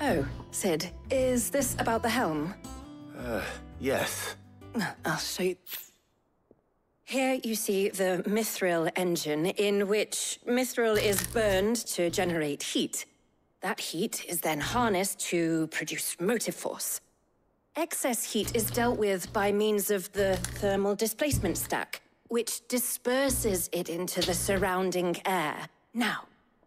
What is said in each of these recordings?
Oh, Sid, is this about the helm? Yes. I'll show you. Here you see the mithril engine, in which mithril is burned to generate heat. That heat is then harnessed to produce motive force. Excess heat is dealt with by means of the thermal displacement stack, which disperses it into the surrounding air. Now,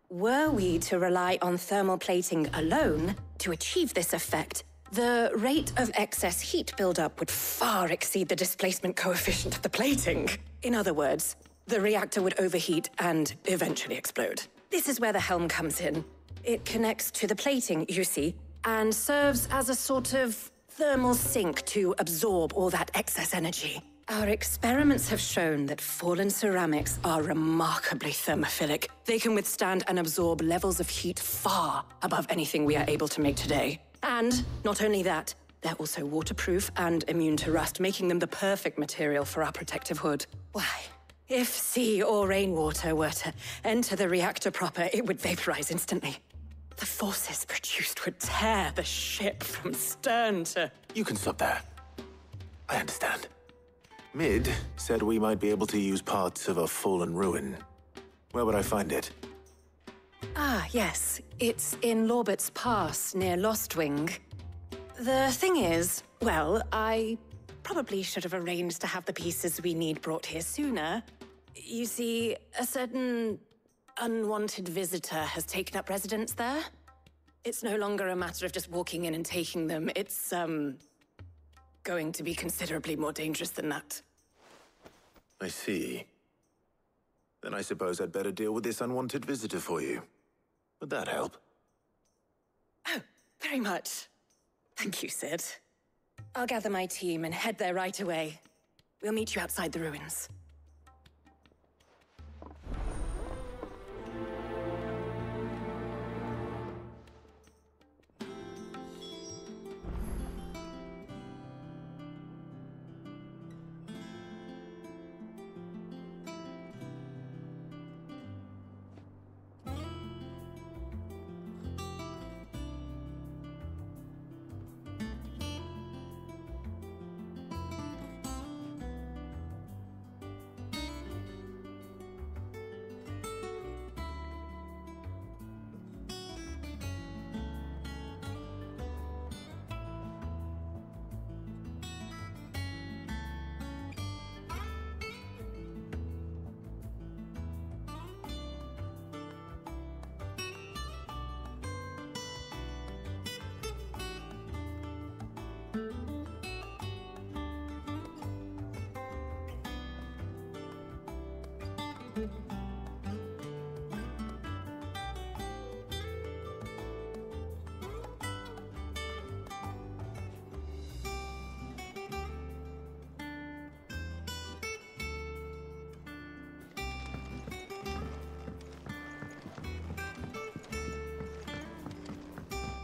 were we to rely on thermal plating alone to achieve this effect, the rate of excess heat buildup would far exceed the displacement coefficient of the plating. In other words, the reactor would overheat and eventually explode. This is where the helm comes in. It connects to the plating, you see, and serves as a sort of thermal sink to absorb all that excess energy. Our experiments have shown that fallen ceramics are remarkably thermophilic. They can withstand and absorb levels of heat far above anything we are able to make today. And not only that, they're also waterproof and immune to rust, making them the perfect material for our protective hood. Why, if sea or rainwater were to enter the reactor proper, it would vaporize instantly. The forces produced would tear the ship from stern to... You can stop there. I understand. Mid said we might be able to use parts of a fallen ruin. Where would I find it? Ah, yes. It's in Lorbert's Pass, near Lostwing. The thing is, well, I probably should have arranged to have the pieces we need brought here sooner. You see, a certain unwanted visitor has taken up residence there. It's no longer a matter of just walking in and taking them. It's, going to be considerably more dangerous than that. I see. Then I suppose I'd better deal with this unwanted visitor for you. Would that help? Oh, very much. Thank you, Sid. I'll gather my team and head there right away. We'll meet you outside the ruins.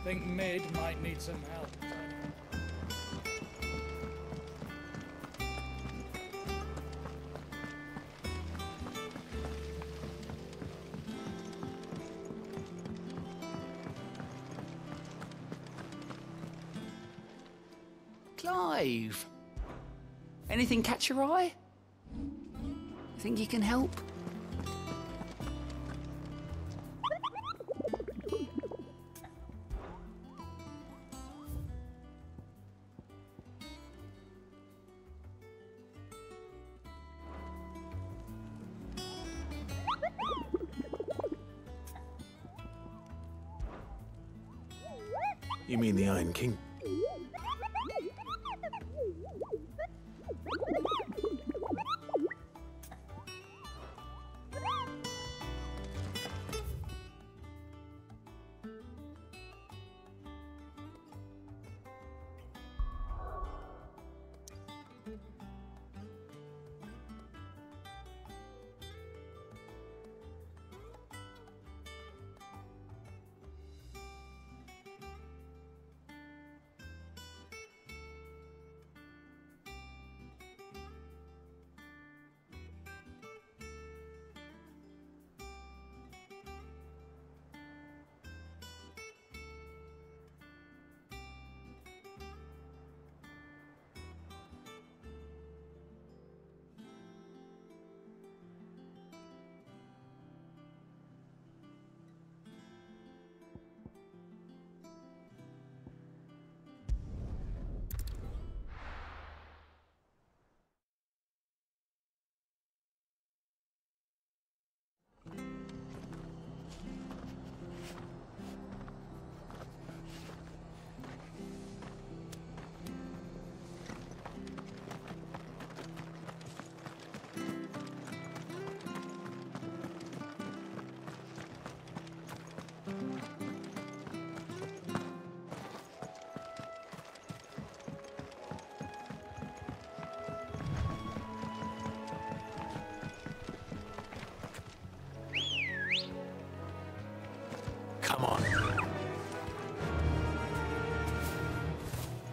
Think Mid might need some help. Clive! Anything catch your eye? Think you can help? You mean the Iron King?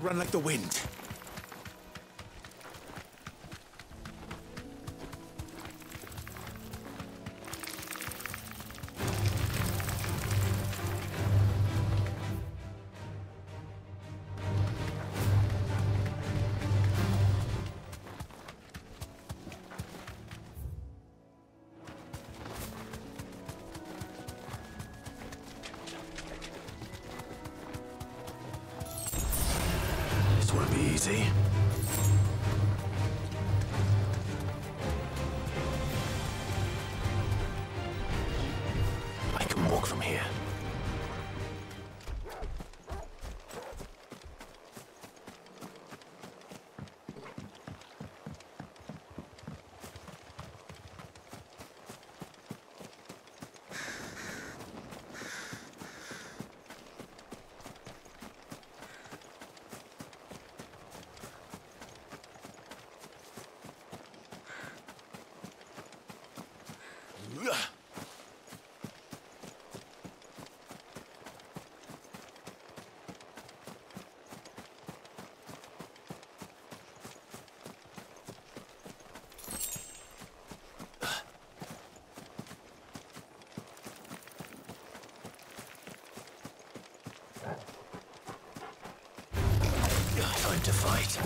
run like the wind. This won't be easy. I can walk from here. Time to fight.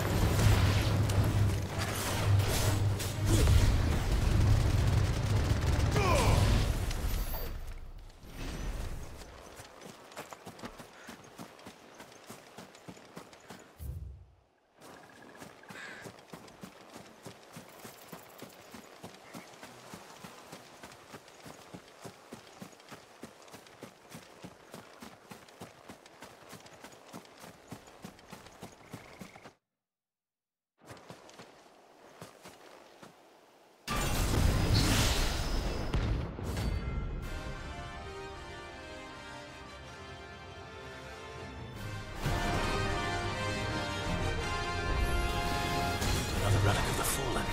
Relic of the Fallen.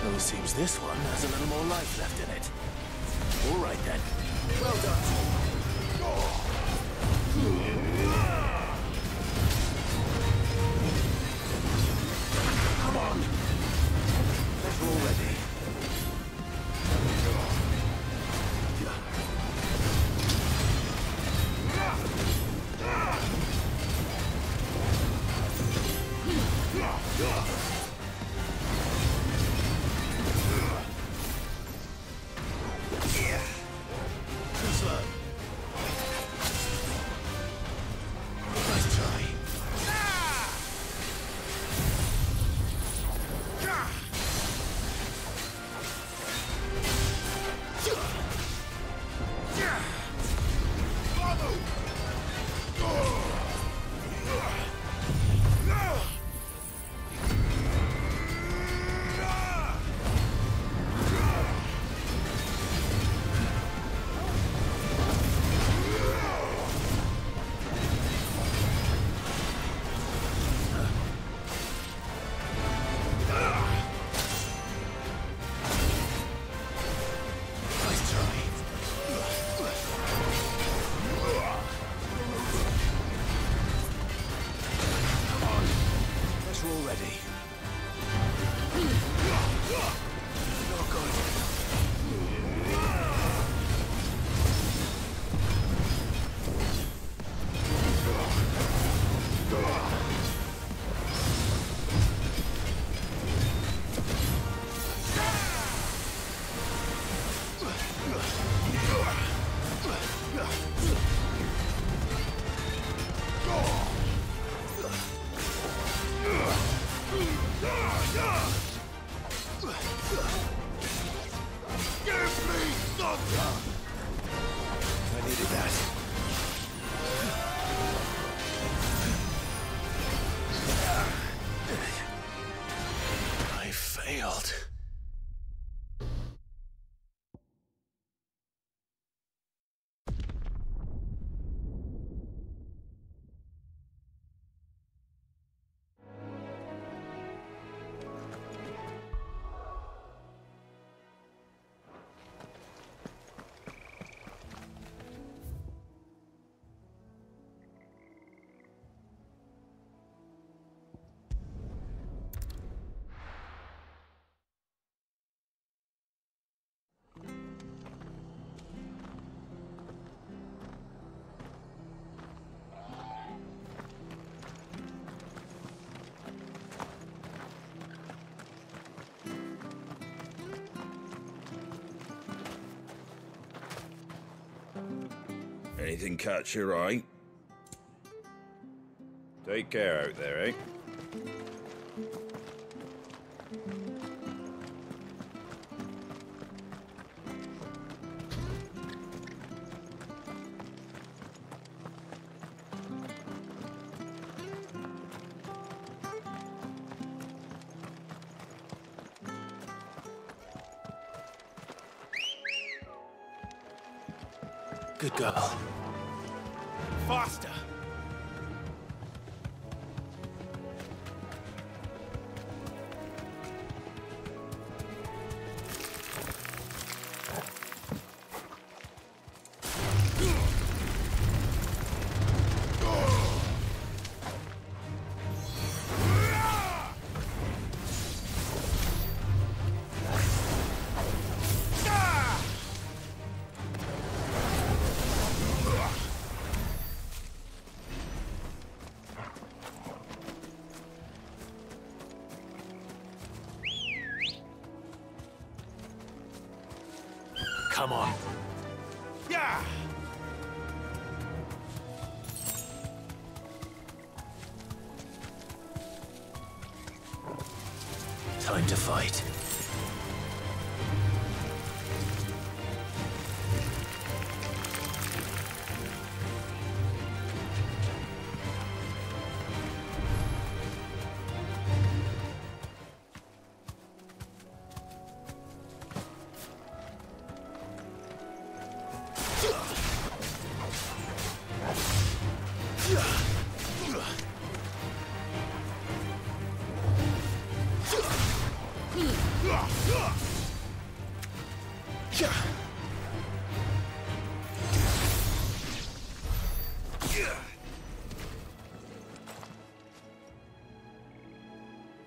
Well, it seems this one has a little more life left in it. All right, then. Well done. Come on. We're all ready. Anything catch your eye? Take care out there, eh? Good girl. Faster! Come on. Yeah! Time to fight.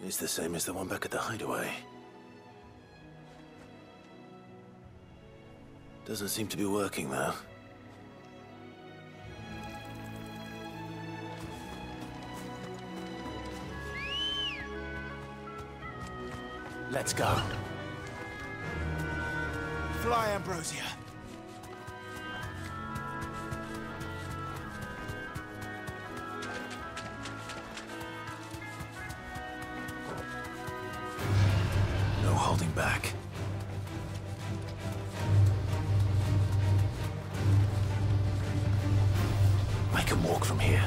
It's the same as the one back at the hideaway. Doesn't seem to be working, though. Let's go. Fly, Ambrosia. No holding back. I can walk from here.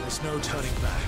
There's no turning back.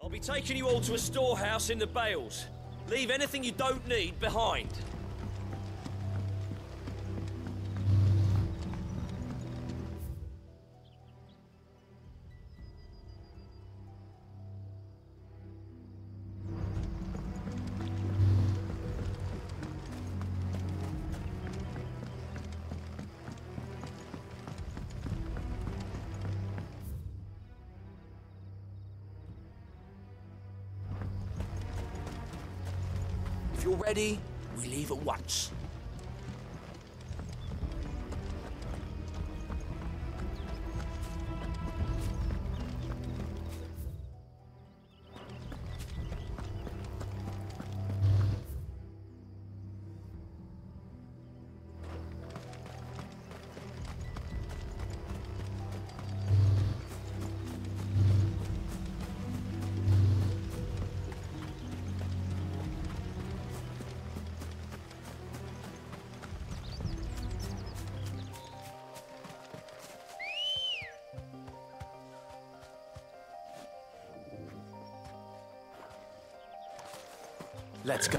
I'll be taking you all to a storehouse in the Bales. Leave anything you don't need behind. If you're ready, we leave at once. Let's go.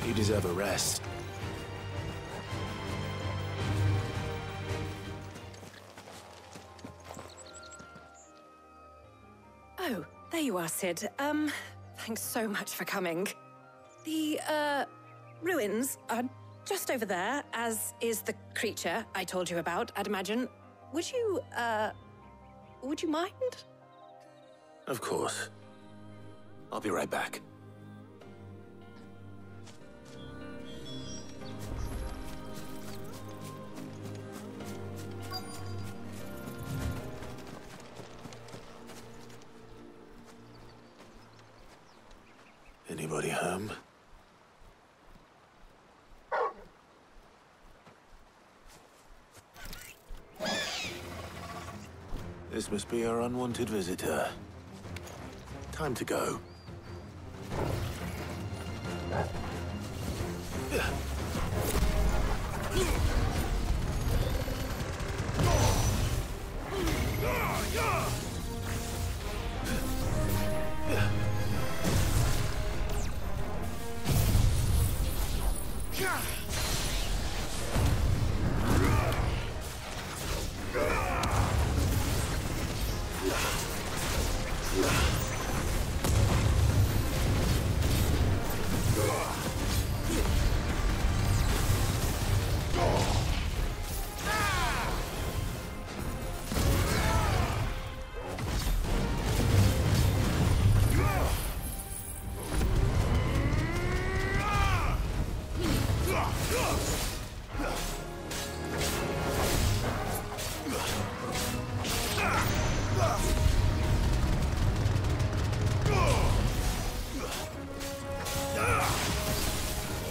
You deserve a rest. Oh, there you are, Sid. Thanks so much for coming. The, ruins are just over there, as is the creature I told you about, I'd imagine. Would you mind? Of course. I'll be right back. Anybody home? This must be our unwanted visitor. Time to go.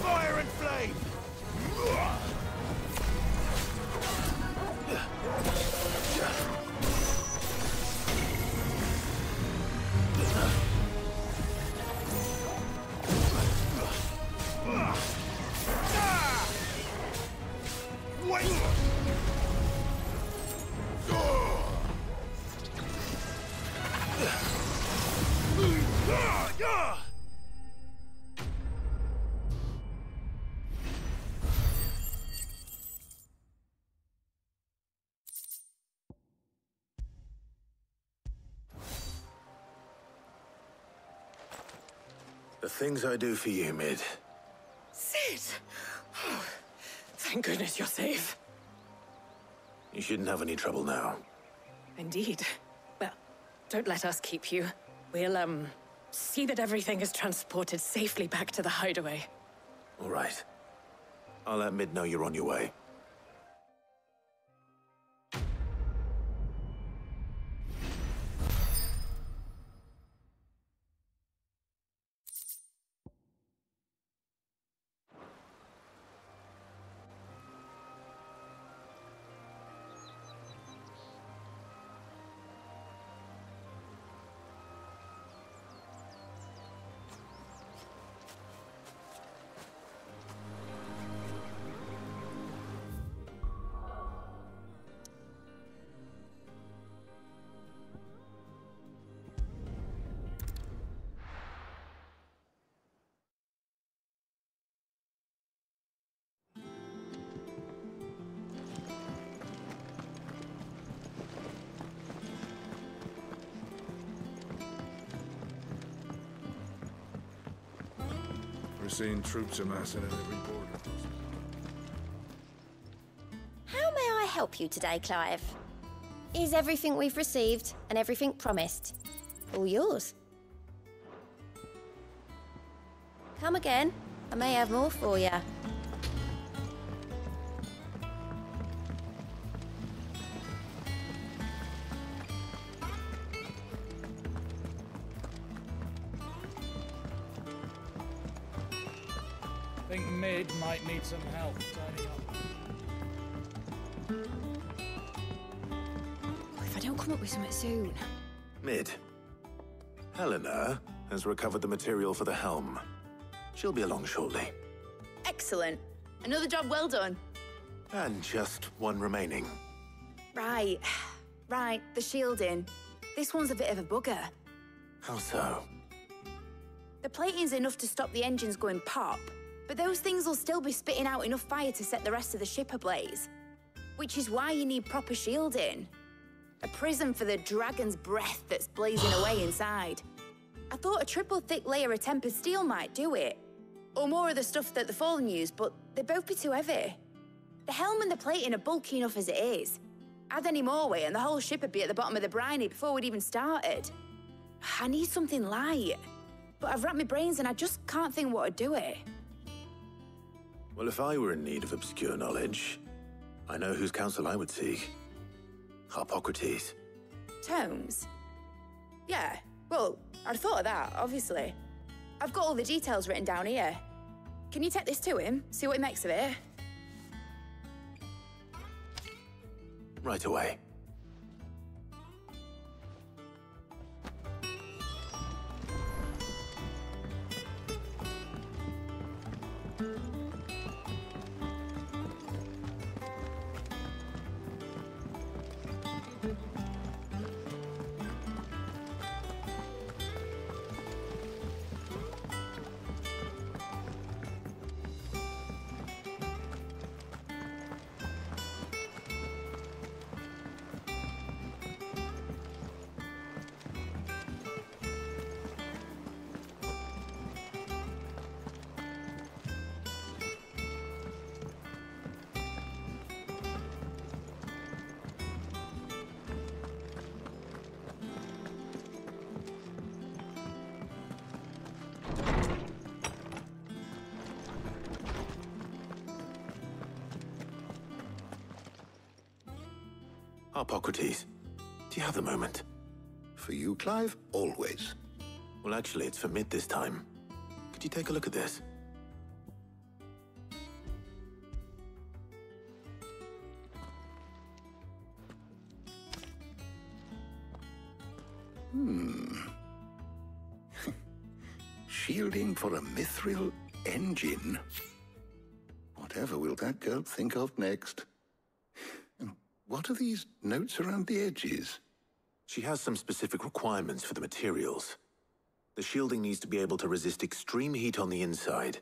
Fire and flame! Wait! The things I do for you, Mid. Sid! Oh, thank goodness you're safe. You shouldn't have any trouble now. Indeed. Well, don't let us keep you. We'll, see that everything is transported safely back to the hideaway. All right. I'll let Mid know you're on your way. We're seeing troops amassing at every border. How may I help you today, Clive? Is everything we've received and everything promised all yours? Come again. I may have more for you. I think Mid might need some help tidying up. If I don't come up with something soon. Mid. Helena has recovered the material for the helm. She'll be along shortly. Excellent. Another job well done. And just one remaining. Right. Right, the shielding. This one's a bit of a bugger. How so? The plating's enough to stop the engines going pop, but those things will still be spitting out enough fire to set the rest of the ship ablaze. Which is why you need proper shielding. A prison for the dragon's breath that's blazing away inside. I thought a triple thick layer of tempered steel might do it. Or more of the stuff that the Fallen use, but they'd both be too heavy. The helm and the plating are bulky enough as it is. Add any more weight and the whole ship would be at the bottom of the briny before we'd even started. I need something light. But I've racked my brains and I just can't think what would do it. Well, if I were in need of obscure knowledge, I know whose counsel I would seek. Harpocrates. Tomes? Yeah, well, I'd thought of that, obviously. I've got all the details written down here. Can you take this to him, see what he makes of it? Right away. Harpocrates, do you have the moment? For you, Clive? Always. Well, actually, it's for Mid this time. Could you take a look at this? Shielding for a mithril engine? Whatever will that girl think of next? And what are these notes around the edges? She has some specific requirements for the materials. The shielding needs to be able to resist extreme heat on the inside,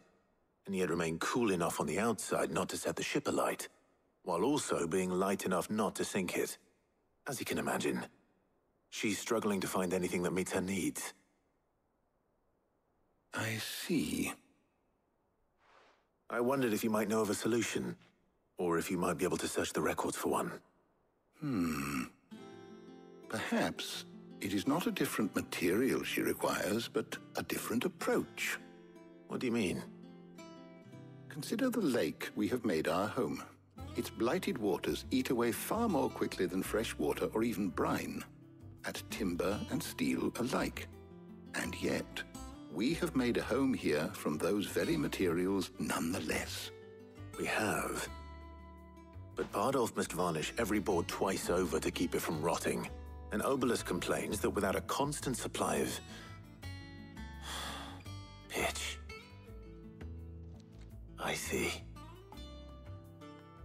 and yet remain cool enough on the outside not to set the ship alight, while also being light enough not to sink it. As you can imagine, she's struggling to find anything that meets her needs. I see. I wondered if you might know of a solution, or if you might be able to search the records for one. Perhaps it is not a different material she requires, but a different approach. What do you mean? Consider the lake we have made our home. Its blighted waters eat away far more quickly than fresh water or even brine, at timber and steel alike. And yet, we have made a home here from those very materials nonetheless. We have. But Bardolph must varnish every board twice over to keep it from rotting. And Obelus complains that without a constant supply of pitch. I see.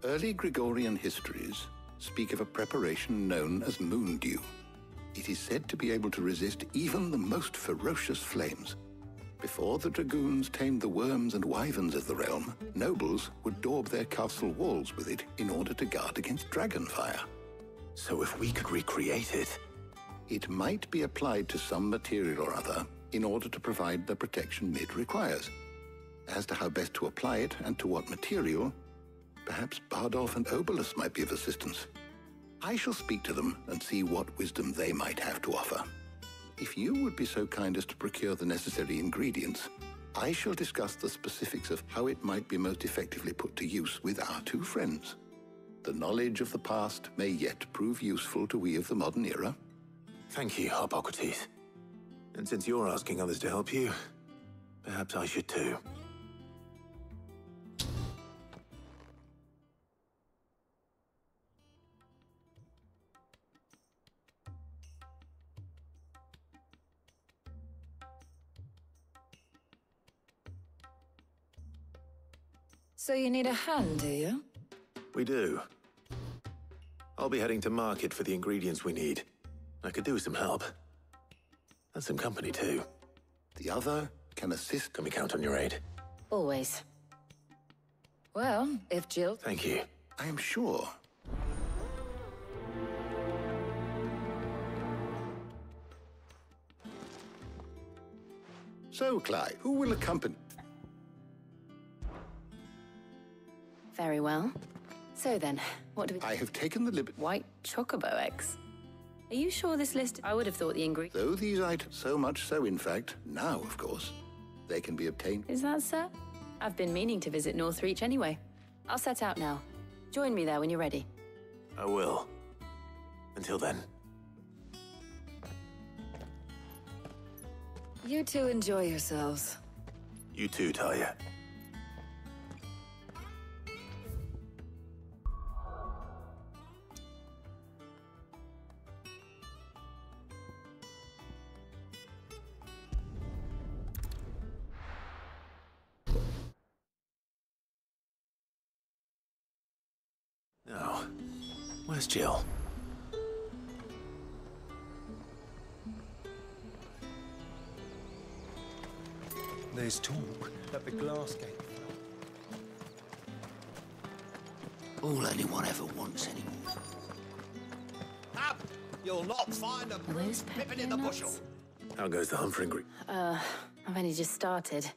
Early Gregorian histories speak of a preparation known as moondew. It is said to be able to resist even the most ferocious flames. Before the dragoons tamed the worms and wyverns of the realm, nobles would daub their castle walls with it in order to guard against dragonfire. So if we could recreate it... It might be applied to some material or other in order to provide the protection Mid requires. As to how best to apply it and to what material, perhaps Bardolph and Obolus might be of assistance. I shall speak to them and see what wisdom they might have to offer. If you would be so kind as to procure the necessary ingredients, I shall discuss the specifics of how it might be most effectively put to use with our two friends. The knowledge of the past may yet prove useful to we of the modern era. Thank you, Harpocrates. And since you're asking others to help you, perhaps I should too. So you need a hand, do you? We do. I'll be heading to market for the ingredients we need. I could do with some help. And some company, too. The other can assist. Can we count on your aid? Always. Well, if Jill... Thank you. I am sure. So, Clive, who will accompany? Very well. So then, what do we... I have taken the liberty. White chocobo eggs. Are you sure this list... I would have thought the ingredients... Though these items, so much so, in fact, now, of course, they can be obtained. Is that so? I've been meaning to visit Northreach anyway. I'll set out now. Join me there when you're ready. I will. Until then. You two enjoy yourselves. You too, Talia. Now, where's Jill? There's talk that the glass gate fell. All anyone ever wants anymore. Up! You'll not find a those ribbon in the bushel. How goes the hunt for ingredients? I've only just started.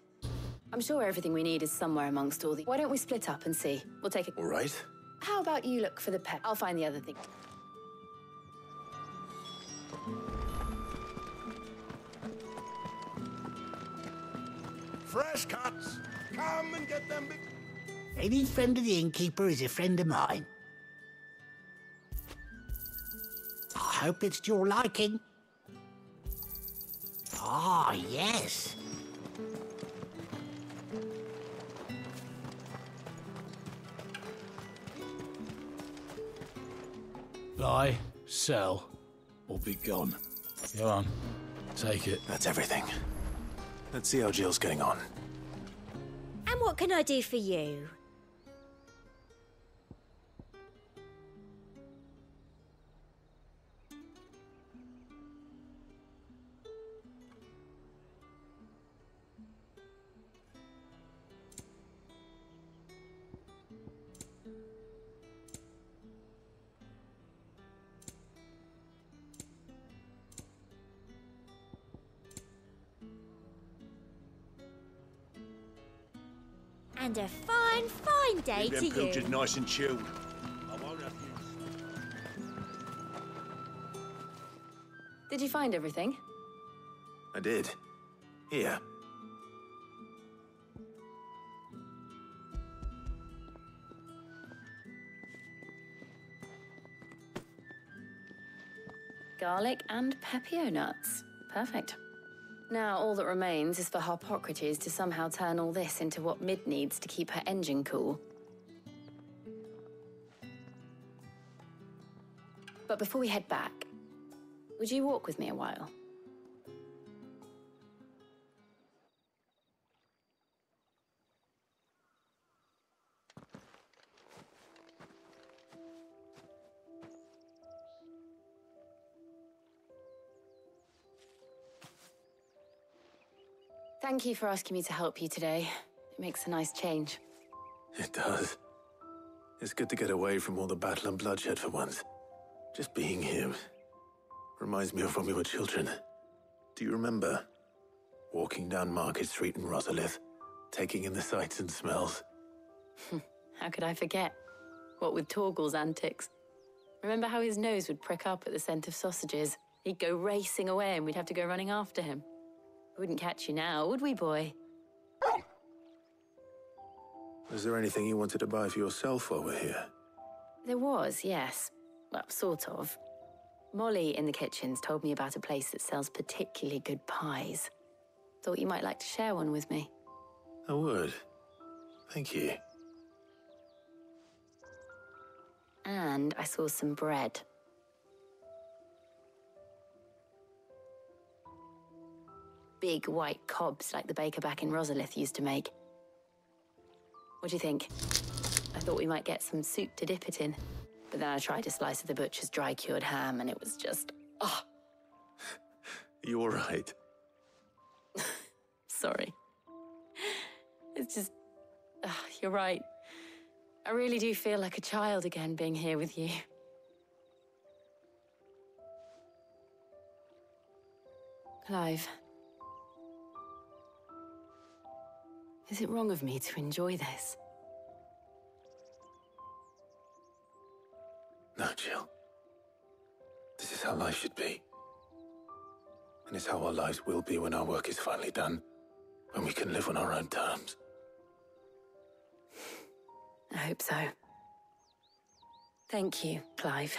I'm sure everything we need is somewhere amongst all the... Why don't we split up and see? We'll take it... All right. How about you look for the pet? I'll find the other thing. Fresh cuts! Come and get them. Any friend of the innkeeper is a friend of mine. I hope it's to your liking. Ah, yes. Buy, sell, or be gone. Go on, take it. That's everything. Let's see how Jill's getting on. And what can I do for you? And a fine, fine day to you. Pilchard nice and chilled. I won't have you. Did you find everything? I did. Here. Garlic and pepio nuts. Perfect. Now, all that remains is for Harpocrates to somehow turn all this into what Mid needs to keep her engine cool. But before we head back, would you walk with me a while? Thank you for asking me to help you today. It makes a nice change. It does. It's good to get away from all the battle and bloodshed for once. Just being here reminds me of when we were children. Do you remember walking down Market Street in Rosalith, taking in the sights and smells. How could I forget? What with Torgal's antics. Remember how his nose would prick up at the scent of sausages? He'd go racing away and we'd have to go running after him. We wouldn't catch you now, would we, boy? Is there anything you wanted to buy for yourself while we're here? There was, yes. Well, sort of. Molly in the kitchens told me about a place that sells particularly good pies. Thought you might like to share one with me. I would. Thank you. And I saw some bread. Big white cobs like the baker back in Rosalith used to make. What do you think? I thought we might get some soup to dip it in. But then I tried a slice of the butcher's dry-cured ham and it was just... oh. You all right? Sorry. It's just... you're right. I really do feel like a child again being here with you. Clive. Is it wrong of me to enjoy this? No, Jill. This is how life should be. And it's how our lives will be when our work is finally done. When we can live on our own terms. I hope so. Thank you, Clive.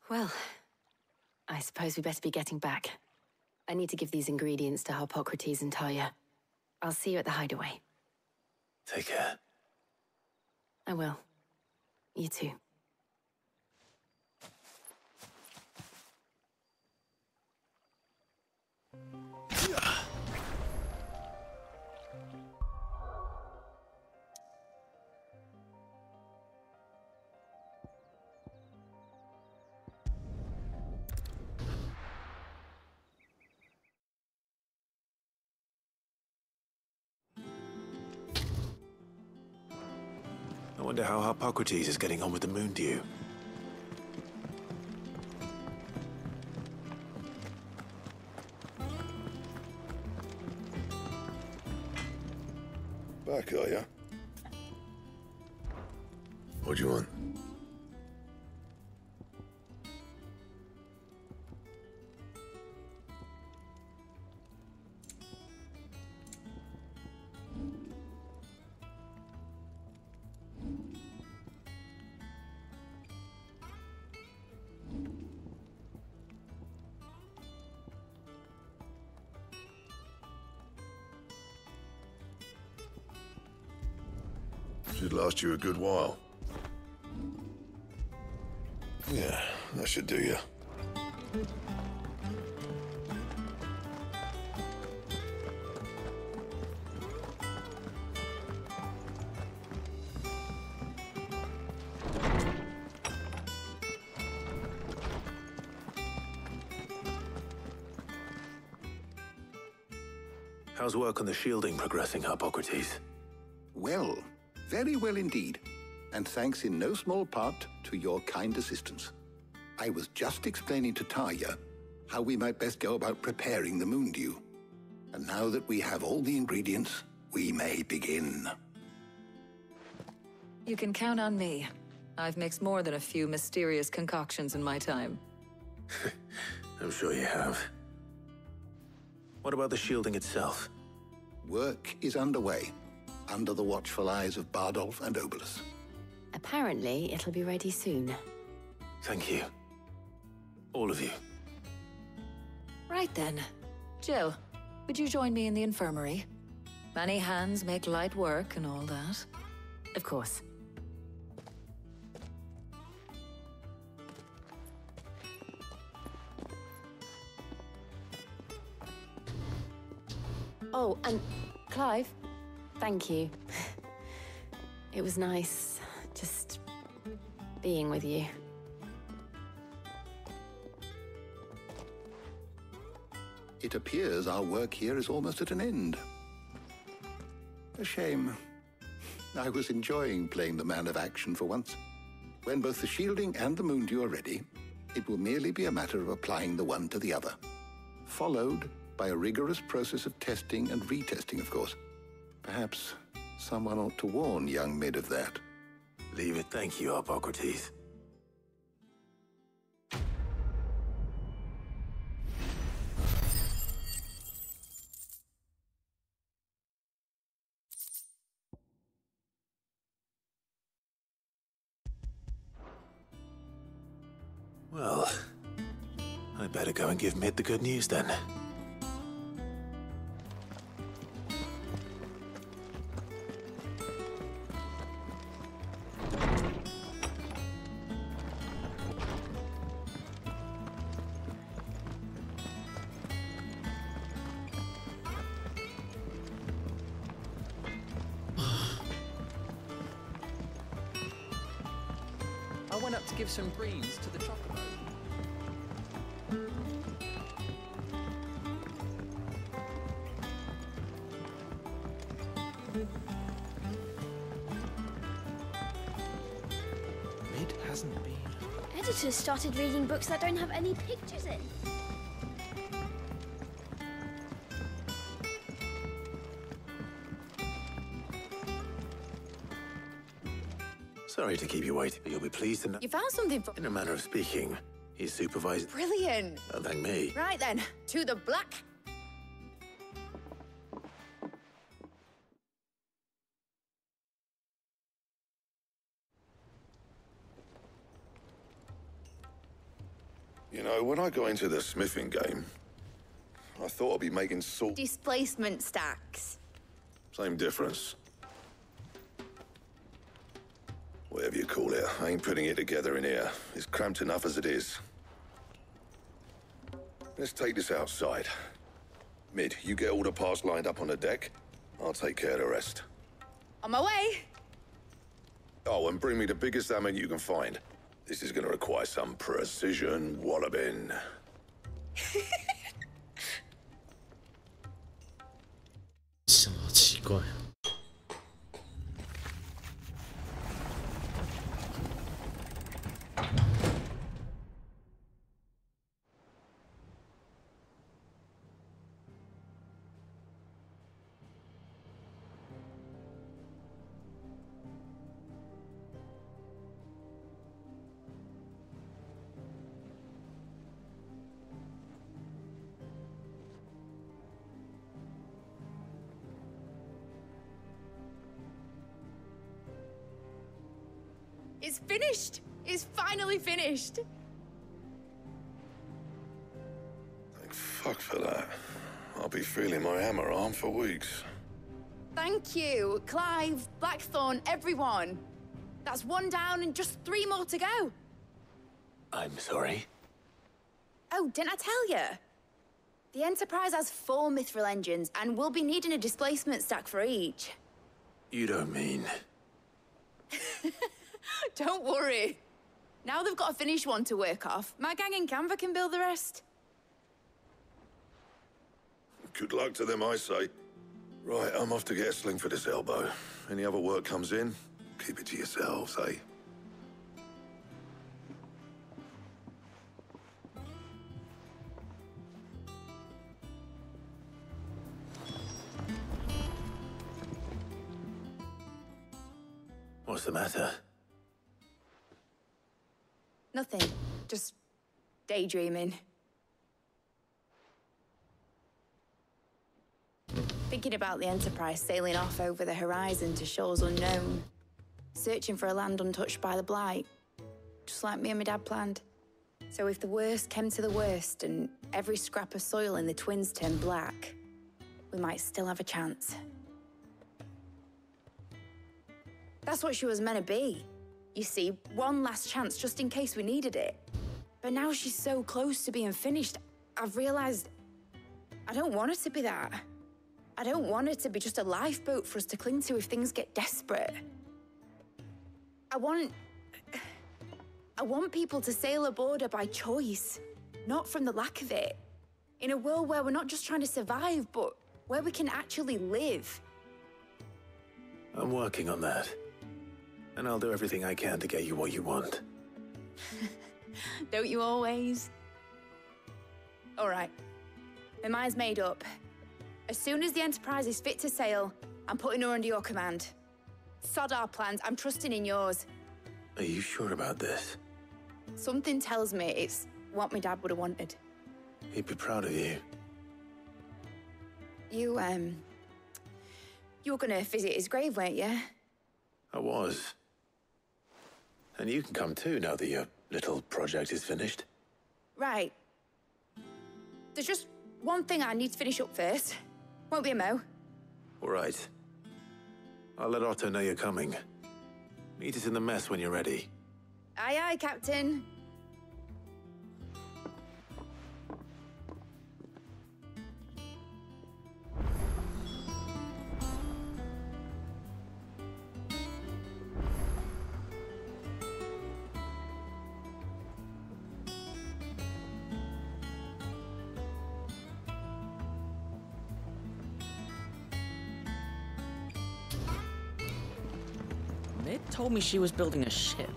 Well, I suppose we better be getting back. I need to give these ingredients to Harpocrates and Tarja. I'll see you at the hideaway. Take care. I will. You too. I wonder how Harpocrates is getting on with the Moondew. Back, are ya? What do you want? Should last you a good while. Yeah, that should do you. How's work on the shielding progressing, Harpocrates? Well, very well indeed. And thanks in no small part to your kind assistance. I was just explaining to Tarja how we might best go about preparing the Moondew. And now that we have all the ingredients, we may begin. You can count on me. I've mixed more than a few mysterious concoctions in my time. I'm sure you have. What about the shielding itself? Work is underway, under the watchful eyes of Bardolph and Obolus. Apparently, it'll be ready soon. Thank you. All of you. Right then. Jill, would you join me in the infirmary? Many hands make light work and all that. Of course. Oh, and Clive, thank you. It was nice just being with you. it appears our work here is almost at an end. A shame. I was enjoying playing the man of action for once. When both the shielding and the Moondew are ready, it will merely be a matter of applying the one to the other, followed by a rigorous process of testing and retesting, of course. Perhaps someone ought to warn young Mid of that. Leave it, thank you, Hippocrates. Well, I better go and give Mid the good news then. I went up to give some greens to the chocobo. Mid hasn't been. Editors started reading books that don't have any pictures in. Sorry to keep you waiting, but you'll be pleased to know. You found something for... In a manner of speaking, he's supervised... Brilliant. Thank me. Right then, to the black. You know, when I got into the smithing game, I thought I'd be making salt... Displacement stacks. Same difference. Whatever you call it, I ain't putting it together in here. It's cramped enough as it is. Let's take this outside. Mid, you get all the parts lined up on the deck. I'll take care of the rest. On my way. Oh, and bring me the biggest hammer you can find. This is gonna require some precision walloping. 什么奇怪？It's finished. It's finally finished. Thank fuck for that. I'll be feeling my hammer arm for weeks. Thank you, Clive, Blackthorn, everyone. That's one down and just 3 more to go. I'm sorry. Oh, didn't I tell you? The Enterprise has 4 mithril engines, and we'll be needing a displacement stack for each. You don't mean... Don't worry. Now they've got a finished one to work off. My gang in Canva can build the rest. Good luck to them, I say. Right, I'm off to get a sling for this elbow. Any other work comes in, keep it to yourselves, eh? What's the matter? Nothing. Just daydreaming. Thinking about the Enterprise sailing off over the horizon to shores unknown. Searching for a land untouched by the Blight. Just like me and my dad planned. So if the worst came to the worst and every scrap of soil in the Twins turned black, we might still have a chance. That's what she was meant to be. You see, one last chance just in case we needed it. But now she's so close to being finished, I've realized I don't want it to be that. I don't want it to be just a lifeboat for us to cling to if things get desperate. I want people to sail aboard her by choice, not from the lack of it. In a world where we're not just trying to survive, but where we can actually live. I'm working on that. And I'll do everything I can to get you what you want. Don't you always? All right. My mind's made up. As soon as the Enterprise is fit to sail, I'm putting her under your command. Sod our plans, I'm trusting in yours. Are you sure about this? Something tells me it's what my dad would have wanted. He'd be proud of you. You were gonna visit his grave, weren't you? I was. And you can come too, now that your little project is finished. Right. There's just one thing I need to finish up first. Won't be a mo. All right. I'll let Otto know you're coming. Meet us in the mess when you're ready. Aye, aye, Captain. Mid told me she was building a ship.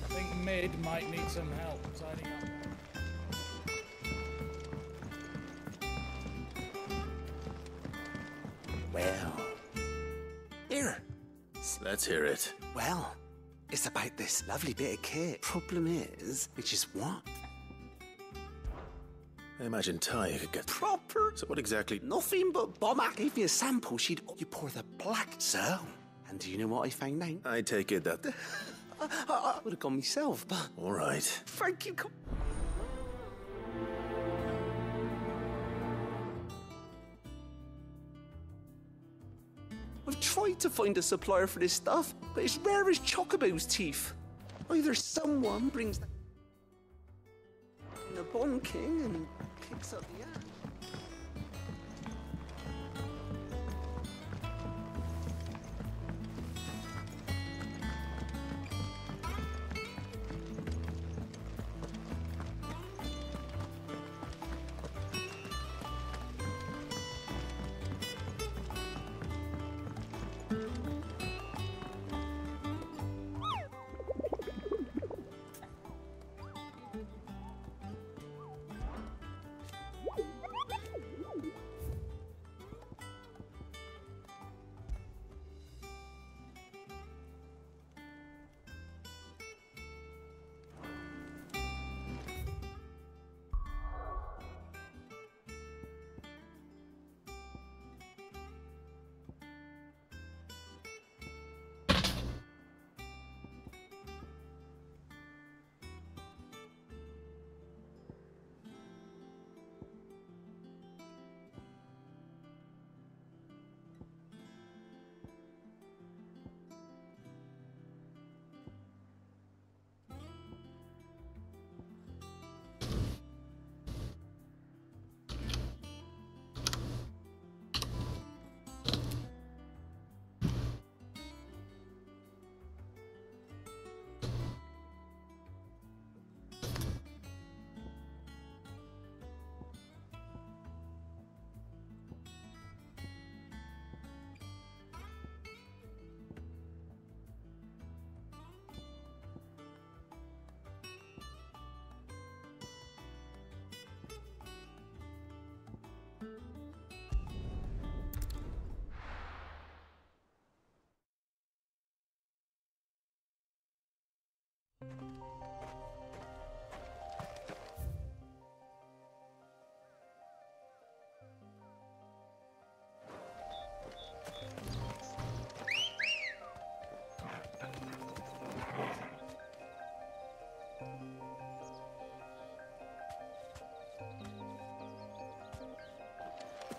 I think Mid might need some help tidying up. Well, here. Let's hear it. Well, it's about this lovely bit of kit. Problem is, which is what? I imagine Ty could get... Proper? So what exactly... Nothing but Bomber gave me a sample. You pour the black. So, and do you know what I found out? I take it that... I would have gone myself, but... All right. Thank you. I've tried to find a supplier for this stuff, but it's rare as Chocobo's teeth. Either someone brings the Bomb King and picks up the axe.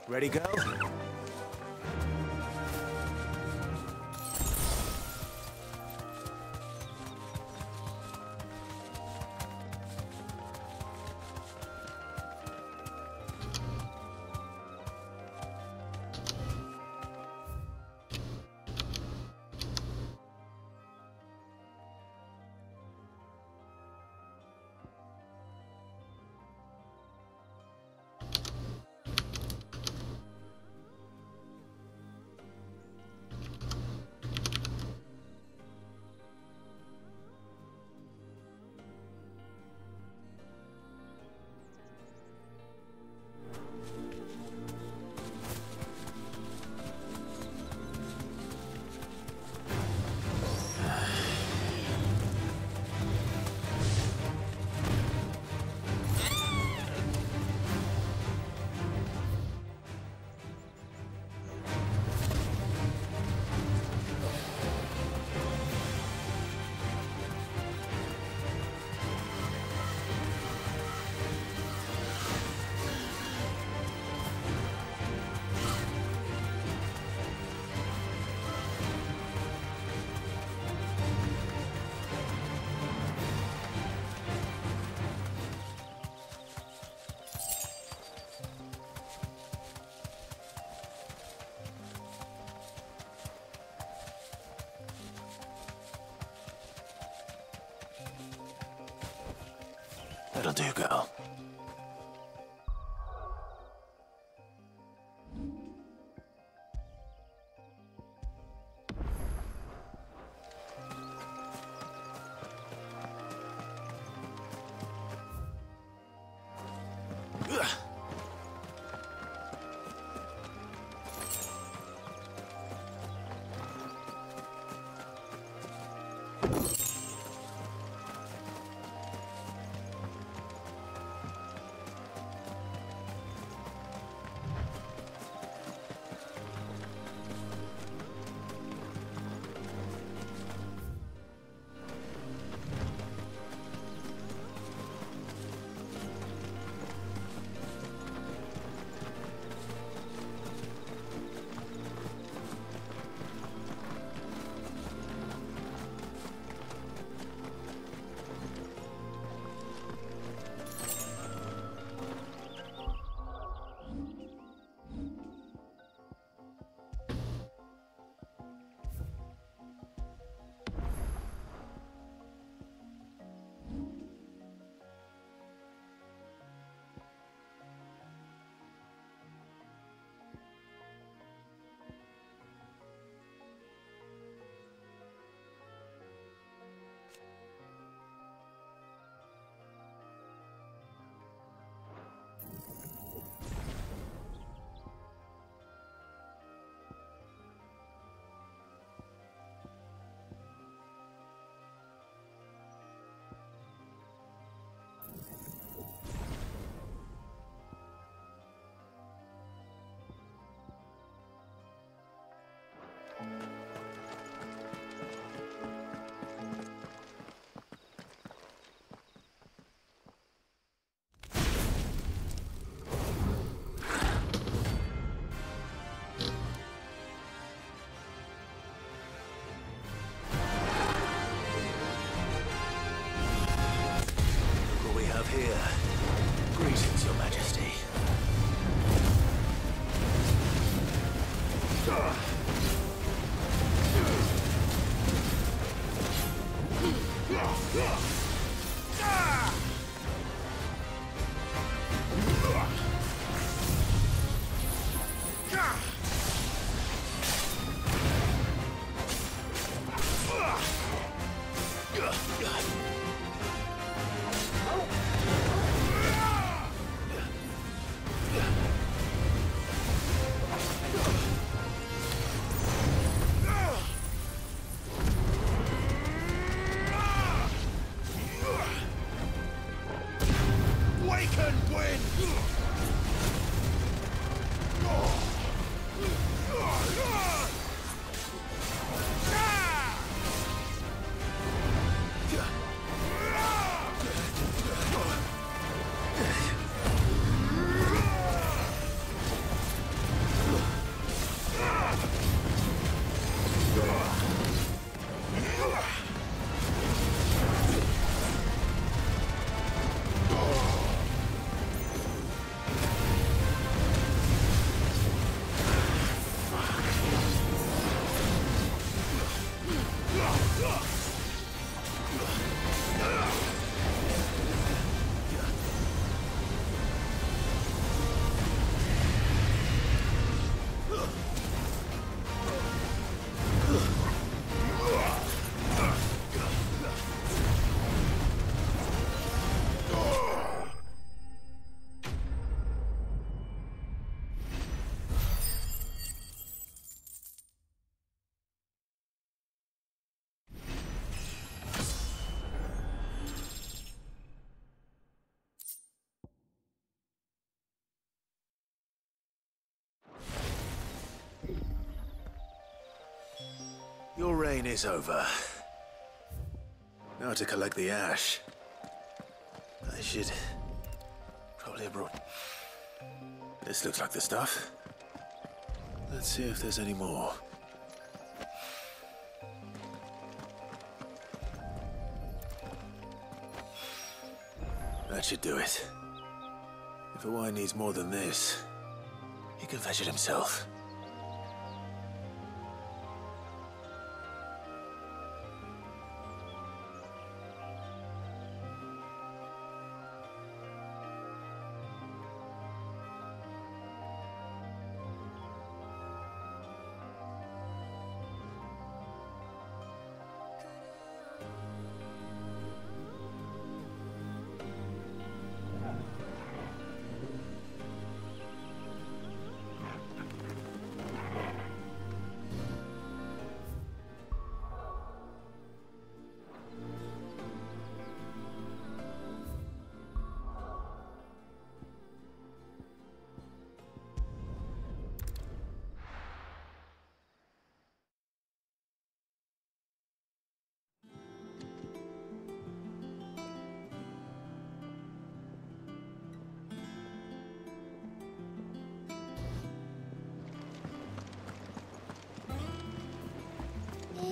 Ready, go? That'll do, girl. Here. Greetings, Your Majesty. Your reign is over. Now to collect the ash. I should probably have brought... This looks like the stuff. Let's see if there's any more. That should do it. If Owain needs more than this, he can fetch it himself.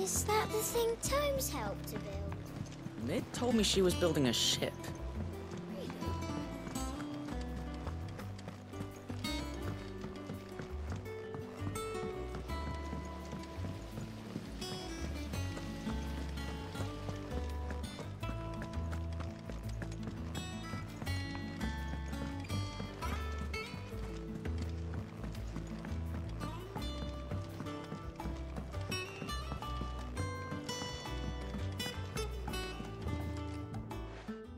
Is that the thing Tomes helped to build? Mid told me she was building a ship.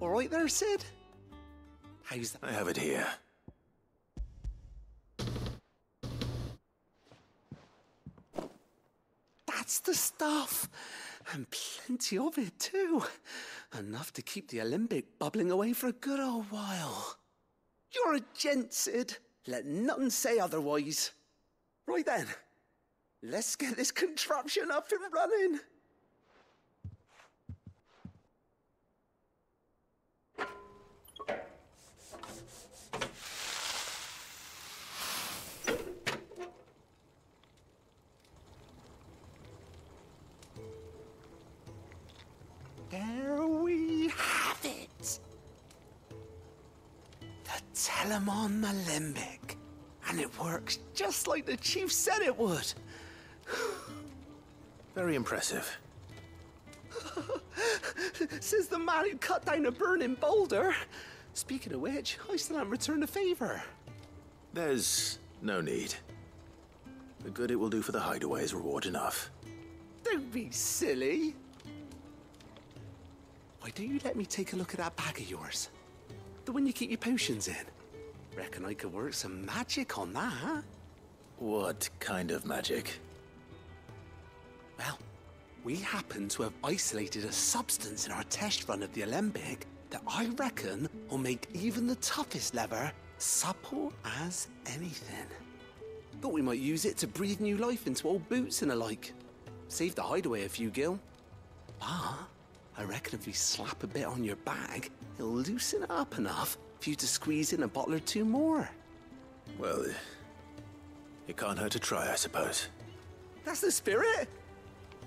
All right there, Sid? How's that? I have it here. That's the stuff. And plenty of it, too. Enough to keep the Alembic bubbling away for a good old while. You're a gent, Sid. Let nothing say otherwise. Right then, let's get this contraption up and running. There we have it. The Telemon Alembic. And it works just like the chief said it would. Very impressive. Says the man who cut down a burning boulder. Speaking of which, I still haven't returned the favor. There's no need. The good it will do for the hideaway is reward enough. Don't be silly. Why don't you let me take a look at that bag of yours? The one you keep your potions in. Reckon I could work some magic on that. What kind of magic? Well, we happen to have isolated a substance in our test run of the Alembic that I reckon will make even the toughest lever supple as anything. Thought we might use it to breathe new life into old boots and the like. Save the hideaway a few gil. But I reckon if we slap a bit on your bag, it'll loosen it up enough for you to squeeze in a bottle or two more. Well, it can't hurt to try, I suppose. That's the spirit.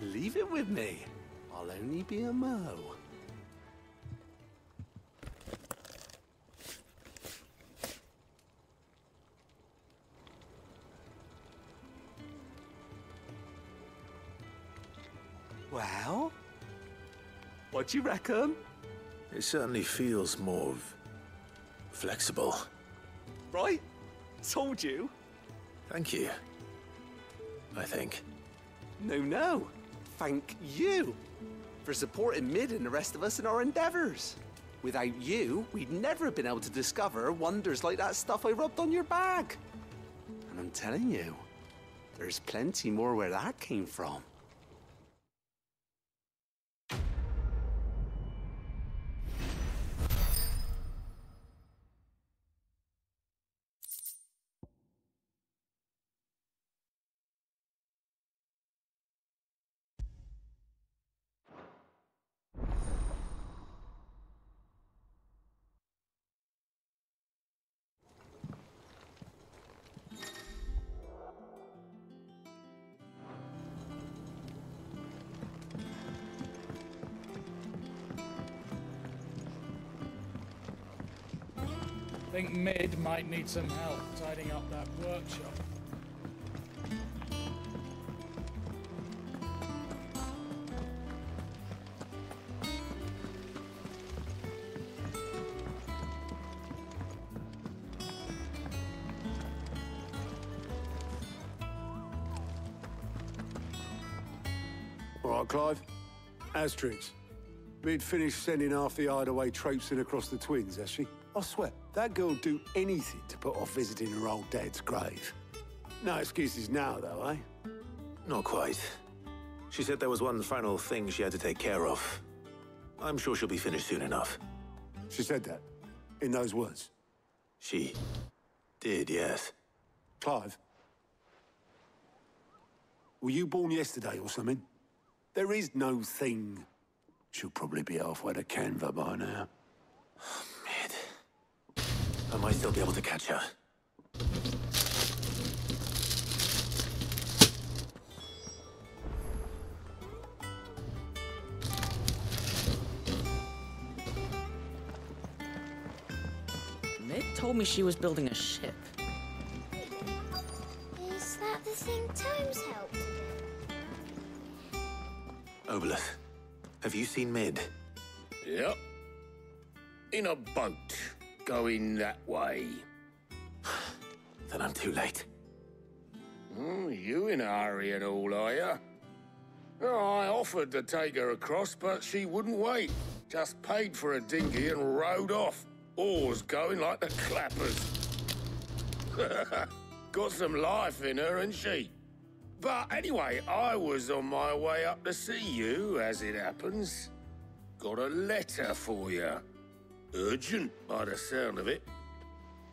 Leave it with me. I'll only be a mo. Well, what do you reckon? It certainly feels more flexible. Right? Told you. Thank you. I think. No. Thank you for supporting Mid and the rest of us in our endeavors. Without you, we'd never have been able to discover wonders like that stuff I rubbed on your bag. And I'm telling you, there's plenty more where that came from. I think Mid might need some help tidying up that workshop. All right, Clive. Asterix. Mid finished sending half the hideaway traipsing across the twins, has she? I swear, that girl'd do anything to put off visiting her old dad's grave. No excuses now, though, eh? Not quite. She said there was one final thing she had to take care of. I'm sure she'll be finished soon enough. She said that? In those words? She did, yes. Clive? Were you born yesterday or something? There is no thing. She'll probably be halfway to Canva by now. Mid. I might still be able to catch her. told me she was building a ship. Is that the thing Tomes helped to do? Obolus, have you seen Mid? Yep. In a boat, going that way. Then I'm too late. You in a hurry and all, are you? I offered to take her across, but she wouldn't wait. Just paid for a dinghy and rowed off. Oars going like the clappers. Got some life in her, ain't she? But anyway, I was on my way up to see you, as it happens. Got a letter for you. Urgent, by the sound of it.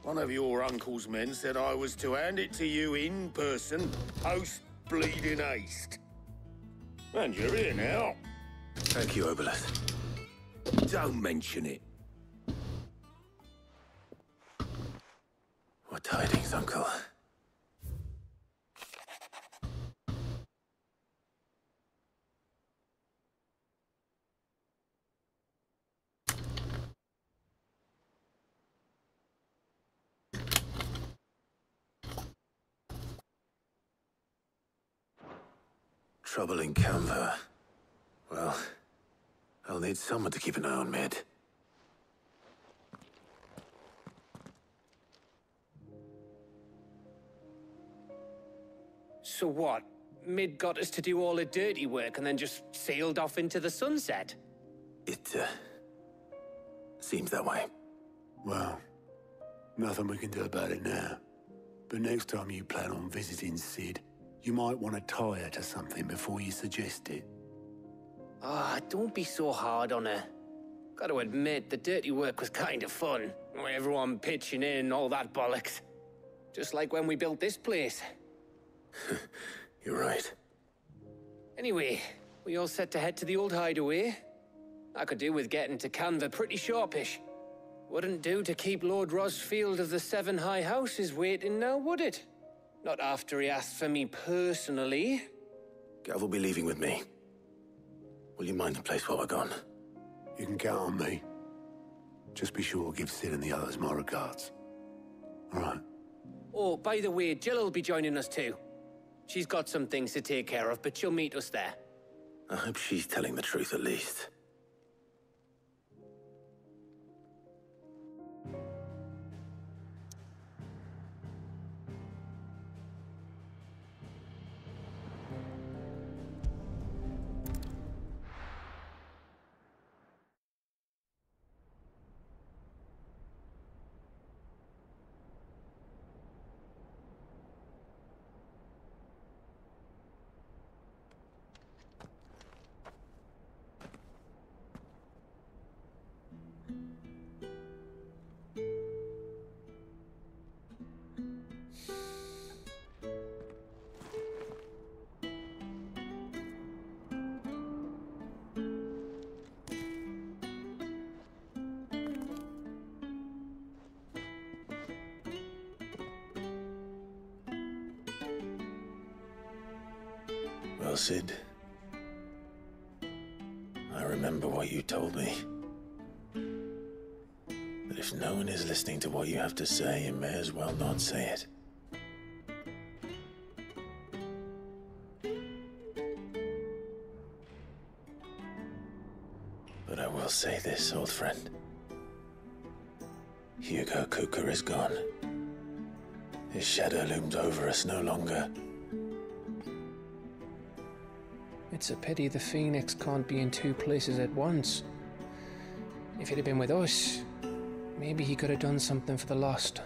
One of your uncle's men said I was to hand it to you in person, post-bleeding haste. And you're here now. Thank you, Obolus. Don't mention it. What tidings, Uncle? Trouble in Canva. Well, I'll need someone to keep an eye on Mid. So what? Mid got us to do all the dirty work and then just sailed off into the sunset? It, seems that way. Well, nothing we can do about it now. But next time you plan on visiting Sid, you might want to tie her to something before you suggest it. Ah, don't be so hard on her. Gotta admit, the dirty work was kind of fun. Everyone pitching in and all that bollocks. Just like when we built this place. You're right. Anyway, we all set to head to the old hideaway. I could do with getting to Canva pretty sharpish. Wouldn't do to keep Lord Rosfield of the Seven High Houses waiting now, would it? Not after he asked for me personally. Gav will be leaving with me. Will you mind the place while we're gone? You can count on me. Just be sure to give Sid and the others my regards. All right. Oh, by the way, Jill will be joining us too. She's got some things to take care of, but she'll meet us there. I hope she's telling the truth at least. Well, Sid, I remember what you told me. But if no one is listening to what you have to say, you may as well not say it. But I will say this, old friend. Hugo Kuka is gone. His shadow looms over us no longer. It's a pity the Phoenix can't be in two places at once. If he'd have been with us, maybe he could have done something for the Lost.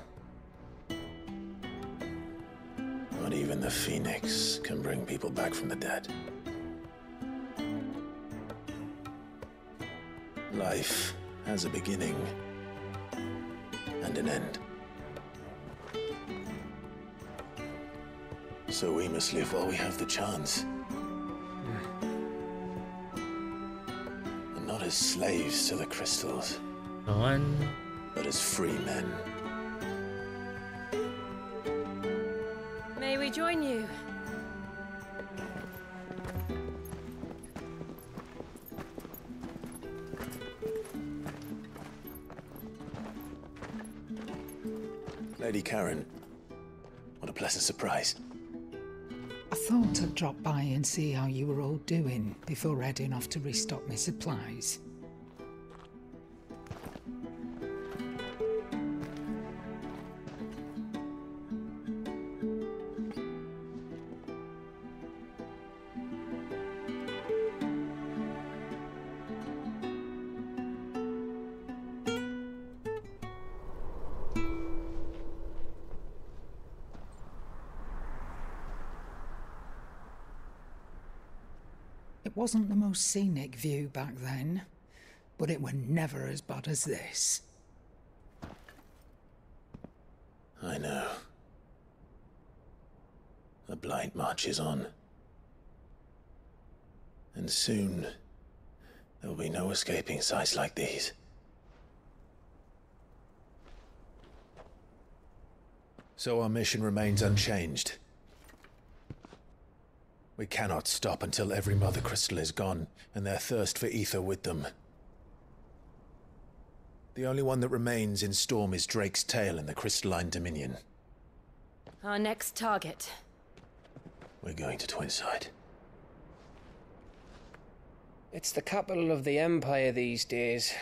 Not even the Phoenix can bring people back from the dead. Life has a beginning and an end. So we must live while we have the chance. And not as slaves to the crystals, but as free men. May we join you? Lady Karen, what a pleasant surprise. I thought I'd drop by and see how you were all doing before heading off to restock my supplies. It wasn't the most scenic view back then, but it were never as bad as this. I know. The Blight marches on. And soon, there will be no escaping sights like these. So our mission remains unchanged. We cannot stop until every Mother Crystal is gone, and their thirst for ether with them. The only one that remains in Storm is Drake's Tail in the Crystalline Dominion. Our next target. We're going to Twinside. It's the capital of the Empire these days.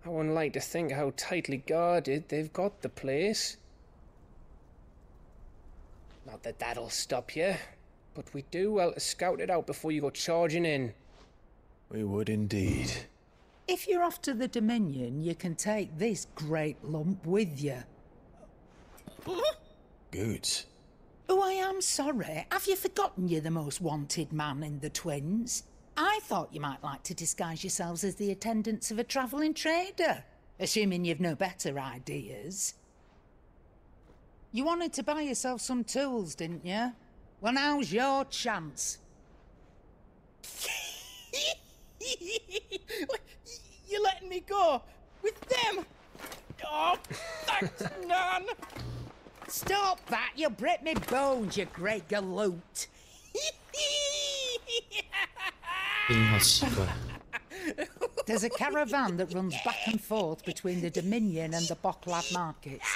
I wouldn't like to think how tightly guarded they've got the place. Not that that'll stop you. But we do well to scout it out before you go charging in. We would indeed. If you're off to the Dominion, you can take this great lump with you. Goods. Oh, I am sorry. Have you forgotten you're the most wanted man in the Twins? I thought you might like to disguise yourselves as the attendants of a travelling trader, assuming you've no better ideas. You wanted to buy yourself some tools, didn't you? Well, now's your chance. You're letting me go? With them? Oh, thanks, Nan! Stop that! You'll break me bones, you great galoot! 音好奇怪。 There's a caravan that runs back and forth between the Dominion and the Bocklad markets.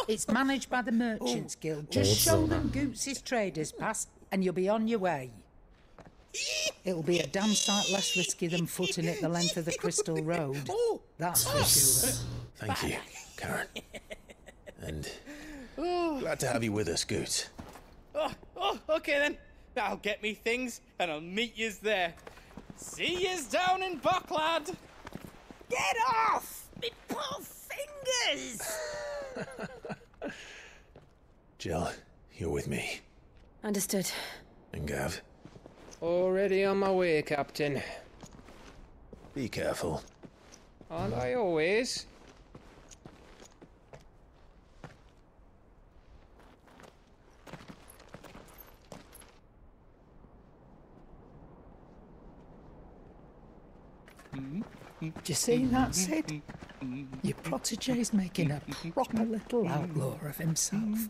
It's managed by the Merchants Guild. Just show them Goots' traders past, and you'll be on your way. It'll be a damn sight less risky than footing it the length of the Crystal Road. That's for sure. Thank you, Karen. And glad to have you with us, Goots. Okay then. I'll get me things, and I'll meet yous there. See yous down in Bocklad. Get off! Me poor fingers! Jill, you're with me. Understood. And Gav? Already on my way, Captain. Be careful. Aren't I always? Do you see that, Sid? Your protege's making a proper little outlaw of himself.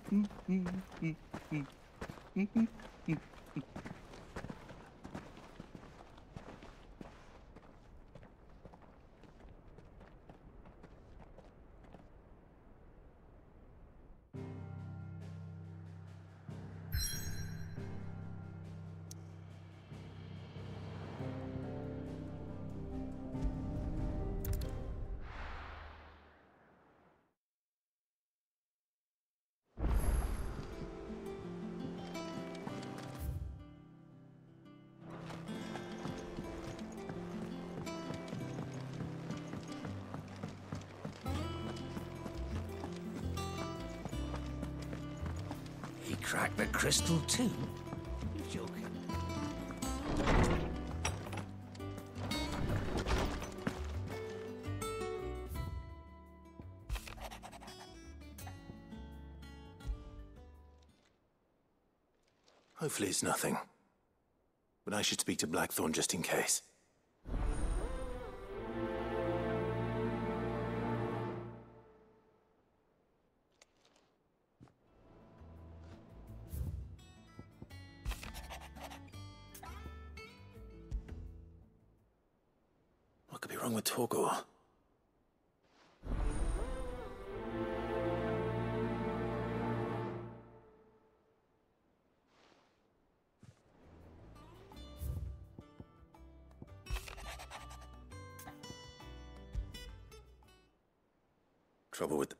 He cracked the crystal too? You're joking. Hopefully it's nothing. But I should speak to Blackthorn just in case. What could be wrong with Torgor? Trouble with...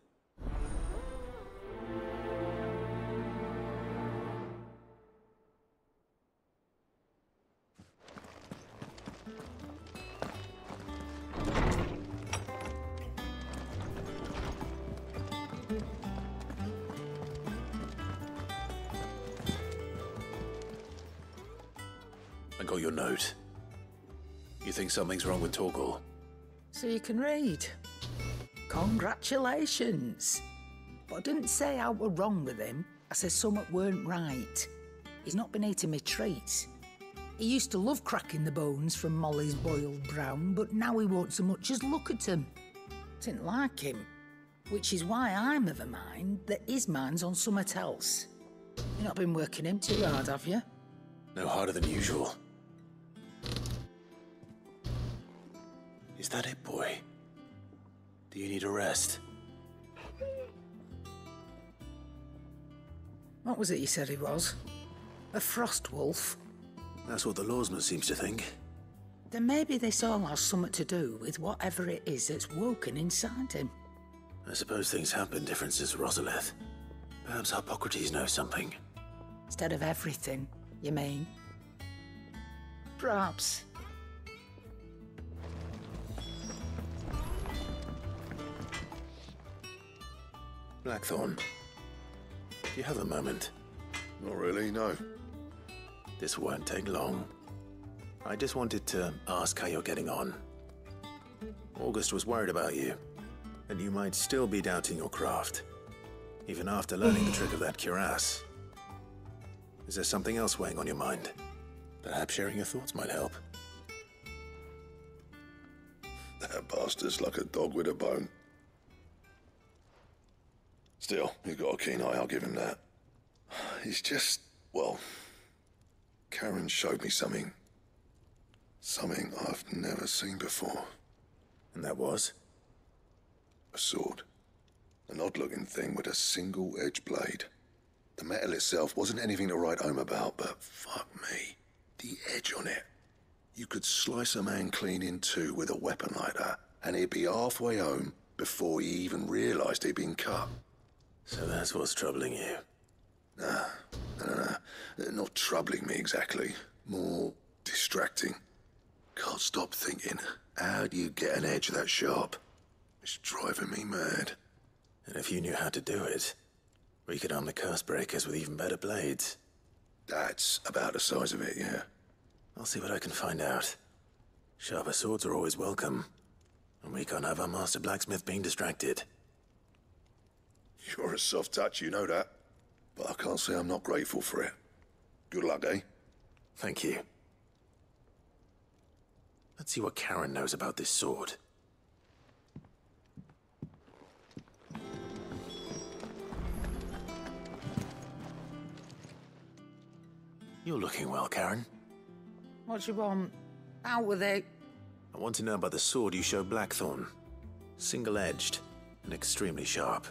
I got your note. You think something's wrong with Torgal? So you can read. Congratulations. But I didn't say I were wrong with him. I said something weren't right. He's not been eating me treats. He used to love cracking the bones from Molly's boiled brown, but now he won't so much as look at them. Didn't like him. Which is why I'm of a mind that his mind's on something else. You've not been working him too hard, have you? No harder than usual. Is that it, boy? Do you need a rest? What was it you said he was? A frost wolf? That's what the lawsman seems to think. Then maybe this all has something to do with whatever it is that's woken inside him. I suppose things have been different since Rosalith. Perhaps Hippocrates knows something. Instead of everything, you mean? Perhaps. Blackthorn, do you have a moment? Not really, no. This won't take long. I just wanted to ask how you're getting on. August was worried about you, and you might still be doubting your craft, even after learning the trick of that cuirass. Is there something else weighing on your mind? Perhaps sharing your thoughts might help. That bastard's like a dog with a bone. Still, he's got a keen eye, I'll give him that. He's just, well, Karen showed me something. Something I've never seen before. And that was? A sword. An odd-looking thing with a single-edged blade. The metal itself wasn't anything to write home about, but fuck me, the edge on it. You could slice a man clean in two with a weapon like that, and he'd be halfway home before he even realised he'd been cut. So that's what's troubling you? Nah, not troubling me exactly. More distracting. Can't stop thinking, how do you get an edge that sharp? It's driving me mad. And if you knew how to do it, we could arm the curse breakers with even better blades. That's about the size of it, yeah. I'll see what I can find out. Sharper swords are always welcome, and we can't have our master blacksmith being distracted. You're a soft touch, you know that. But I can't say I'm not grateful for it. Good luck, eh? Thank you. Let's see what Karen knows about this sword. You're looking well, Karen. What do you want? Out with it. I want to know about the sword you showed Blackthorn. Single-edged and extremely sharp.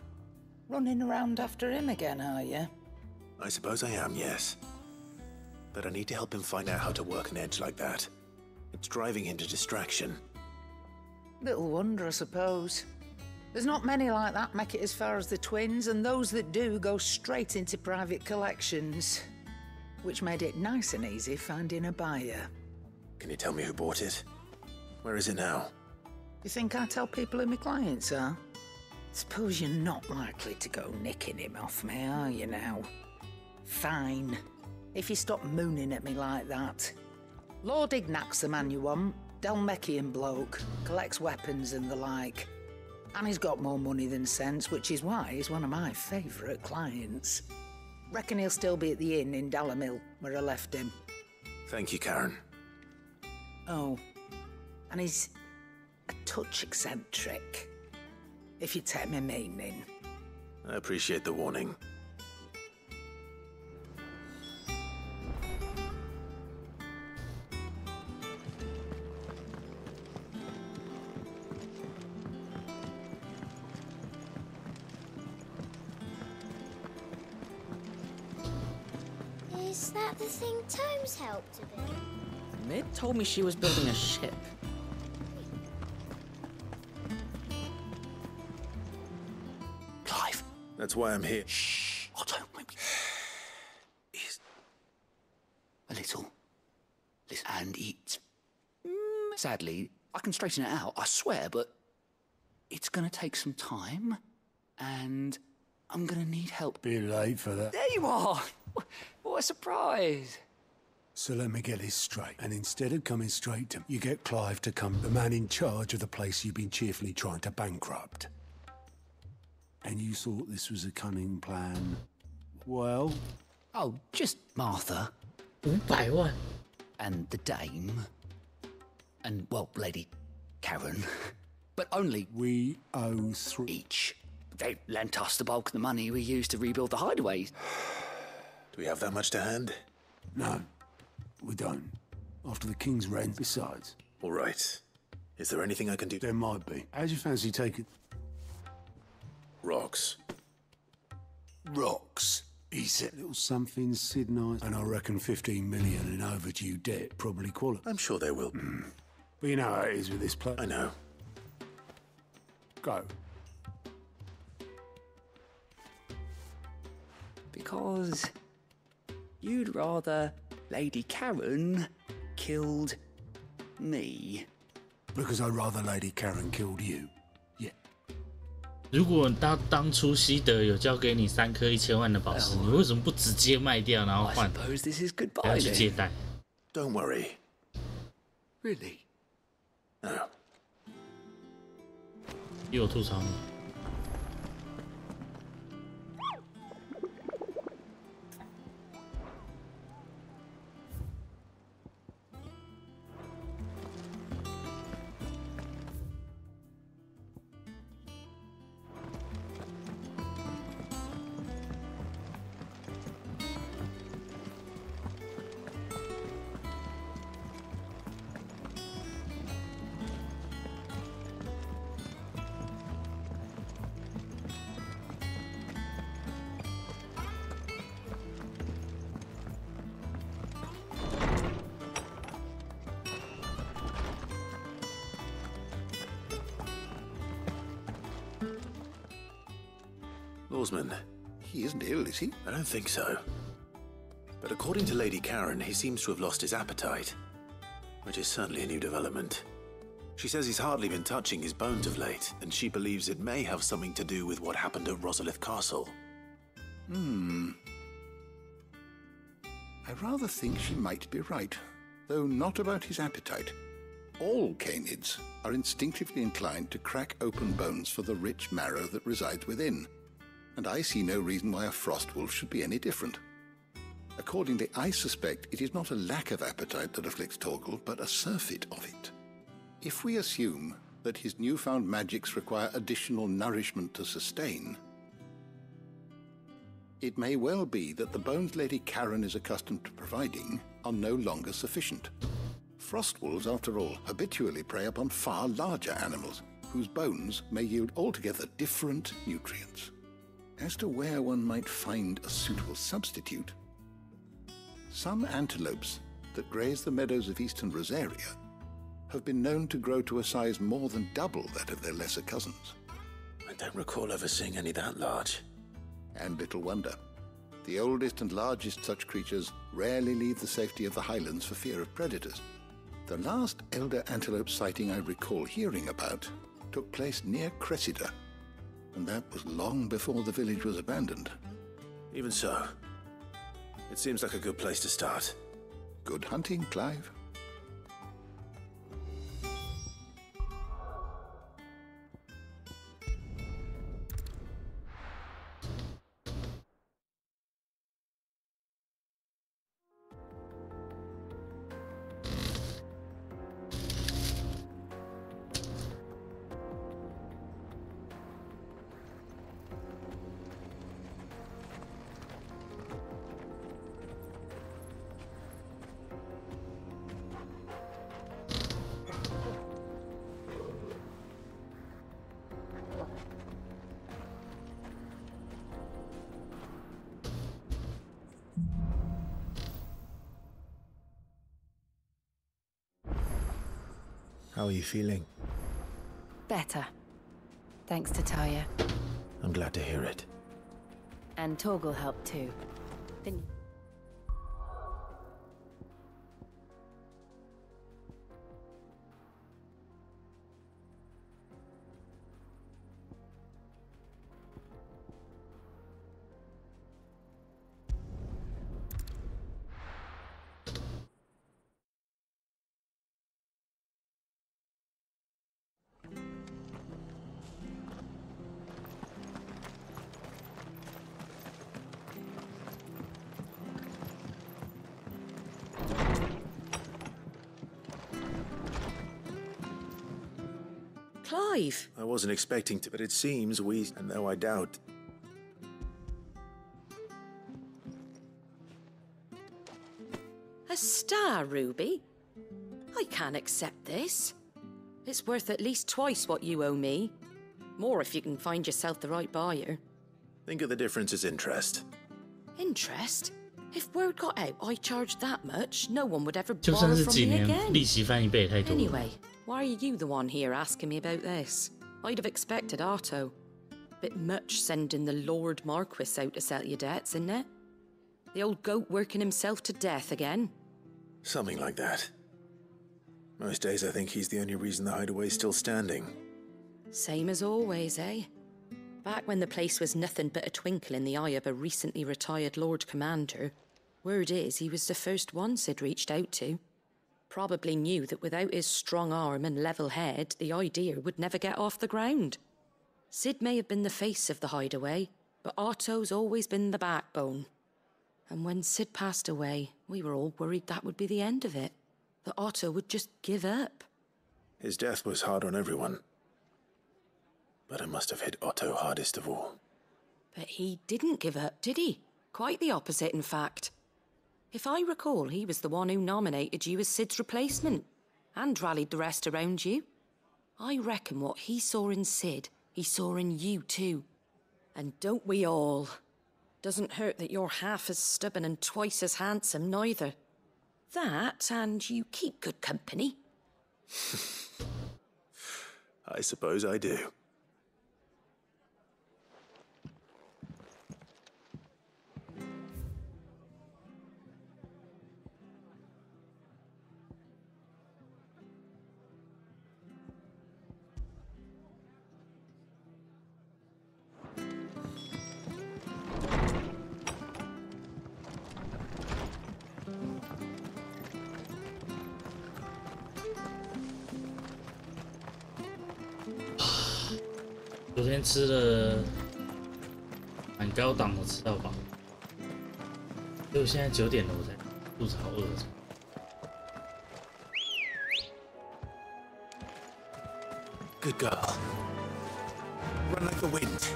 Running around after him again, are you? I suppose I am, yes. But I need to help him find out how to work an edge like that. It's driving him to distraction. Little wonder, I suppose. There's not many like that make it as far as the twins, and those that do go straight into private collections. Which made it nice and easy finding a buyer. Can you tell me who bought it? Where is it now? You think I tell people who my clients are? Suppose you're not likely to go nicking him off me, are you now? Fine. If you stop mooning at me like that. Lord Ignac's the man you want. Dalmekian bloke. Collects weapons and the like. And he's got more money than sense, which is why he's one of my favourite clients. Reckon he'll still be at the inn in Dalamil, where I left him. Thank you, Karen. Oh, and he's a touch eccentric, if you take my meaning. I appreciate the warning. Is that the thing Tomes helped a bit? Mid told me she was building a ship. That's why I'm here. Shh. Oh, don't make me... Is... A little. Listen, and it's... sadly, I can straighten it out, I swear, but... it's gonna take some time, and I'm gonna need help. Bit late for that. There you are! What a surprise! So let me get this straight. And instead of coming straight to me, you get Clive to come, the man in charge of the place you've been cheerfully trying to bankrupt. And you thought this was a cunning plan. Well? Oh, just Martha. 500万 And the dame. And, well, Lady Karen. But only... We owe 3 each. They lent us the bulk of the money we used to rebuild the hideaways. Do we have that much to hand? No, we don't. After the King's rent, besides. All right. Is there anything I can do? There might be. How'd you fancy taking... Rocks. Rocks? He said little something, Sid Knight, and I reckon 15 million in overdue debt probably qualify. I'm sure they will. But you know how it is with this place. I know. Go. Because you'd rather Lady Karen killed me. Because I'd rather Lady Karen killed you. Yeah. 如果当初西德有交给你3颗1000万的宝石，你为什么不直接卖掉，然后换？ Suppose this is 不 goodbye 要去借 then. 贷。 Don't worry. Really? No. 又有吐槽你。Lawsman. He isn't ill, is he? I don't think so. But according to Lady Karen, he seems to have lost his appetite, which is certainly a new development. She says he's hardly been touching his bones of late, and she believes it may have something to do with what happened at Rosalith Castle. I rather think she might be right, though not about his appetite. All canids are instinctively inclined to crack open bones for the rich marrow that resides within, and I see no reason why a frostwolf should be any different. Accordingly, I suspect it is not a lack of appetite that afflicts Torgal, but a surfeit of it. If we assume that his newfound magics require additional nourishment to sustain, it may well be that the bones Lady Karen is accustomed to providing are no longer sufficient. Frostwolves, after all, habitually prey upon far larger animals, whose bones may yield altogether different nutrients. As to where one might find a suitable substitute, some antelopes that graze the meadows of eastern Rosaria have been known to grow to a size more than double that of their lesser cousins. I don't recall ever seeing any that large. And little wonder. The oldest and largest such creatures rarely leave the safety of the highlands for fear of predators. The last elder antelope sighting I recall hearing about took place near Cressida, and that was long before the village was abandoned. Even so, it seems like a good place to start. Good hunting, Clive. How are you feeling? Better. Thanks to Talia. I'm glad to hear it. And Torgal helped too. Didn't you? Clive! I wasn't expecting to, but it seems and though I doubt... A star, Ruby? I can't accept this. It's worth at least twice what you owe me. More if you can find yourself the right buyer. Think of the difference as interest. Interest? If word got out I charged that much, no one would ever 就 borrow 算是 from 几 me 年， again. 利息翻一倍太多了。 Anyway, why are you the one here asking me about this? I'd have expected Otto. Bit much sending the Lord Marquis out to settle your debts, isn't it? The old goat working himself to death again. Something like that. Most days I think he's the only reason the hideaway's still standing. Same as always, eh? Back when the place was nothing but a twinkle in the eye of a recently retired Lord Commander, word is he was the first one Sid reached out to. Probably knew that without his strong arm and level head, the idea would never get off the ground. Sid may have been the face of the hideaway, but Otto's always been the backbone. And when Sid passed away, we were all worried that would be the end of it. That Otto would just give up. His death was hard on everyone. But it must have hit Otto hardest of all. But he didn't give up, did he? Quite the opposite, in fact. If I recall, he was the one who nominated you as Sid's replacement, and rallied the rest around you. I reckon what he saw in Sid, he saw in you too. And don't we all? Doesn't hurt that you're half as stubborn and twice as handsome, neither. That, and you keep good company. I suppose I do.昨天吃了蛮高档的吃到饱，结果现在9点了，我才肚子好饿。Good girl. Run like the wind.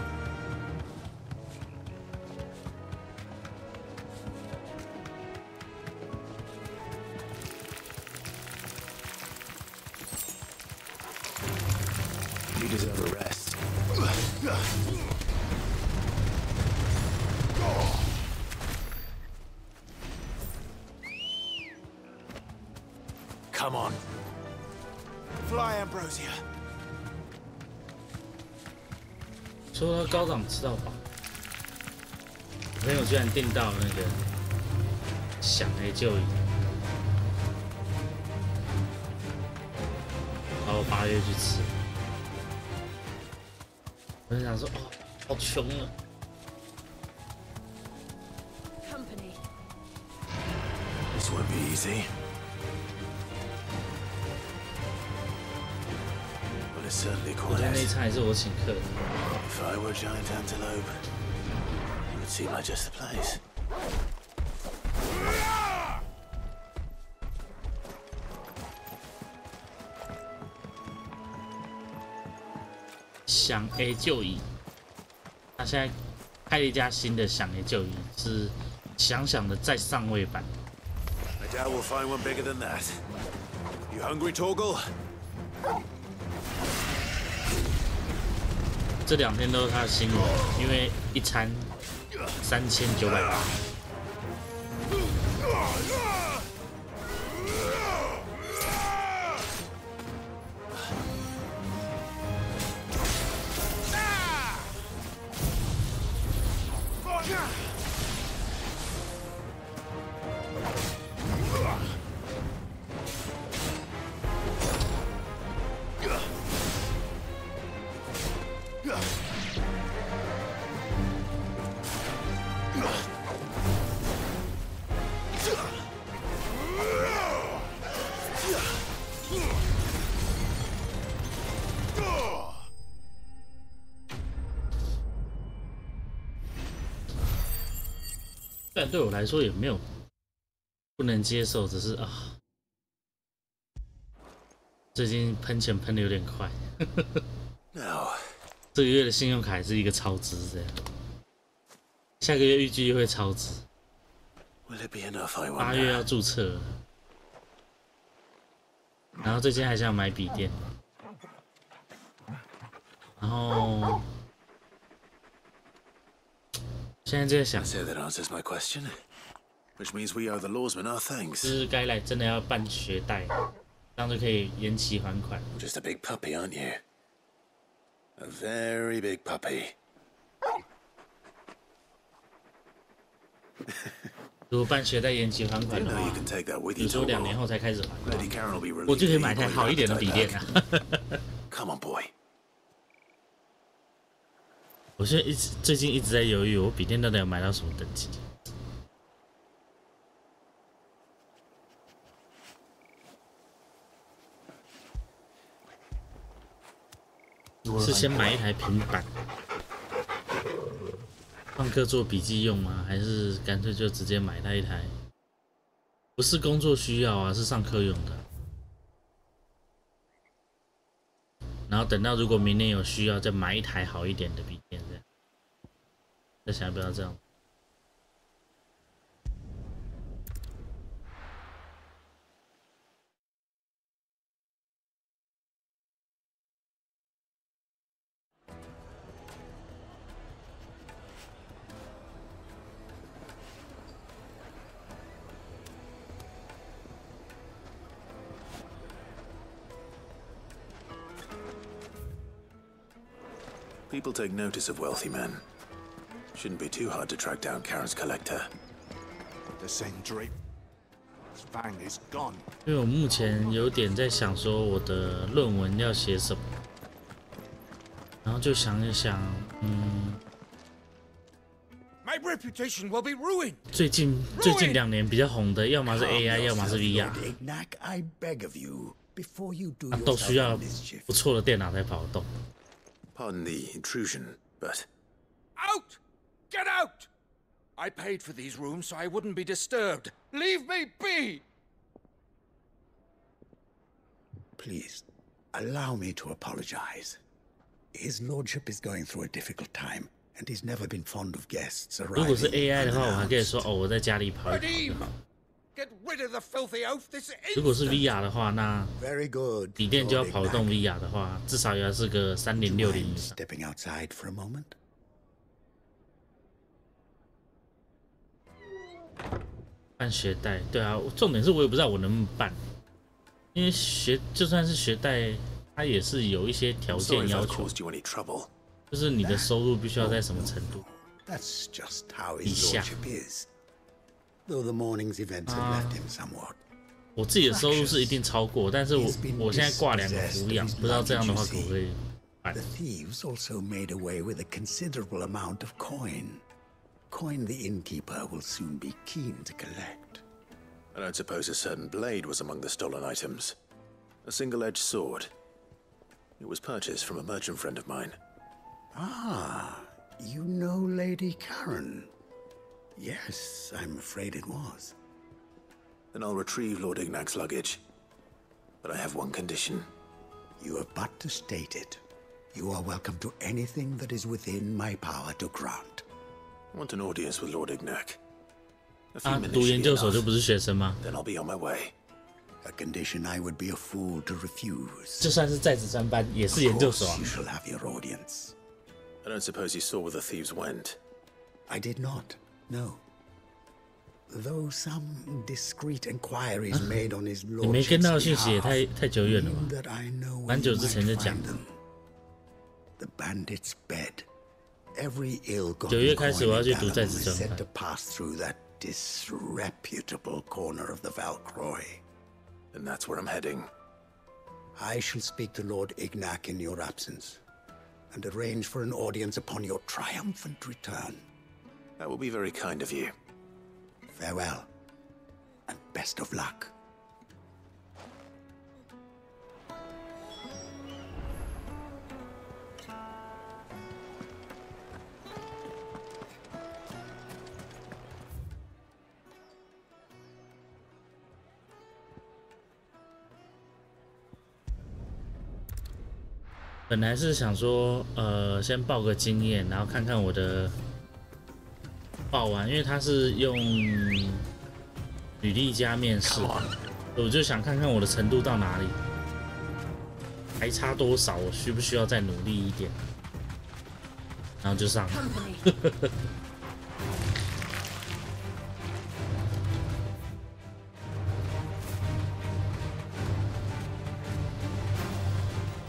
You deserve a rest. Come on. Fly, Ambrosia. 说到高档吃到饱，我朋友居然订到那个响 A 就椅，然后8月去吃。我就想说，哦，好穷啊！ Company. This won't be easy. Well, it's certainly 昨天 quiet. 那一餐还是我请客的。 If I were giant antelope, it would seem like just the place. 响 A 就椅，他现在开了一家新的响 A 就椅，是想想的再上位版。 I doubt we'll find one bigger than that. You hungry, Torgal? 这2天都是他的新闻，因为一餐3980。 If 但对我来说也没有不能接受，只是最近喷钱喷的有点快。这个月的信用卡是一个超支，这样，下个月预计会超支。8月要注册了，然后最近还想买笔电，然后现在在想，就是该来真的要办学贷，这样就可以延期还款。Just a big puppy, aren't you? A very big puppy. 如果办学贷延期还款的话，比如说2年后才开始还，我就可以买台好一点的笔电了。Come on, boy. 我现在最近一直在犹豫，我笔电到底要买到什么等级？是先买一台平板，上课做笔记用吗？还是干脆就直接买它一台？不是工作需要啊，是上课用的。然后等到如果明年有需要，再买一台好一点的笔电，这样。在想要不要这样？ People take notice of wealthy men. Shouldn't be too hard to track down Karen's collector. The same drape. His fang is gone. 因为我目前有点在想说我的论文要写什么，然后就想一想，My reputation will be ruined. 最近2年比较红的，要么是 AI， 要么是 VR， I beg of you, before you do 都需要不错的电脑才跑得动。 Pardon the intrusion, but... Out! Get out! I paid for these rooms so I wouldn't be disturbed. Leave me be! Please, allow me to apologize. His lordship is going through a difficult time, and he's never been fond of guests arriving. 如果是 AI 的话，我还可以说哦，我在家里跑一跑就好。 Get rid of the filthy oaf this 如果是 VR 的话，那笔电就要跑动 VR 的话，至少也要是个3060以上。 Stepping outside for a moment. 办学贷，对啊，重点是我也不知道我能不能办，因为就算是学贷，它也是有一些条件要求，就是你的收入必须要在什么程度 That's just how 以 his 下。 lordship is. Though the morning's events had left him somewhat. 我自己的收入是一定超过，但是我现在挂2个抚养，不知道这样的话可不可以办。 The thieves also made away with a considerable amount of coin. Coin the innkeeper will soon be keen to collect. I don't suppose a certain blade was among the stolen items. A single-edged sword. It was purchased from a merchant friend of mine. Ah, you know Lady Karen. Yes, I'm afraid it was. Then I'll retrieve Lord Ignac's luggage. But I have one condition. You have but to state it. You are welcome to anything that is within my power to grant. I want an audience with Lord Ignac. 读研究所就不是学生吗？ Then I'll be on my way. A condition I would be a fool to refuse. 就算是在职专班，也是研究所啊。 You shall have your audience. I don't suppose you saw where the thieves went. I did not. No. Though some discreet inquiries made on his 你没跟到 lordship's 讯息也 behalf 太久远了吧？ mean that I know 蛮 where 久 you 之前 might 就讲 find them. The bandit's bed. Every 9 ill-gotten 月开始 coin 我要 in 去读在 Dalamon 职 is 专 said 班 to。pass through that disreputable corner of the Valcroy. And that's where I'm heading. I shall speak to Lord Ignac in your absence, and arrange for an audience upon your triumphant return. That will be very kind of you. Farewell, and best of luck. 本来是想说，先报个经验，然后看看我的报完，因为他是用履历加面试，我就想看看我的程度到哪里，还差多少，我需不需要再努力一点，然后就上了。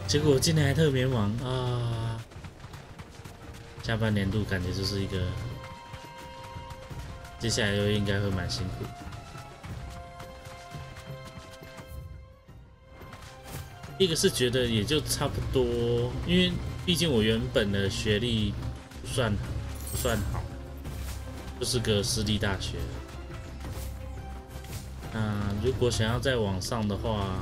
结果今年还特别忙啊！下半年度感觉就是一个，接下来又应该会蛮辛苦。一个是觉得也就差不多，因为毕竟我原本的学历不算好，就是个私立大学。如果想要再往上的话，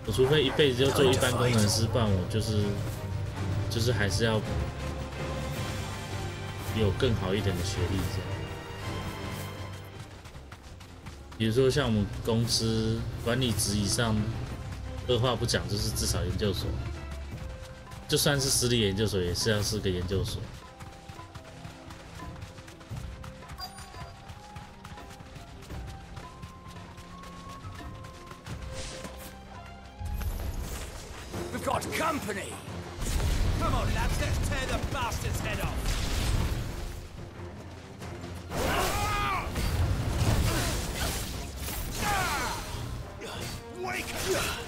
我除非一辈子就做一般工程师，不然我就是还是要有更好一点的学历这样。比如说像我们公司管理职以上，二话不讲就是至少研究所，就算是私立研究所，也是要是个研究所。Got company! Come on, lads, let's tear the bastard's head off! Wake up!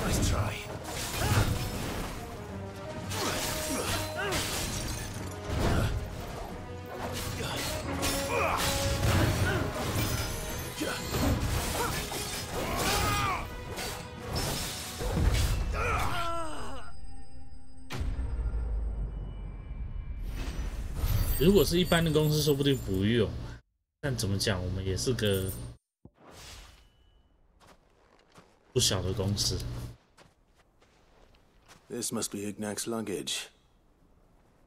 Nice try. 如果是一般的公司，说不定不用。但怎么讲，我们也是个不小的公司。This must be Ignac's luggage.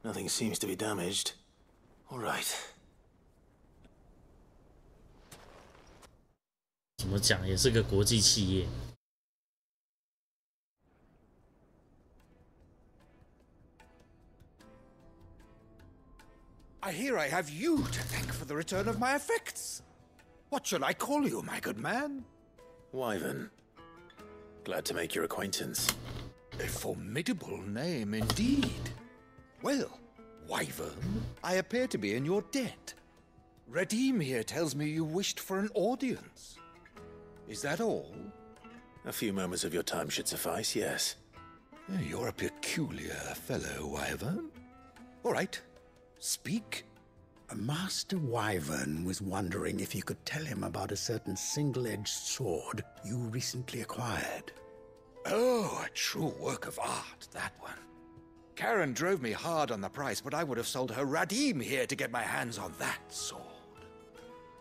Nothing seems to be damaged. All right. 怎么讲，也是个国际企业。I hear I have you to thank for the return of my effects. What shall I call you, my good man? Wyvern. Glad to make your acquaintance. A formidable name indeed. Well, Wyvern, I appear to be in your debt. Redeem here tells me you wished for an audience. Is that all? A few moments of your time should suffice, yes. You're a peculiar fellow, Wyvern. All right. Speak. Master Wyvern was wondering if you could tell him about a certain single-edged sword you recently acquired. Oh, a true work of art, that one. Karen drove me hard on the price, but I would have sold her Radim here to get my hands on that sword.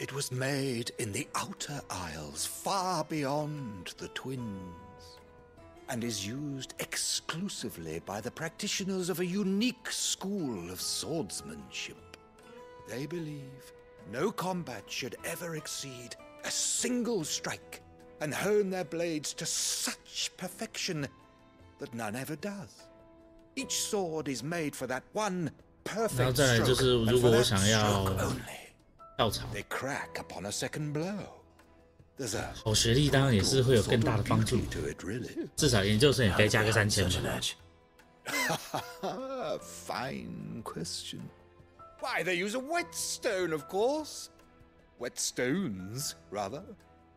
It was made in the Outer Isles, far beyond the Twins, and is used exclusively by the practitioners of a unique school of swordsmanship. They believe no combat should ever exceed a single strike and hone their blades to such perfection that none ever does. Each sword is made for that one 然后 perfect 再来就 stroke, 是， and 如 for 果我 that 想要 stroke only, 跳槽， they crack upon a second blow. There's a 好学历当然也是会有更大的帮助， to it, really. 至少研究生也该加个3000吧。 Fine question. Why, they use a whetstone, of course. Whetstones, rather.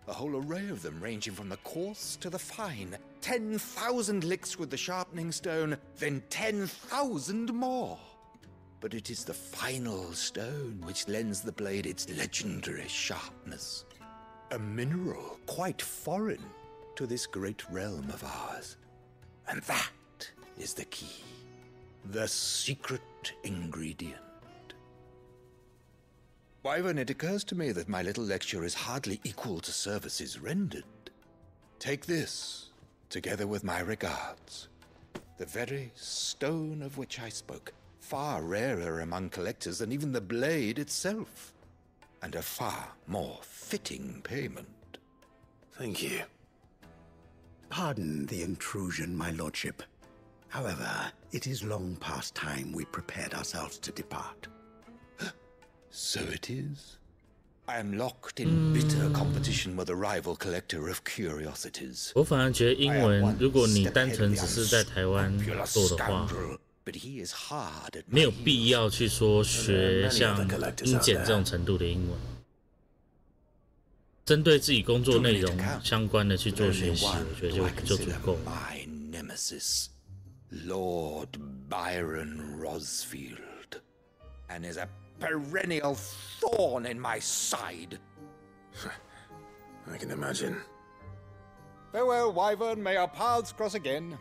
A whole array of them ranging from the coarse to the fine. 10,000 licks with the sharpening stone, then 10,000 more. But it is the final stone which lends the blade its legendary sharpness. A mineral quite foreign to this great realm of ours. And that is the key. The secret ingredient. Wyvern, it occurs to me that my little lecture is hardly equal to services rendered. Take this, together with my regards. The very stone of which I spoke, far rarer among collectors than even the blade itself, and a far more fitting payment. Thank you. Pardon the intrusion, my lordship. However, it is long past time we prepared ourselves to depart. So it is. I am locked in bitter competition with a rival collector of curiosities. 我反而觉得英文，如果你单纯只是在台湾做的话，没有必要去说学像英检这种程度的英文。针对自己工作内容相关的去做学习，我觉得就足够。My nemesis, Lord Byron Rosfield, and is a perennial thorn in my side. I can imagine. Farewell, Wyvern. May our paths cross again.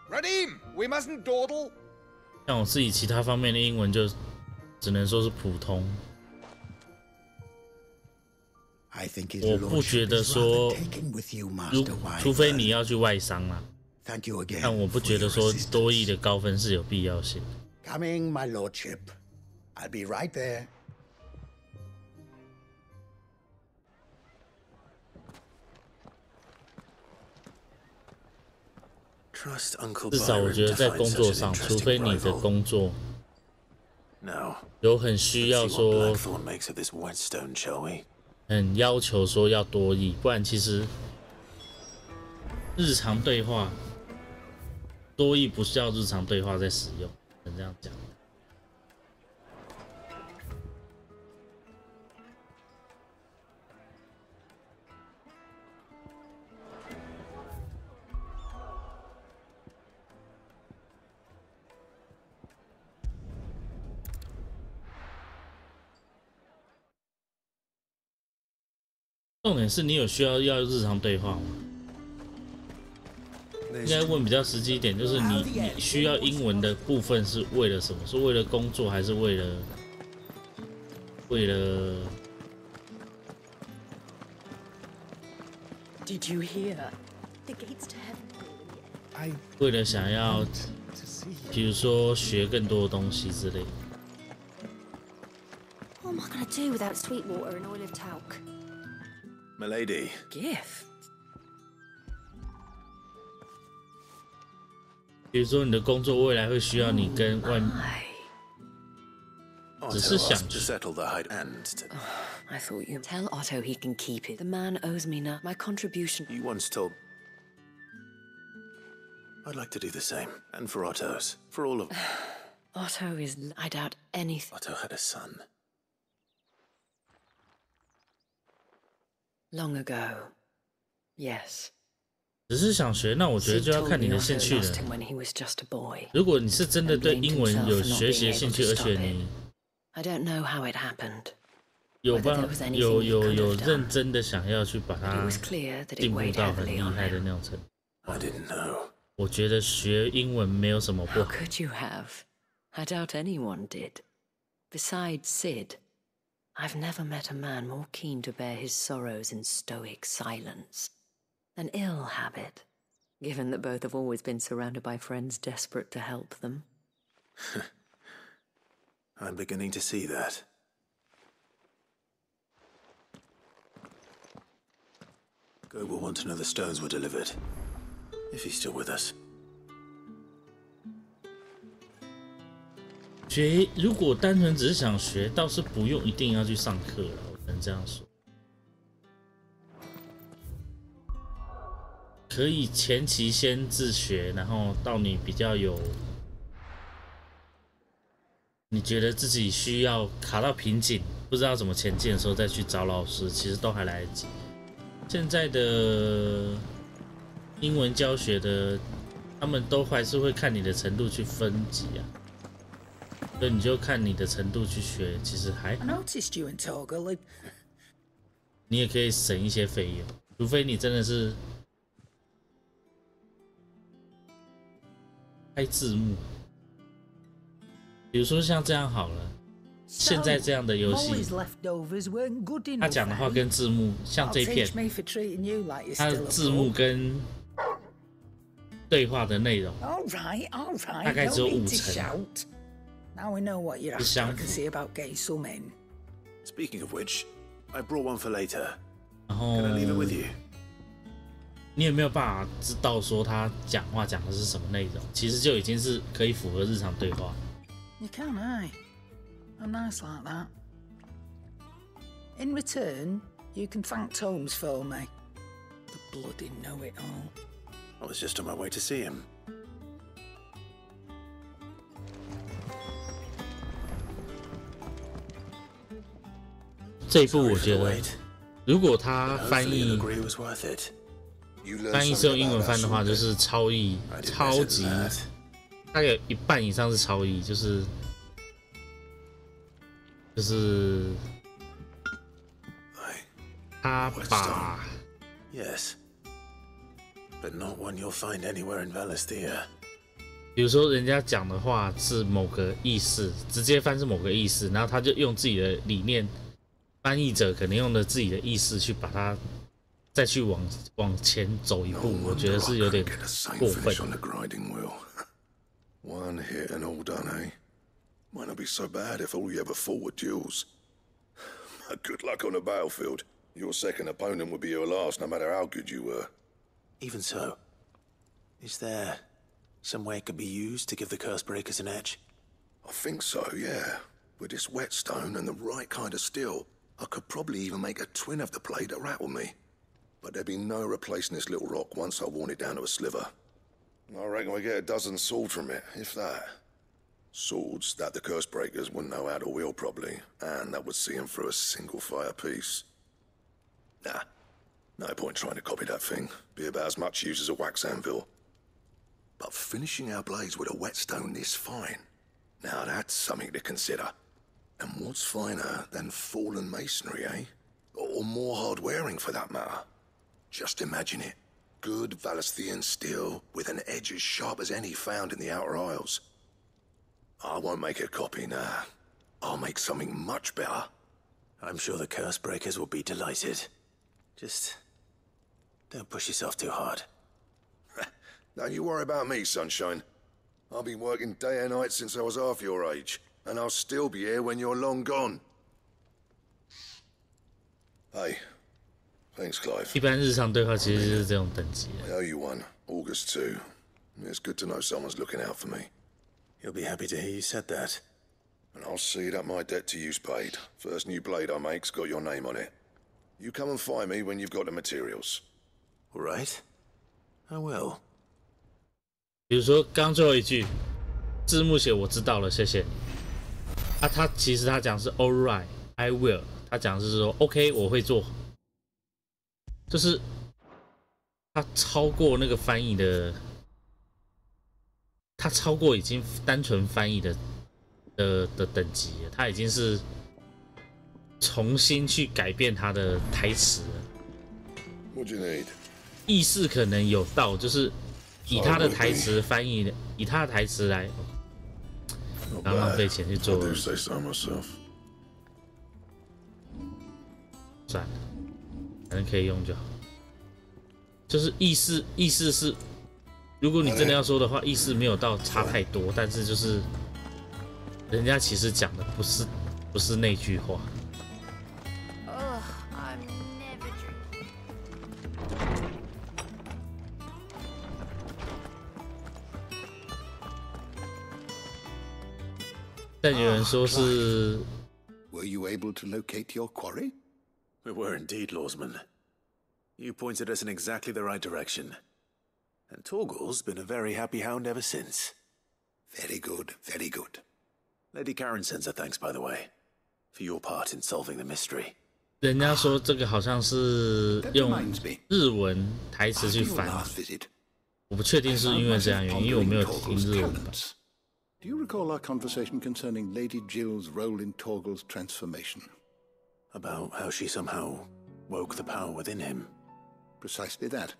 Radim, we mustn't dawdle. 像我自己其他方面的英文就只能说是普通。我不觉得说，除非你要去外商啦，但我不觉得说多益的高分是有必要性。Coming, my lordship. I'll be right there. Trust Uncle 至少我觉得在工作上，除非你的工作有很需要说，很要求说要多益，不然其实日常对话多益不是要日常对话在使用，能这样讲。重点是你有需要日常对话吗？应该问比较实际一点，就是你需要英文的部分是为了什么？是为了工作，还是为了？Did you hear? The gates to heaven. 为了想要，比如说学更多的东西之类的。What am I gonna do without Sweetwater and Olive Talc? Milady. Gift. 比如说你的工作未来会需要你跟外面，只是想 I thought you tell Otto he can keep it. The man owes me now my contribution. You once told. I'd like to do the same, and for Otto's, for all of. Otto is. I doubt anything. Otto had a son. Long ago, yes. 只是想学，那我觉得就要看你的兴趣了。如果你是真的对英文有学习的兴趣，而且你有认真的想要去把它进步到很厉害的那种程度，我觉得学英文没有什么不好。 How could you have? I doubt anyone did. Besides Sid, I've never met a man more keen to bear his sorrows in stoic silence. An ill habit, given that both have always been surrounded by friends desperate to help them. I'm beginning to see that. Go will want to know the stones were delivered, if he's still with us. 学，如果单纯只是想学，倒是不用一定要去上课了，我只能这样说。可以前期先自学，然后到你比较有，你觉得自己需要卡到瓶颈，不知道怎么前进的时候再去找老师，其实都还来得及。现在的英文教学的，他们都还是会看你的程度去分级啊，所以你就看你的程度去学，其实还好。你也可以省一些费用，除非你真的是开字幕，比如说像这样好了。现在这样的游戏，他讲的话跟字幕，像这片，他的字幕跟对话的内容，大概只有50%，是相符。Speaking of which, I brought one for later. 然后 Can I leave it with you? 你也没有办法知道说他讲话讲的是什么内容，其实就已经是可以符合日常对话。You can, eh? I'm nice like that. In return, you can thank Tomes for me. The bloody know-it-all. I was just on my way to see him. 这一部我觉得，如果他翻译是用英文翻的话，就是超译，超级，大概有一半以上是超译，就是他把 Yes, but not one you'll find anywhere in Valisthea. 比如说人家讲的话是某个意思，直接翻是某个意思，然后他就用自己的理念，翻译者可能用的自己的意思去把它再去往前走一步，我觉得是有点过分。One hit and all done, eh? Might not be so bad if all you ever fought were duels. Good luck on the battlefield. Your second opponent would be your last, no matter how good you were. Even so, is there some way it could be used to give the Curse Breakers an edge? I think so, yeah. With this whetstone and the right kind of steel, I could probably even make a twin of the blade that rattled me. But there'd be no replacing this little rock once I worn it down to a sliver. I reckon we get a dozen swords from it, if that. Swords that the Curse Breakers wouldn't know how to wield properly, and that would see them through a single fire piece. Nah, no point trying to copy that thing. Be about as much use as a wax anvil. But finishing our blades with a whetstone this fine, now that's something to consider. And what's finer than fallen masonry, eh? Or more hard-wearing, for that matter. Just imagine it. Good Valisthean steel with an edge as sharp as any found in the Outer Isles. I won't make a copy, nah. I'll make something much better. I'm sure the Curse Breakers will be delighted. Just don't push yourself too hard. Don't you worry about me, Sunshine. I've been working day and night since I was half your age, and I'll still be here when you're long gone. Hey, thanks, Clive. 一般日常对话其实就是这种等级。I owe you one, August 2. It's good to know someone's looking out for me. You'll be happy to hear you said that. And I'll see that my debt to you's paid. First new blade I make's got your name on it. You come and find me when you've got the materials. All right, I will. 比如说刚最后一句，字幕写我知道了，谢谢你。他其实他讲是 All right, I will。他讲是说 OK， 我会做。就是他超过那个翻译的，他超过已经单纯翻译的等级了，他已经是重新去改变他的台词了。What you need? 意思可能有到，就是以他的台词翻译，以他的台词来，然后浪费钱去做。算了，反正可以用就好。就是意思是，如果你真的要说的话，意思没有到差太多，但是就是人家其实讲的不是那句话。但有人说是 Were you able to locate your quarry? We were indeed, Lawsman. You pointed us in exactly the right direction. And Torgal's been a very happy hound ever since. Very good, very good. Lady Karen sends her thanks, by the way, for your part in solving the mystery. 人家说这个好像是用日文台词去翻，我不确定是因为这样原因，因为我没有听日文版。Do you recall our conversation concerning Lady Jill's role in Torgal's transformation? About how she somehow woke the power within him. Precisely that.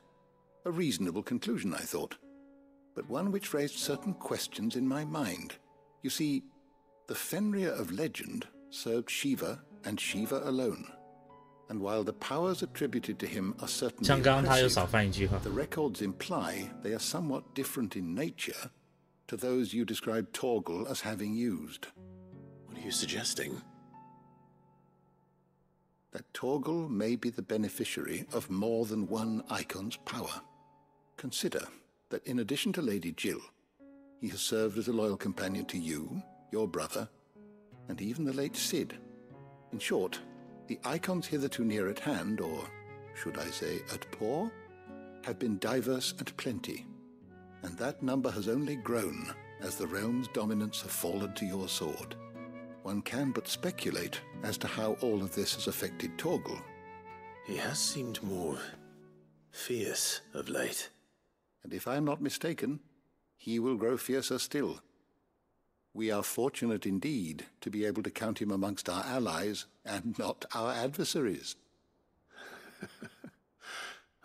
A reasonable conclusion, I thought, but one which raised certain questions in my mind. You see, the Fenrir of legend served Shiva and Shiva alone. And while the powers attributed to him are certainly impressive, the records imply they are somewhat different in nature to those you described Torgal as having used. What are you suggesting? That Torgal may be the beneficiary of more than one Icon's power. Consider that in addition to Lady Jill, he has served as a loyal companion to you, your brother, and even the late Cid. In short, the Icons hitherto near at hand, or should I say at paw, have been diverse and plenty, and that number has only grown as the realm's dominance have fallen to your sword. One can but speculate as to how all of this has affected Torgal. He has seemed more fierce of late. And if I am not mistaken, he will grow fiercer still. We are fortunate indeed to be able to count him amongst our allies and not our adversaries.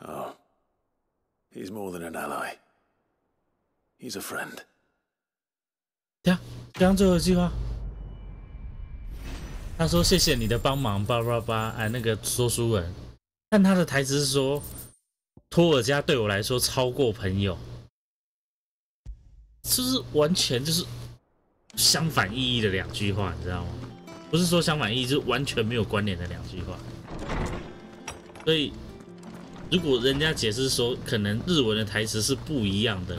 Oh, he's more than an ally. He's a friend. 对啊，刚刚最后一句话，他说谢谢你的帮忙，叭叭叭，哎，那个说书人，但他的台词是说，托尔加对我来说超过朋友，就是完全就是相反意义的两句话，你知道吗？不是说相反意义，就是完全没有关联的两句话。所以，如果人家解释说可能日文的台词是不一样的，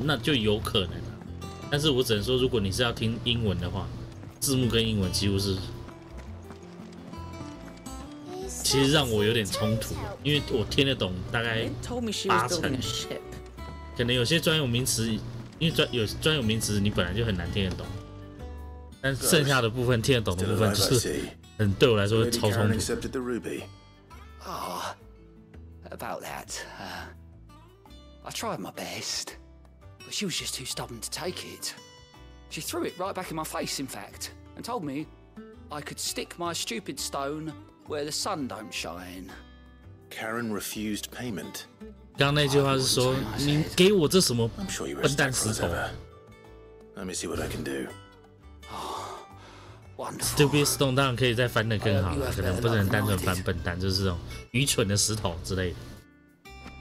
那就有可能啊。但是我只能说，如果你是要听英文的话，字幕跟英文几乎是，其实让我有点冲突，因为我听得懂大概80%，可能有些专有名词。因为有专有名词，你本来就很难听得懂，但剩下的部分听得懂的部分，就是对我来说超冲突。Ah, about that. I tried my best, but she was just too stubborn to take it. She threw it right back in my face, in fact, and told me I could stick my stupid stone where the sun don't shine. Karen refused payment. 刚刚那句话是说，你给我这什么笨蛋石头 Let me see what I can do. Stupid stone 当然可以再翻得更好了，可能不能单纯翻笨蛋，就是这种愚蠢的石头之类的。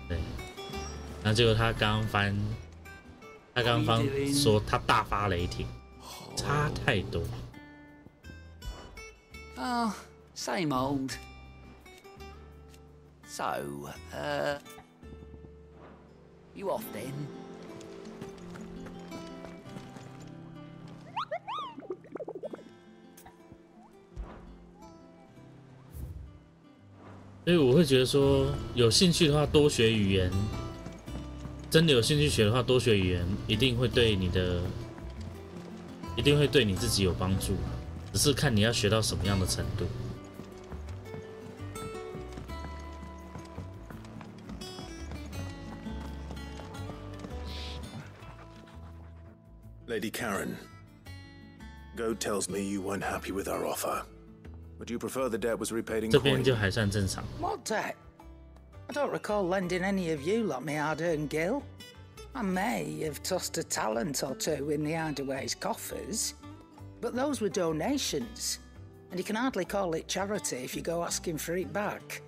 对，然后结果他刚刚说他大发雷霆，差太多。Oh, same old. So, you off then? 所以我会觉得说，有兴趣的话多学语言，真的有兴趣学的话多学语言，一定会对你自己有帮助，只是看你要学到什么样的程度。Lady Karen, Goad tells me you weren't happy with our offer. Would you prefer the debt was repaid in coin? 这边就还算正常。 What debt? I don't recall lending any of you lot me hard-earned gil. I may have tossed a talent or two in the Hardaway's coffers, but those were donations, and you can hardly call it charity if you go asking for it back.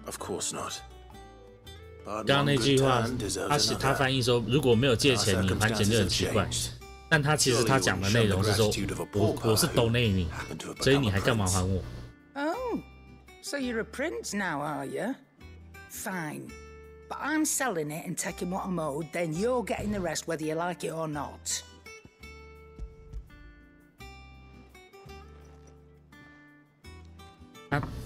Of course not. 刚刚那句话，他翻译说，如果没有借钱，你还钱就很奇怪。但他其实他讲的内容是说，我是 donate 你，所以你还干嘛还我？ Oh, so you're a prince now, are you? Fine. But I'm selling it and taking what I'm owed, then you're getting the rest whether you like it or not.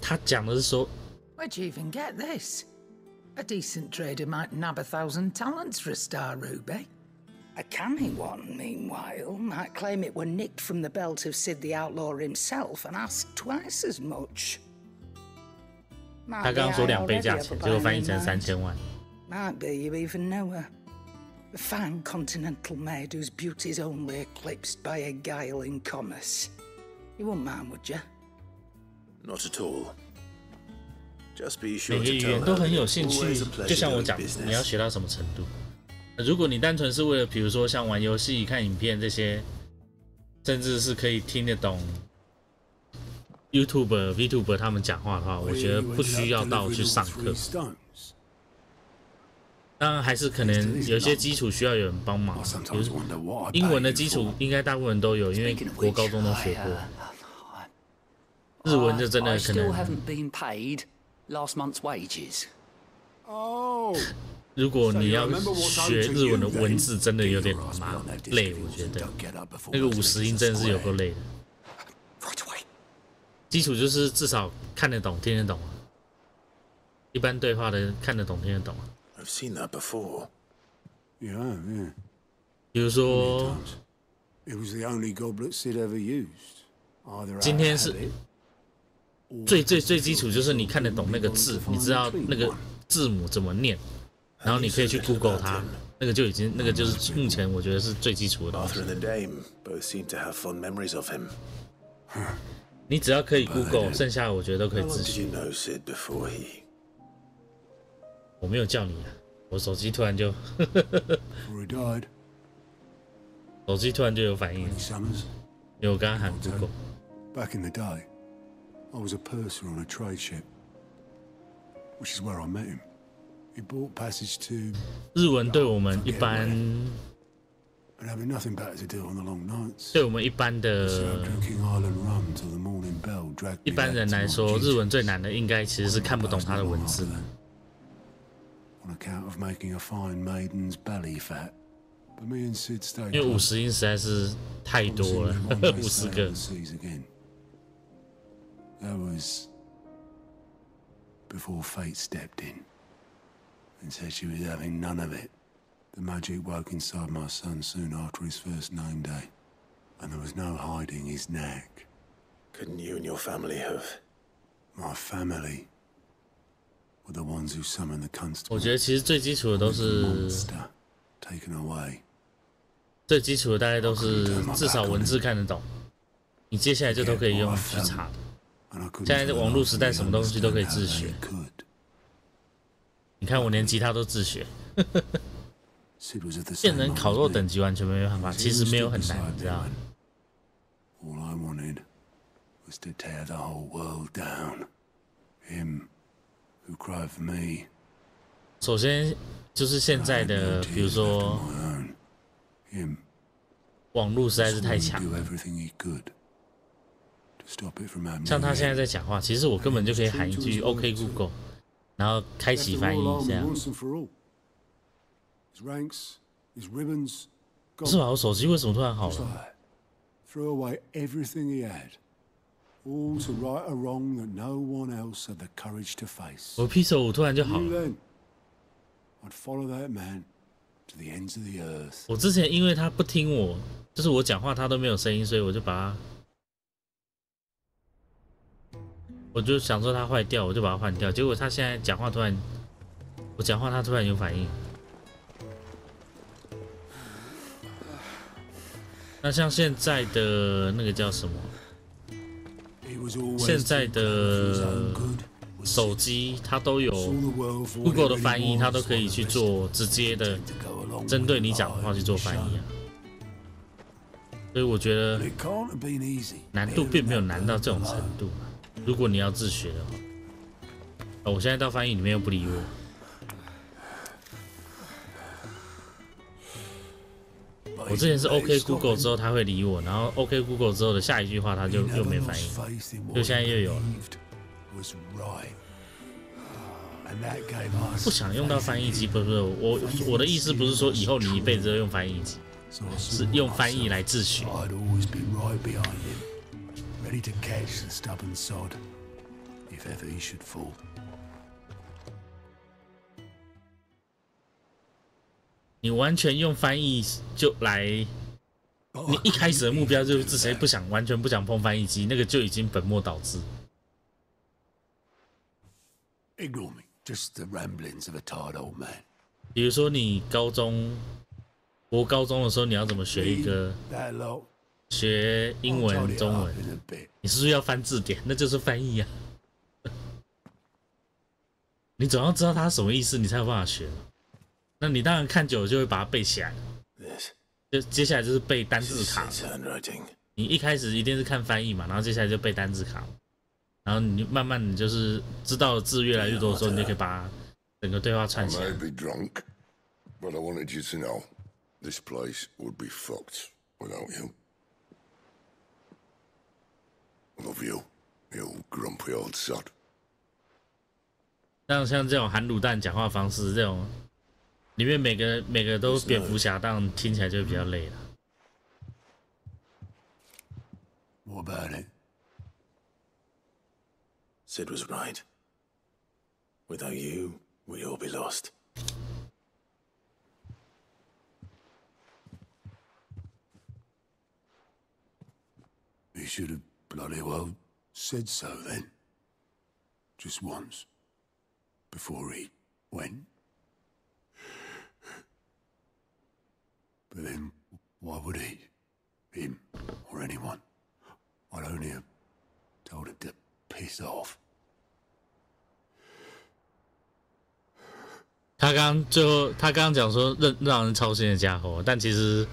他讲的是说 Where'd you even get this? A decent trader might nab 1,000 talents for a star ruby. A canny one, meanwhile, might claim it were nicked from the belt of Cid the Outlaw himself and ask twice as much. 他刚刚说2倍价钱，结果翻译成3000万。 Might be you even know her. A fine continental maid whose beauty's only eclipsed by a guile in commerce. You wouldn't mind, would you? Not at all. Just be sure 每个 to 语 tell 言 her 都很 that 有 it's 兴趣 always a，pleasure 就像我 doing 讲， business. 你要学到什么程度？如果你单纯是为了，比如说像玩游戏、看影片这些，甚至是可以听得懂 YouTuber、VTuber 他们讲话的话，我觉得不需要到去上课。当然，还是可能有些基础需要有人帮忙，比如英文的基础应该大部分都有，因为国高中都学过。日文就真的可能。 如果你要学日文的文字，真的有点累，我觉得那个50音真的是有够累的。基础就是至少看得懂、听得懂啊，一般对话的看得懂、听得懂啊。I've seen that before. Yeah, yeah. 比如说， It was the only goblet Sid ever used. 今天是最基础，就是你看得懂那个字，你知道那个字母怎么念。 然后你可以去 Google 它，那个就是目前我觉得是最基础的东西。你只要可以 Google， 剩下我觉得都可以自学。我没有叫你啊，我手机突然就，手机突然就有反应，因为我刚刚喊 Google。 Back in the day, I was a purser on a trade ship, which is where I met him. He bought passage to 日文对我们一般，对我们一般的一般人来说，日文最难的应该其实是看不懂它的文字。因为50音实在是太多了，50个。That was before fate stepped in. And said she was having none of it. The magic woke inside my son soon after his first name day, and there was no hiding his knack. Couldn't you and your family have? My family were the ones who summoned the constable. 我觉得其实最基础的都是 taken away. 最基础的大概都是至少文字看得懂，你接下来就都可以用去查的。现在网络时代，什么东西都可以自学。 你看我连吉他都自学，变成烤肉等级完全没办法，其实没有很难，你知道吗？ All I wanted was to tear the whole world down. Him who cried for me. 首先就是现在的，比如说网络实在是太强了。像他现在在讲话，其实我根本就可以喊一句 “OK Google”。 然后开启翻译这样。是吧？我手机为什么突然好了？ Threw away everything he had, all to right a wrong that no one else had the courage to face. 我 P5 突然就好了。 I'd follow that man to the ends of the earth. 我之前因为他不听我，就是我讲话他都没有声音，所以我就把他。 我就想说它坏掉，我就把它换掉。结果他现在讲话突然，我讲话他突然有反应。那像现在的那个叫什么？现在的手机它都有 Google 的翻译，它都可以去做直接的针对你讲的话去做翻译啊。所以我觉得难度并没有难到这种程度。 如果你要自学的话，我现在到翻译里面又不理我。我之前是 OK Google 之后他会理我，然后 OK Google 之后的下一句话他就又没反应，就现在又有了。不想用到翻译机，不是我的意思不是说以后你一辈子都用翻译机，是用翻译来自学。 Ready to catch the stubborn sod, if ever he should fall. 你完全用翻译就来，你一开始的目标就是自谁不想完全不想碰翻译机，那个就已经本末倒置。Ignore me. Just the ramblings of a tired old man. 比如说你国高中的时候，你要怎么学一个学英文、中文？你是不是要翻字典？那就是翻译啊。你总要知道它什么意思，你才有办法学。那你当然看久了就会把它背起来。就接下来就是背单字卡。你一开始一定是看翻译嘛，然后接下来就背单字卡，然后你慢慢你就是知道的字越来越多的时候，你就可以把整个对话串起来。 I may be drunk, but I wanted you to know this place would be fucked without you. Love you, you grumpy old sod. 像这种含卤蛋讲话方式，这种里面每个都蝙蝠侠，当然听起来就会比较累了。 What about it? Sid was right. Without you, we'd all be lost. He should have bloody well said so then. Just once. Before he went. But then, why would he? Him, or anyone? I'd only have told him to piss off. 他刚刚讲说让人操心的家伙，但其实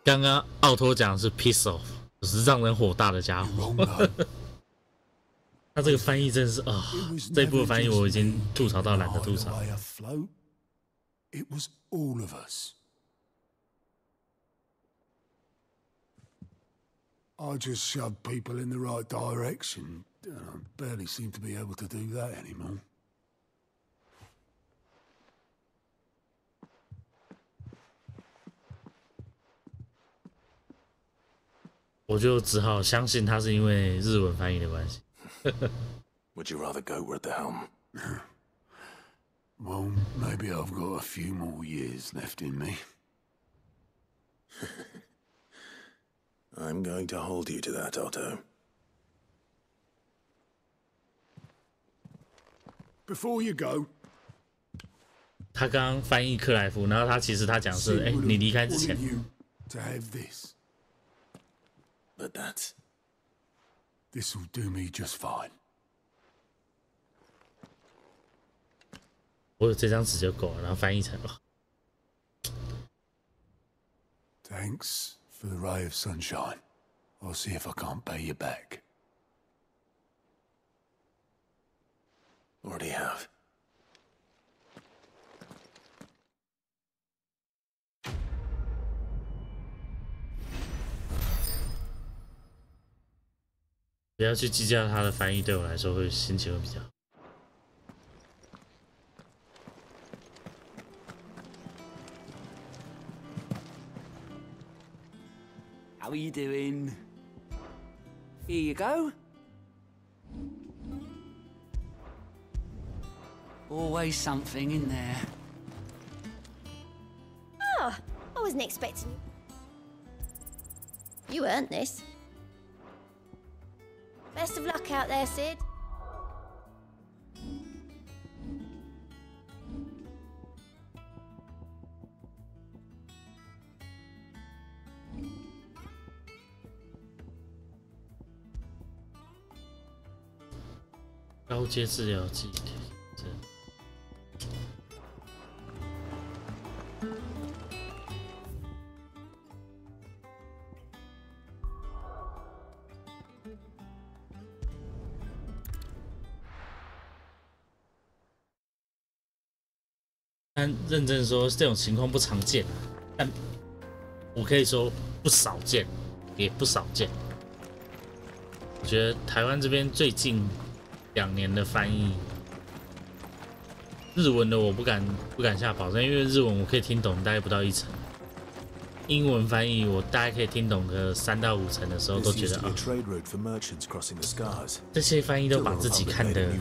刚刚奥托讲的是 piss off， 就是让人火大的家伙。他这个翻译真是啊，这一部的翻译我已经吐槽到懒得吐槽。 It was all of us. I just shoved people in the right direction. I barely seem to be able to do that anymore. 我就只好相信他是因为日文翻译的关系。Would you rather go at the helm? Well, maybe I've got a few more years left in me. I'm going to hold you to that, Otto. Before you go. 他刚刚翻译克莱夫，然后他其实他讲是，你离开之前。 To have this. But that's. This'll do me just fine. 我有这张纸就够了，然后翻译成。Thanks for the ray of sunshine. I'll see if I can't pay you back. Already have. 不要去计较他的翻译，对我来说会心情会比较好。 How are you doing? Here you go. Always something in there. Oh, I wasn't expecting you. You earned this. Best of luck out there, Sid. "高阶治疗剂。但认真说，这种情况不常见，但我可以说不少见，也不少见。我觉得台湾这边最近2年的翻译，日文的我不敢下保证，因为日文我可以听懂大概不到1成，英文翻译我大概可以听懂个3到5成的时候，都觉得啊，这些翻译都把自己看得。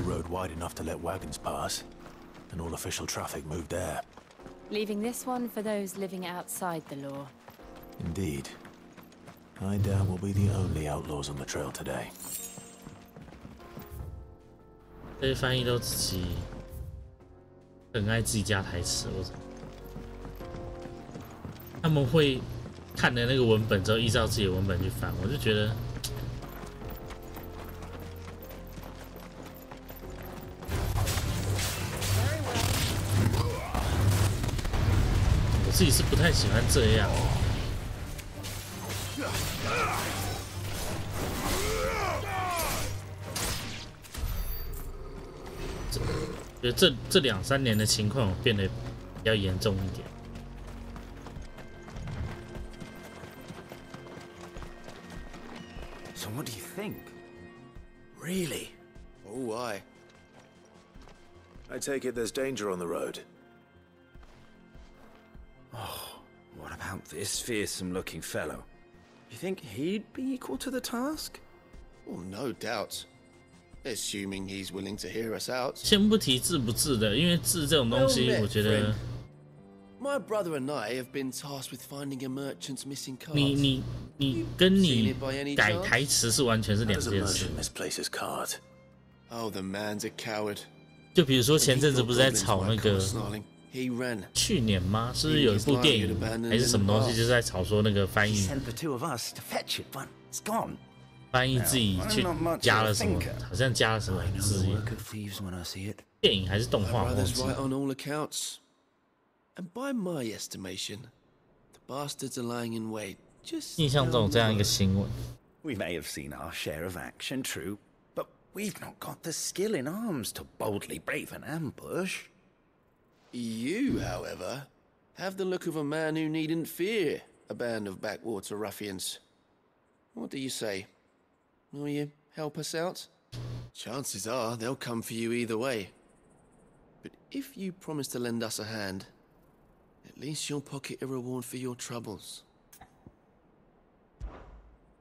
And all official traffic moved there. Leaving this one for those living outside the law. Indeed. I doubt we'll be the only outlaws on the trail today. 这些翻译都自己很爱自己加台词，他们会看了那个文本之后，依照自己的文本去翻，我就觉得。我自己是不太喜欢这样。觉得这2、3年的情况变得比较严重一点。So what do you think? Really? Oh, why? I take it there's danger on the road. Oh, what about this fearsome-looking fellow? You think he'd be equal to the task? Well, no doubt. Assuming he's willing to hear us out. 先不提治不治的，因为治这种东西，我觉得 My brother and I have been tasked with finding a merchant's missing cart. 你跟你改台词是完全是两件事。 Oh, the man's a coward. 就比如说前阵子不是在炒那个，去年吗？是不是有一部电影还是什么东西，就是在炒说那个翻译。翻译自己去加了什么，好像加了什么字眼。电影还是动画？忘记。 And by my estimation, the bastards are lying in wait. Just 印象中有这样一个新闻。 We may have seen our share of action, true, but we've not got the skill in arms to boldly brave an ambush. You, however, have the look of a man who needn't fear a band of backwater ruffians. What do you say? Will you help us out? Chances are they'll come for you either way. But if you promise to lend us a hand, at least you'll pocket a reward for your troubles.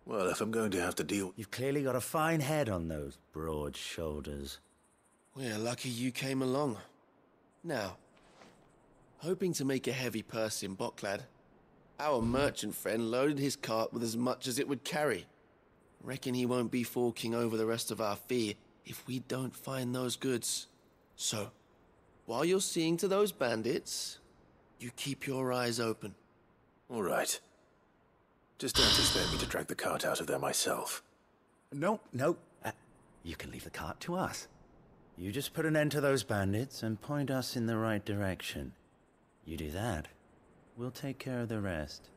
Well, if I'm going to have to deal... You've clearly got a fine head on those broad shoulders. We're lucky you came along. Now, hoping to make a heavy purse in Boklad, our merchant friend loaded his cart with as much as it would carry. Reckon he won't be forking over the rest of our fee if we don't find those goods. So, while you're seeing to those bandits, you keep your eyes open. All right. Just don't expect me to drag the cart out of there myself. No. You can leave the cart to us. You just put an end to those bandits and point us in the right direction. You do that, we'll take care of the rest.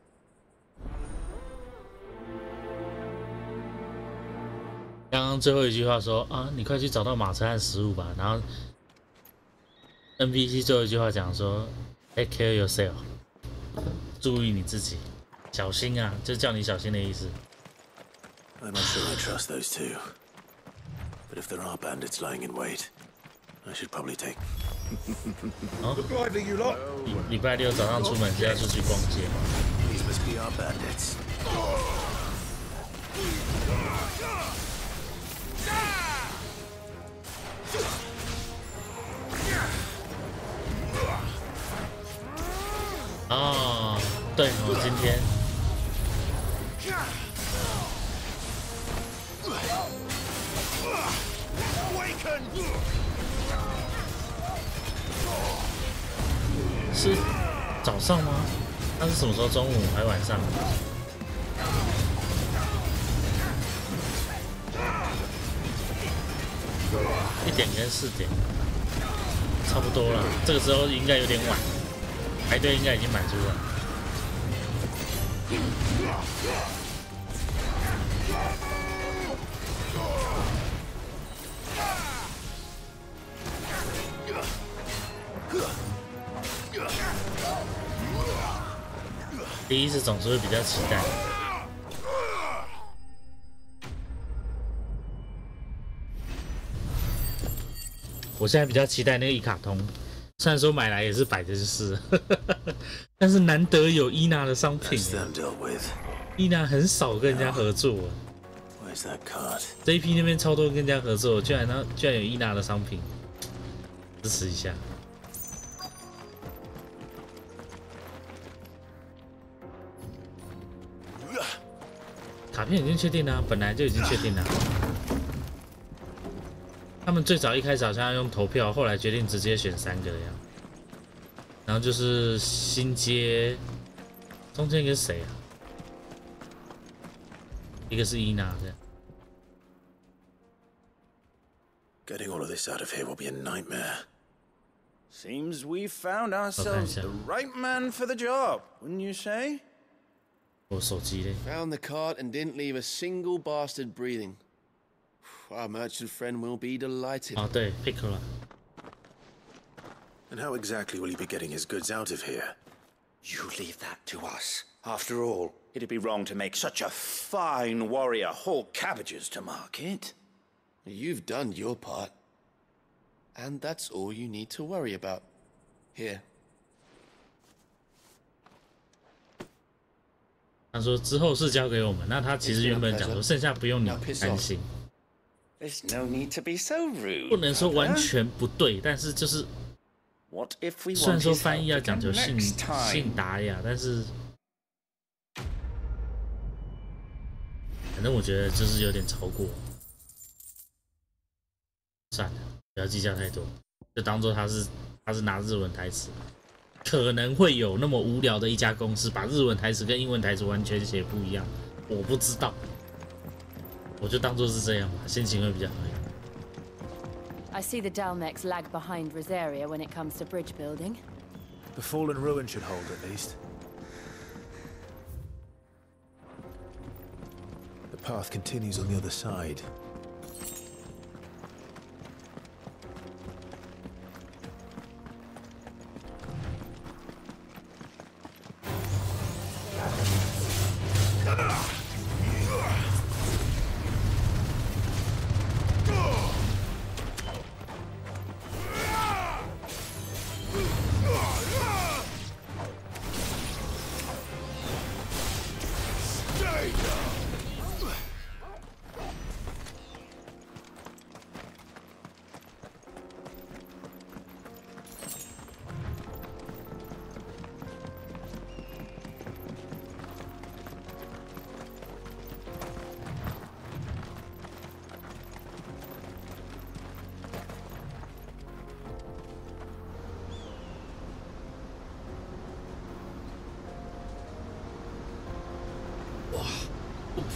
刚刚最后一句话说啊，你快去找到马车和食物吧。然后 NPC 最后一句话讲说 ，Take care yourself， 注意你自己，小心啊，就叫你小心的意思。I'm not sure I trust those two, but if there are bandits lying in wait, I should probably take. 哦，礼拜六早上出门是要出去逛街吗 These must be our bandits. 哦，对，我今天是早上吗？那是什么时候？中午还晚上？1点跟4点，差不多了。这个时候应该有点晚，排队应该已经满足了。第一次总是会比较期待。我现在比较期待那个一卡通，虽然说买来也是摆着就是，但是难得有伊娜的商品。伊娜很少跟人家合作，这一批那边超多跟人家合作，居然有伊娜的商品，支持一下。卡片已经确定了，本来就已经确定了。他们最早一开始好像要用投票，后来决定直接选3个的样子。然后就是新街，中间一个是谁啊？一个是伊娜这样。Getting all of this out of here will be a nightmare. Seems we found ourselves the right man for the job, wouldn't you say? 我手机嘞。 Found the cart and didn't leave a single bastard breathing. Our merchant friend will be delighted. 哦，对 ，Pickle。 And how exactly will he be getting his goods out of here? You leave that to us. After all, it'd be wrong to make such a fine warrior haul cabbages to market. You've done your part. And that's all you need to worry about. Here. 他说之后是交给我们，那他其实原本讲说剩下不用你担心。There's no need to be so rude. 不能说完全不对，但是就是。 What if we 虽然说翻译要讲究信达雅，但是反正我觉得就是有点超过。算了，不要计较太多，就当做他是拿日文台词。可能会有那么无聊的一家公司把日文台词跟英文台词完全写不一样，我不知道，我就当做是这样吧，心情会比较好一点。 I see the Dalmex lag behind Rosaria when it comes to bridge building. The fallen ruin should hold at least. The path continues on the other side.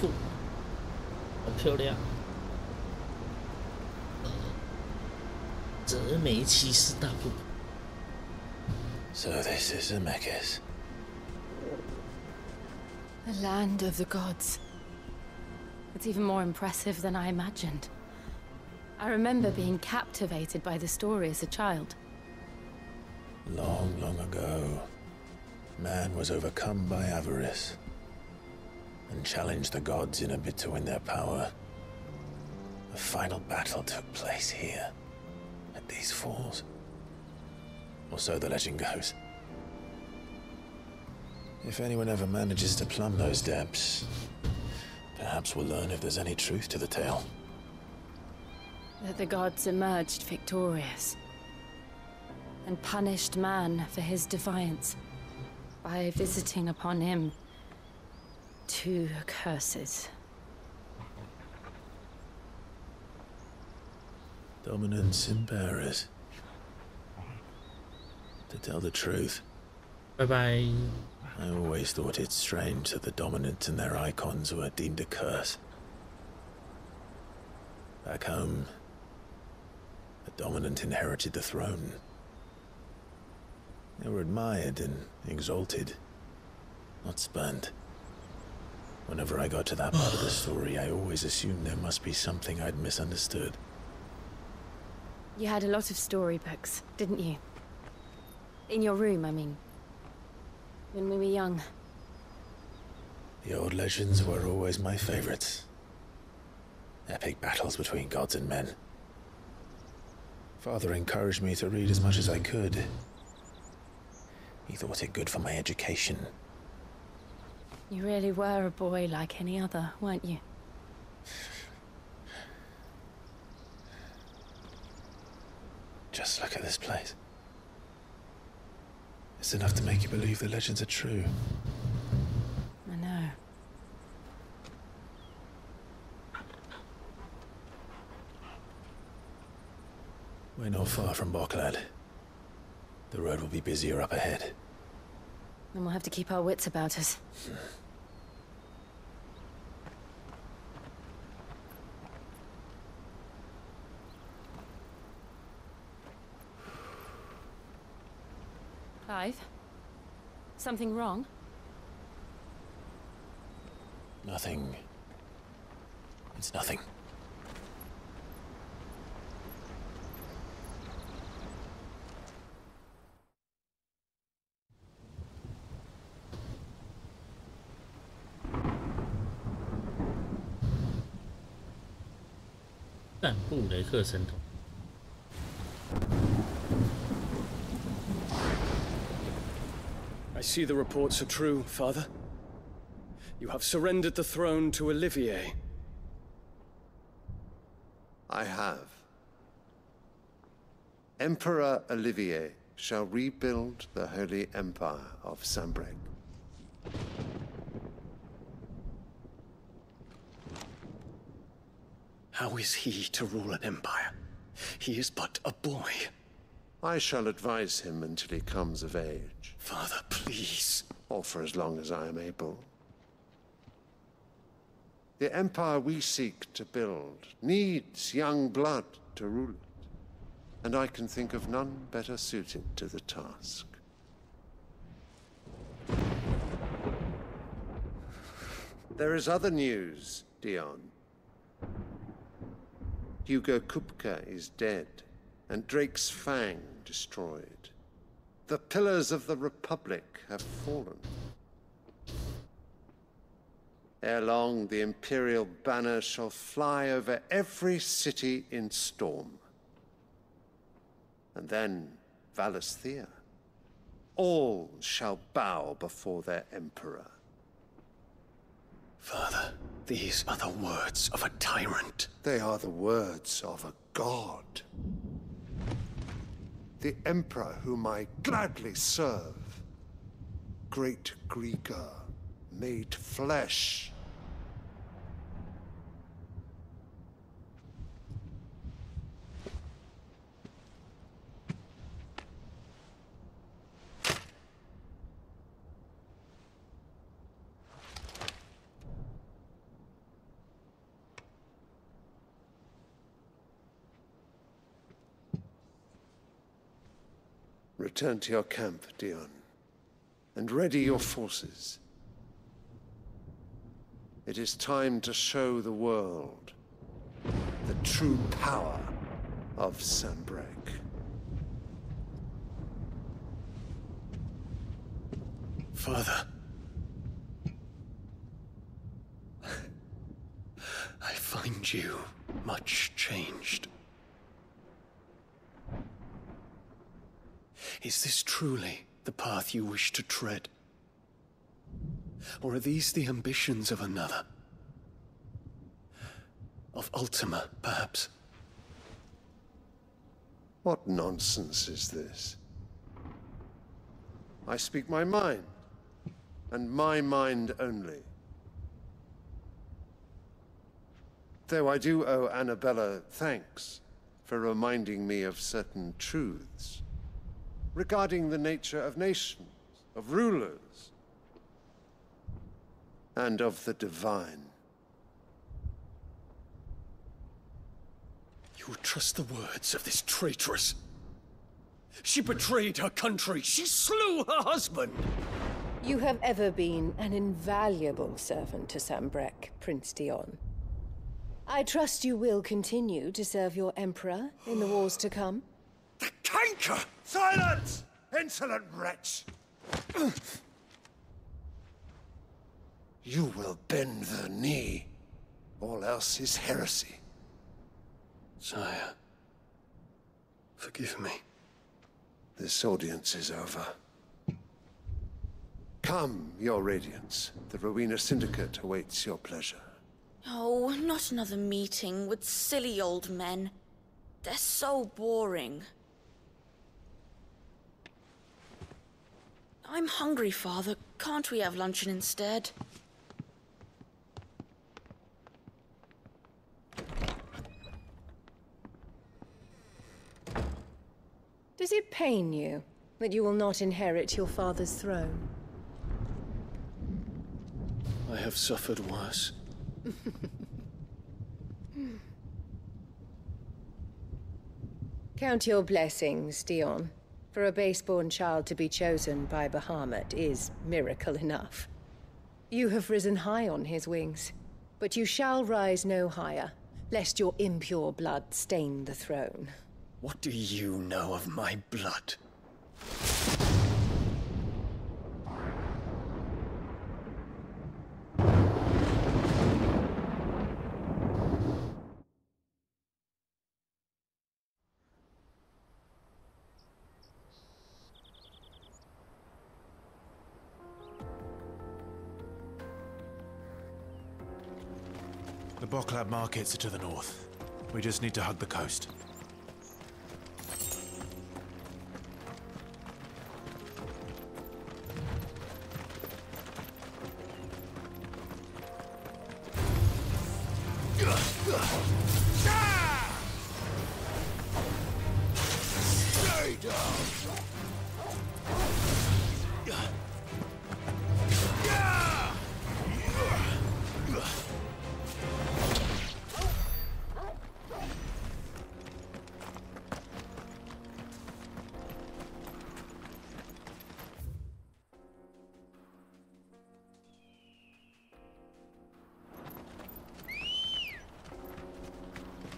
瀑布，好漂亮。泽梅骑士大瀑布。So this is Zemeckis. The land of the gods. It's even more impressive than I imagined. I remember being captivated by the story as a child. Long, long ago, man was overcome by avarice and challenged the gods in a bid to win their power. The final battle took place here, at these falls. Or so the legend goes. If anyone ever manages to plumb those depths, perhaps we'll learn if there's any truth to the tale. That the gods emerged victorious and punished man for his defiance by visiting upon him 2 curses. Dominance and bearers. To tell the truth, bye-bye. I always thought it strange that the dominant and their icons were deemed a curse. Back home, the dominant inherited the throne. They were admired and exalted, not spurned. Whenever I got to that part of the story, I always assumed there must be something I'd misunderstood. You had a lot of storybooks, didn't you? In your room, I mean. When we were young. The old legends were always my favorites. Epic battles between gods and men. Father encouraged me to read as much as I could. He thought it good for my education. You really were a boy like any other, weren't you? Just look at this place. It's enough to make you believe the legends are true. I know. We're not far from Boklad. The road will be busier up ahead. Then we'll have to keep our wits about us. Clive? Something wrong? Nothing. It's nothing.但布雷克神童。 I see the reports are true, Father. You have surrendered the throne to Olivier. I have. Emperor Olivier shall rebuild the Holy Empire of Sanbreque. How is he to rule an empire? He is but a boy. I shall advise him until he comes of age. Father, please. Or for as long as I am able. The empire we seek to build needs young blood to rule it, and I can think of none better suited to the task. There is other news, Dion. Hugo Kupka is dead, and Drake's Fang destroyed. The pillars of the Republic have fallen. Ere long, the Imperial banner shall fly over every city in Storm. And then Valisthea. All shall bow before their Emperor. Father, these are the words of a tyrant. They are the words of a god. The Emperor whom I gladly serve. Great Greagor, made flesh. Return to your camp, Dion, and ready your forces. It is time to show the world the true power of Sanbreque. Father. I find you much changed. Is this truly the path you wish to tread? Or are these the ambitions of another? Of Ultima, perhaps? What nonsense is this? I speak my mind, and my mind only. Though I do owe Annabella thanks for reminding me of certain truths regarding the nature of nations, of rulers, and of the divine. You would trust the words of this traitress? She betrayed her country. She slew her husband. You have ever been an invaluable servant to Sanbreque, Prince Dion. I trust you will continue to serve your Emperor in the wars to come. The canker! Silence! Insolent wretch! You will bend the knee. All else is heresy. Sire, forgive me. This audience is over. Come, your Radiance. The Rowena Syndicate awaits your pleasure. Oh, not another meeting with silly old men. They're so boring. I'm hungry, Father. Can't we have luncheon instead? pain you that you will not inherit your father's throne? I have suffered worse. Count your blessings, Dion. For a base-born child to be chosen by Bahamut is miracle enough. You have risen high on his wings, but you shall rise no higher, lest your impure blood stain the throne. What do you know of my blood? The Boklab markets are to the north. We just need to hug the coast. Stay down!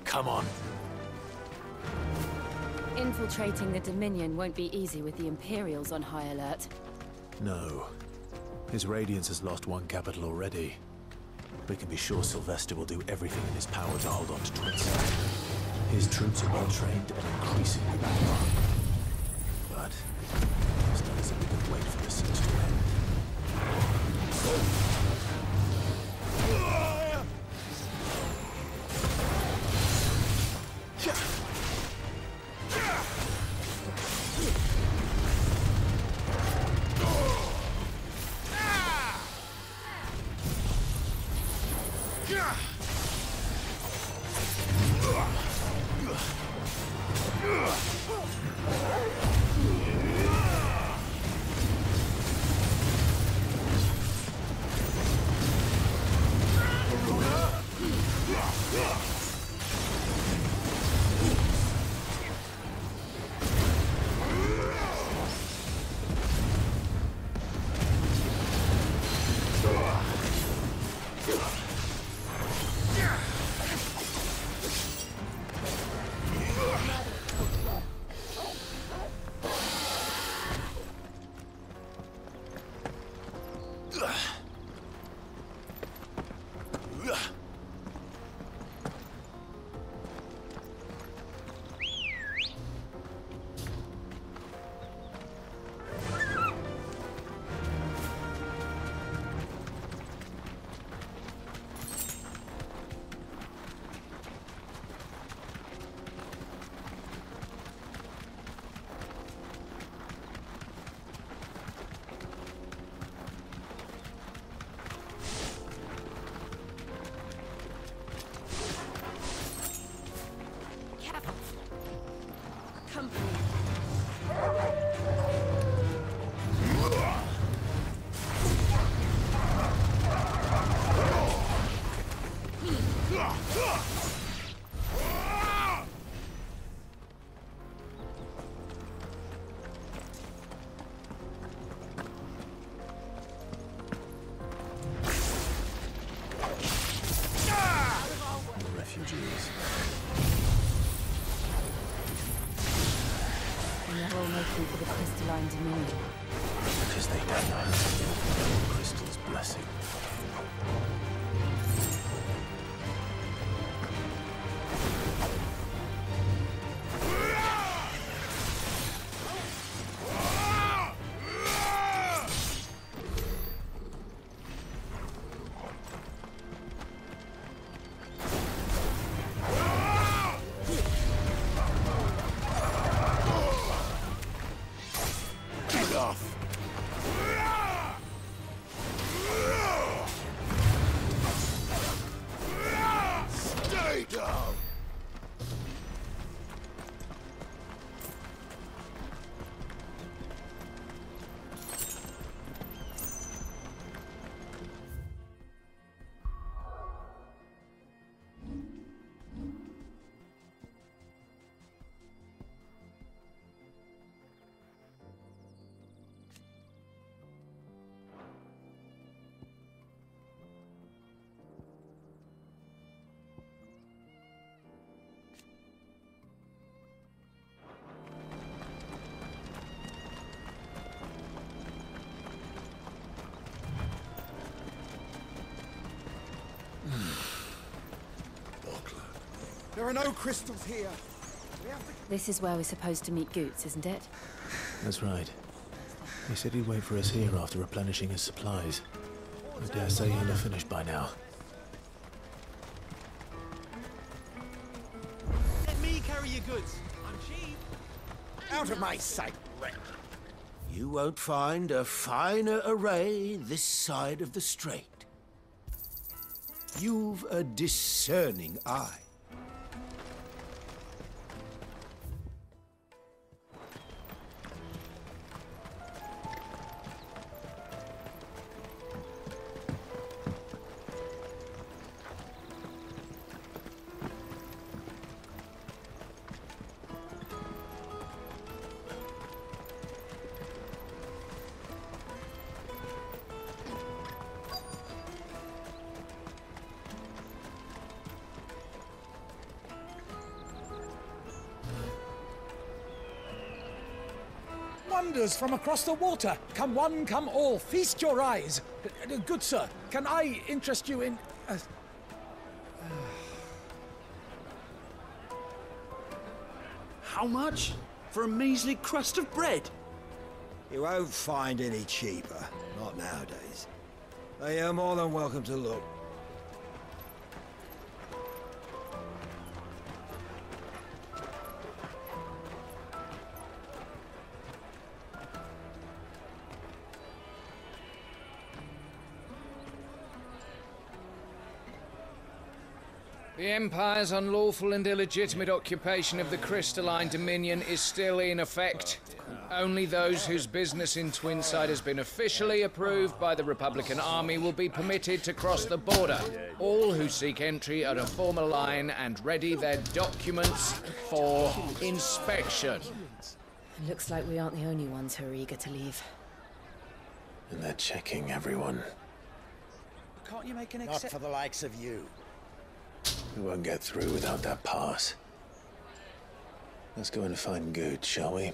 Come on. Infiltrating the Dominion won't be easy with the Imperials on high alert. No. His Radiance has lost one capital already. We can be sure Sylvester will do everything in his power to hold on to Twinside. His troops are well trained and increasingly battle-armed. But it's not as if we can wait for the siege to end. For the crystalline dominion. Because they don't know. Crystal's blessing. There are no crystals here. This is where we're supposed to meet Goots, isn't it? That's right. He said he'd wait for us here after replenishing his supplies. I dare say he'll have finished by now. Let me carry your goods. I'm cheap. Out of my sight, wretch. You won't find a finer array this side of the strait. You've a discerning eye. Wonders from across the water. Come one, come all, feast your eyes. Good sir, can I interest you in... How much? For a measly crust of bread? You won't find any cheaper. Not nowadays. Though you're more than welcome to look. The Empire's unlawful and illegitimate occupation of the Crystalline Dominion is still in effect. Only those whose business in Twinside has been officially approved by the Republican Army will be permitted to cross the border. All who seek entry are to form a line and ready their documents for inspection. Looks like we aren't the only ones who are eager to leave. And they're checking everyone. Can't you make an Not exception? for the likes of you. We won't get through without that pass. Let's go and find Good, shall we?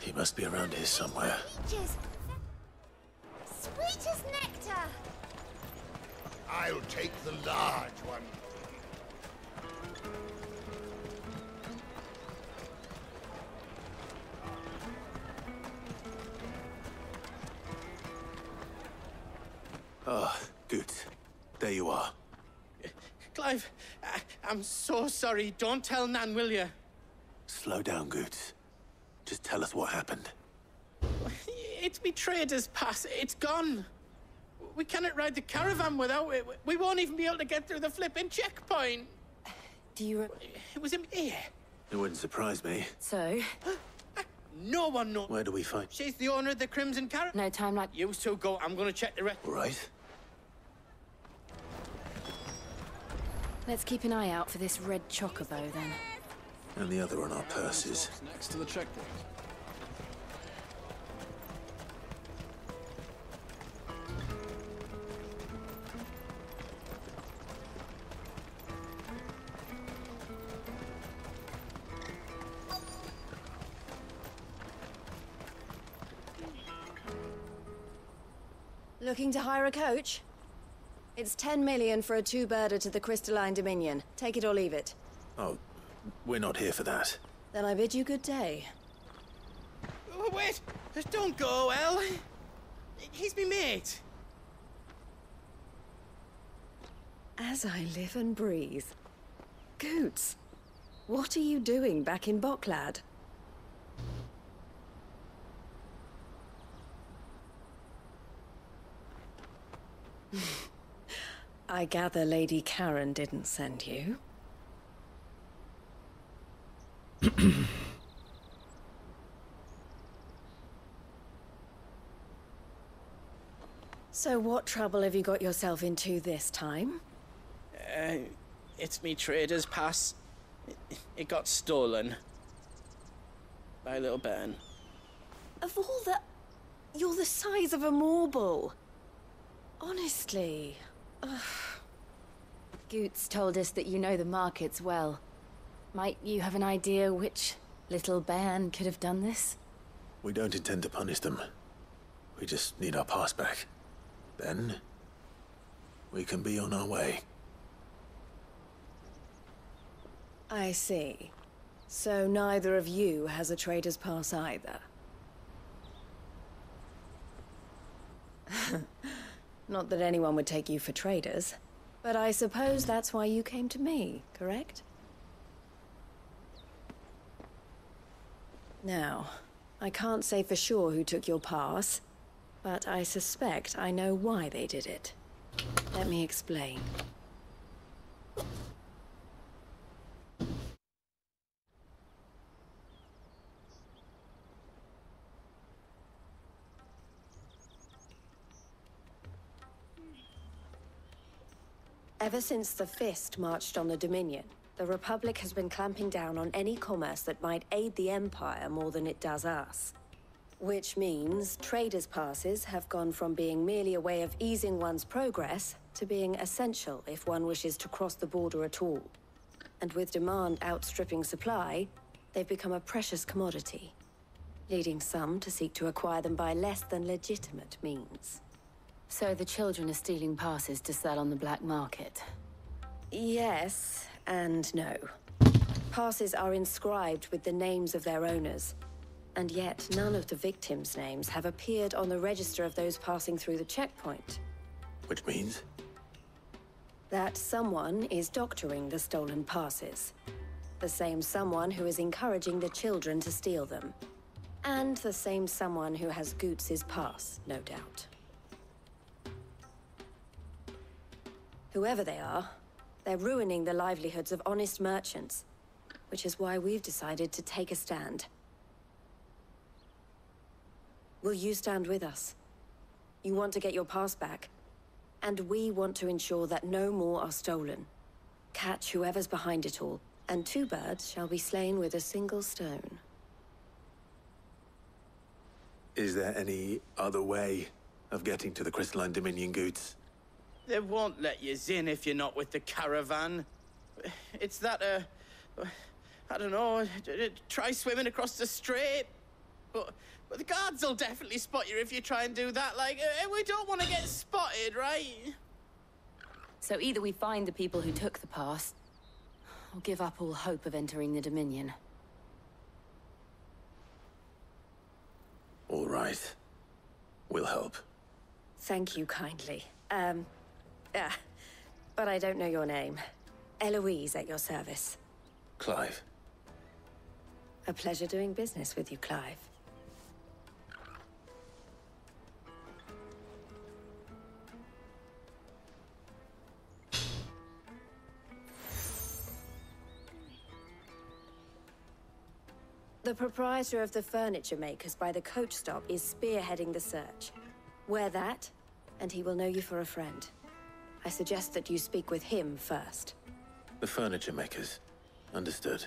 He must be around here somewhere. Peaches! Sweet as nectar! I'll take the large one. Ah, Good. There you are. Clive, I'm so sorry. Don't tell Nan, will you? Slow down, Good. Just tell us what happened. It's me trader's pass. It's gone. We cannot ride the caravan without it. We won't even be able to get through the flipping checkpoint. Do you... It was in here. It wouldn't surprise me. So? No one knows. Where do we find... She's the owner of the Crimson Caravan. No time like... You two go. I'm going to check the rest. All right. Let's keep an eye out for this red chocobo, then. And the other on our purses. Next to the checkpoint. Looking to hire a coach? It's 10 million for a two-birder to the Crystalline Dominion. Take it or leave it. Oh, we're not here for that. Then I bid you good day. Oh, wait! Don't go, El. He's me mate. As I live and breathe. Goots, what are you doing back in Bocklad? I gather Lady Karen didn't send you. So what trouble have you got yourself into this time? It's me trader's pass. It got stolen. By little Ben. Of all the... You're the size of a marble. Honestly. Ugh. Goots told us that you know the markets well. Might you have an idea which little bairn could have done this? We don't intend to punish them. We just need our pass back. Then, we can be on our way. I see. So neither of you has a trader's pass either. Not that anyone would take you for traders, but I suppose that's why you came to me, correct? Now, I can't say for sure who took your pass, but I suspect I know why they did it. Let me explain. Ever since the Fist marched on the Dominion, the Republic has been clamping down on any commerce that might aid the Empire more than it does us. Which means traders' passes have gone from being merely a way of easing one's progress to being essential if one wishes to cross the border at all. And with demand outstripping supply, they've become a precious commodity, leading some to seek to acquire them by less than legitimate means. So the children are stealing passes to sell on the black market? Yes, and no. Passes are inscribed with the names of their owners, and yet none of the victims' names have appeared on the register of those passing through the checkpoint. Which means? That someone is doctoring the stolen passes. The same someone who is encouraging the children to steal them. And the same someone who has Goots's pass, no doubt. Whoever they are, they're ruining the livelihoods of honest merchants, which is why we've decided to take a stand. Will you stand with us? You want to get your pass back, and we want to ensure that no more are stolen. Catch whoever's behind it all, and 2 birds shall be slain with a single stone. Is there any other way of getting to the Crystalline Dominion, Goots? They won't let you in if you're not with the caravan. It's that, I don't know, try swimming across the strait. But the guards will definitely spot you if you try and do that. Like, we don't want to get spotted, right? So either we find the people who took the pass, or give up all hope of entering the Dominion. All right. We'll help. Thank you kindly. But I don't know your name. Eloise at your service. Clive. A pleasure doing business with you, Clive. The proprietor of the furniture makers by the coach stop is spearheading the search. Wear that, and he will know you for a friend. I suggest that you speak with him first. The furniture makers. Understood.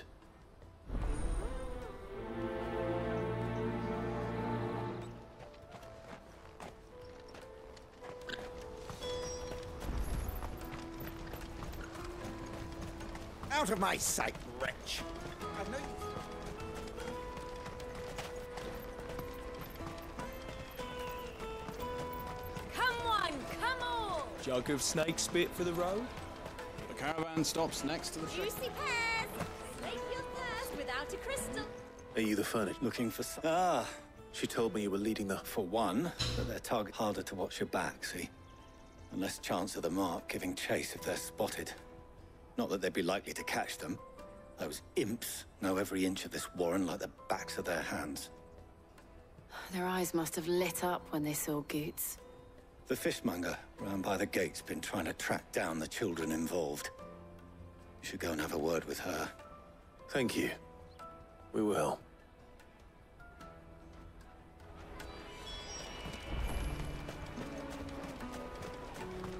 Out of my sight, wretch! I know you... Jug of snake spit for the road? The caravan stops next to the... Juicy pears! Slake your thirst without a crystal. Are you the furniture? Looking for She told me you were leading the... For one, that their target harder to watch your back, see? And less chance of the mark giving chase if they're spotted. Not that they'd be likely to catch them. Those imps know every inch of this warren like the backs of their hands. Their eyes must have lit up when they saw Goots. The fishmonger round by the gate's been trying to track down the children involved. You should go and have a word with her. Thank you. We will.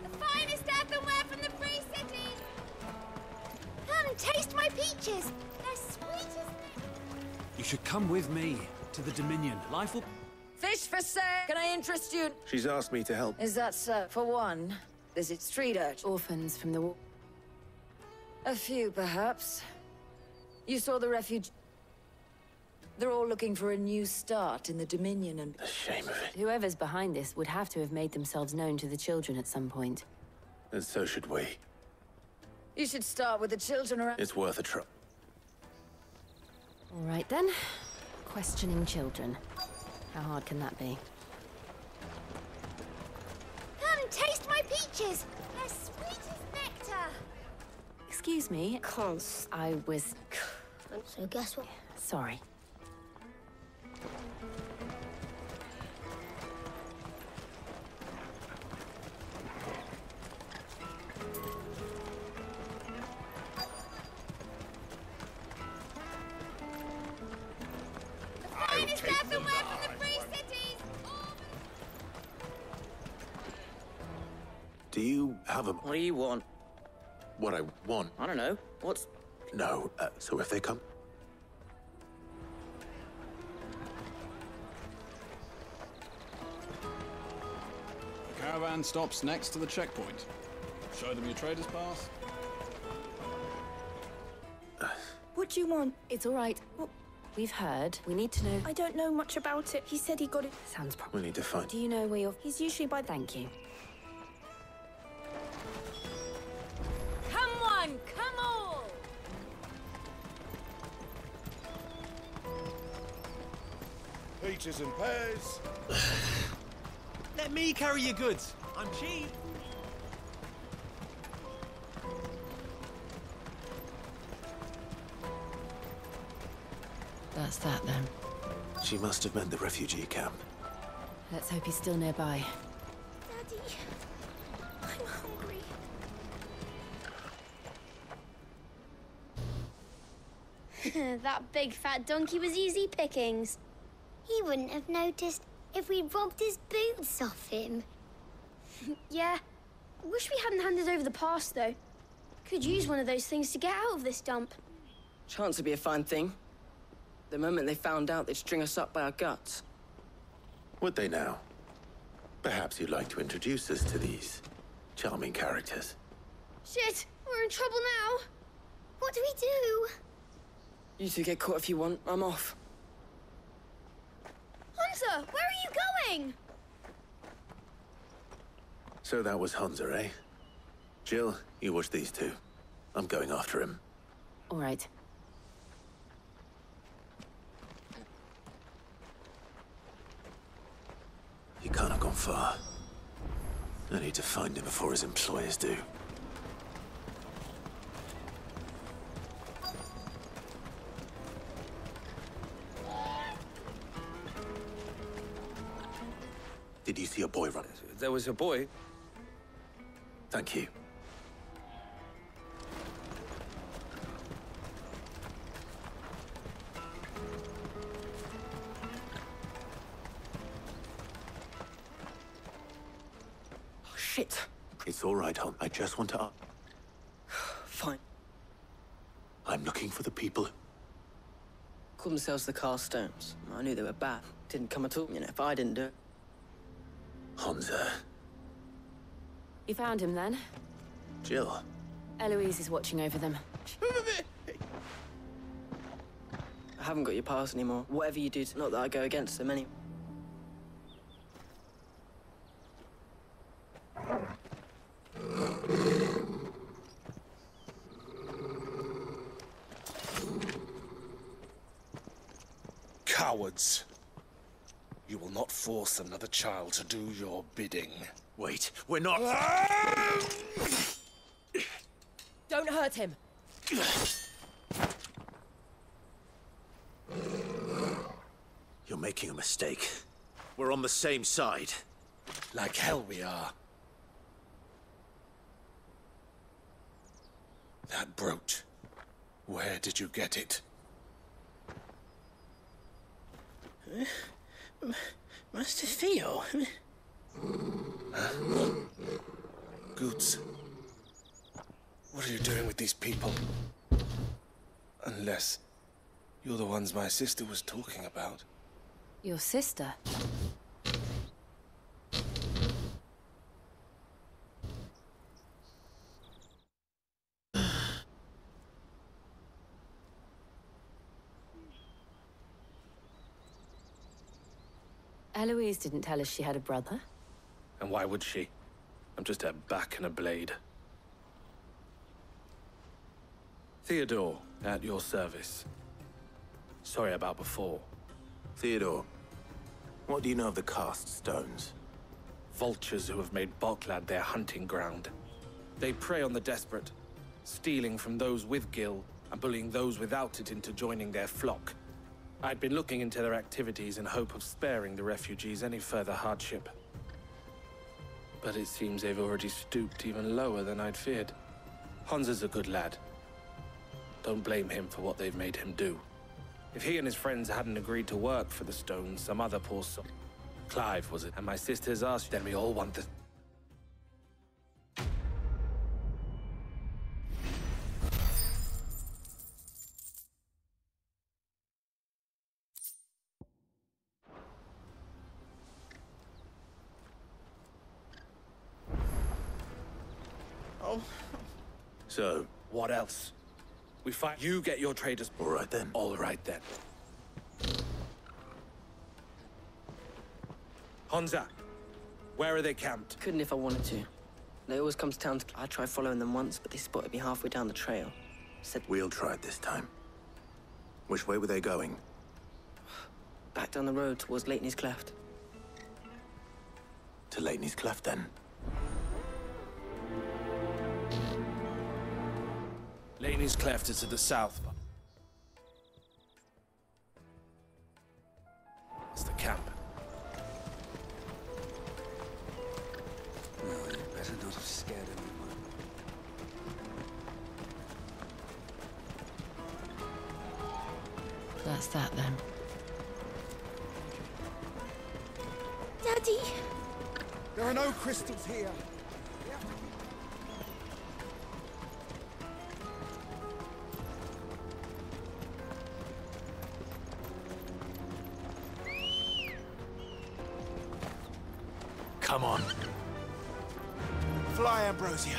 The finest earthenware from the Free City! Come and taste my peaches! They're sweet as they... You should come with me to the Dominion. Life will... Fish for sale! Can I interest you? She's asked me to help. Is that so? For one, there's it street urchins. Orphans from the war. A few, perhaps. You saw the refuge... They're all looking for a new start in the Dominion and... The shame of it. Whoever's behind this would have to have made themselves known to the children at some point. And so should we. You should start with the children around... It's worth a try. All right then. Questioning children. How hard can that be? Come, taste my peaches! They're sweet as nectar! Excuse me. I was... So guess what? Sorry. Finest earthenware from the Free Cities! Do you have a... What do you want? What I want? I don't know. What's... No, so if they come... The caravan stops next to the checkpoint. Show them your trader's pass. What do you want? It's all right. We've heard. We need to know... I don't know much about it. He said he got it. Sounds We need to find... Do you know where you're... He's usually by... Thank you. Come one, come all! Peaches and pears. Let me carry your goods. I'm cheap. That's that then. She must have meant the refugee camp. Let's hope he's still nearby. Daddy, I'm hungry. That big fat donkey was easy pickings. He wouldn't have noticed if we'd robbed his boots off him. Yeah. Wish we hadn't handed over the pass, though. Could use one of those things to get out of this dump. Chance would be a fine thing. The moment they found out, they'd string us up by our guts. Would they now? Perhaps you'd like to introduce us to these charming characters. Shit, we're in trouble now. What do we do? You two get caught if you want. I'm off. Hunter, where are you going? So that was Hunter, eh? Jill, you watch these two. I'm going after him. All right. He can't have gone far. I need to find him before his employers do. Did you see a boy run? There was a boy. Thank you. Oh, shit. It's all right, Hon. I just want to... Fine. I'm looking for the people... Called themselves the Carstones. I knew they were bad. Didn't come at all, you know, if I didn't do it. Hunter. You found him then? Jill. Eloise is watching over them. I haven't got your pass anymore. Whatever you do, not that I go against them anyway. Cowards. You will not force another child to do your bidding. Wait, we're not... Don't hurt him. You're making a mistake. We're on the same side. Like hell we are. That brooch. Where did you get it? Master Theo. Goods. What are you doing with these people? Unless you're the ones my sister was talking about. Your sister? Eloise didn't tell us she had a brother. And why would she? I'm just her back and a blade. Theodore, at your service. Sorry about before. Theodore, what do you know of the Cast Stones? Vultures who have made Boklad their hunting ground. They prey on the desperate, stealing from those with Gil and bullying those without it into joining their flock. I'd been looking into their activities in hope of sparing the refugees any further hardship. But it seems they've already stooped even lower than I'd feared. Hans is a good lad. Don't blame him for what they've made him do. If he and his friends hadn't agreed to work for the Stones, some other poor soul... Clive, was it? And my sisters asked, then we all want the... Oh. So, what else? We fight. You get your traders. All right then. All right then. Honza, where are they camped? Couldn't if I wanted to. They always come to town. I tried following them once, but they spotted me halfway down the trail. Said we'll try it this time. Which way were they going? Back down the road towards Leitney's Cleft. To Leitney's Cleft then. Leitney's Cleft is to the south. It's the camp. No, you better not have scared anyone. That's that then. Daddy! There are no crystals here. Come on. Fly, Ambrosia.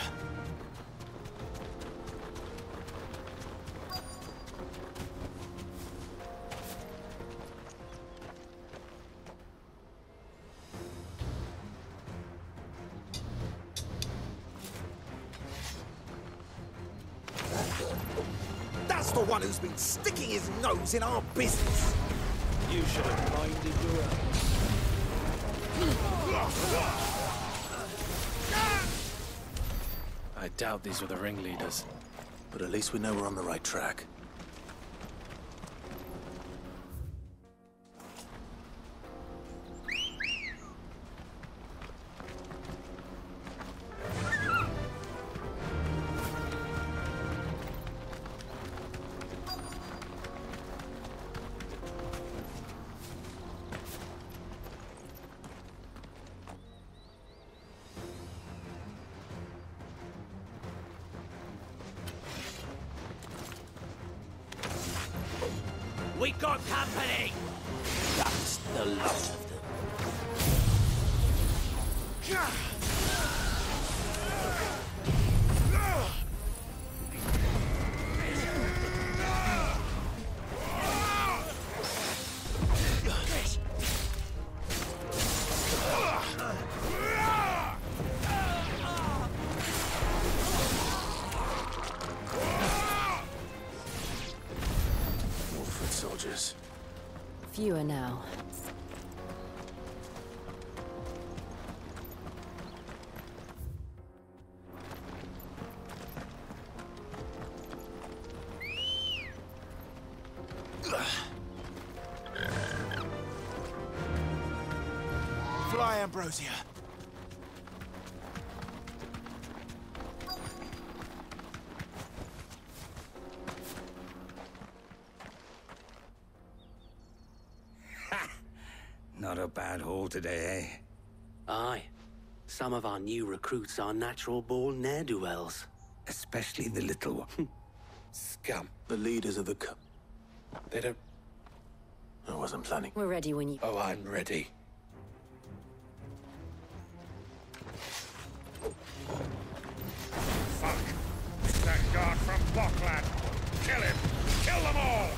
That's the one who's been sticking his nose in our business. You should have minded your own. I doubt these were the ringleaders. But at least we know we're on the right track. We got company! That's the last of them. Soldiers. Fewer now. Fly, Ambrosia. Not a bad haul today, eh? Aye. Some of our new recruits are natural-born ne'er-do-wells. Especially the little one. Scum. The leaders of the They don't... I wasn't planning. We're ready when you... Oh, I'm ready. Fuck! It's that guard from Boklad! Kill him! Kill them all!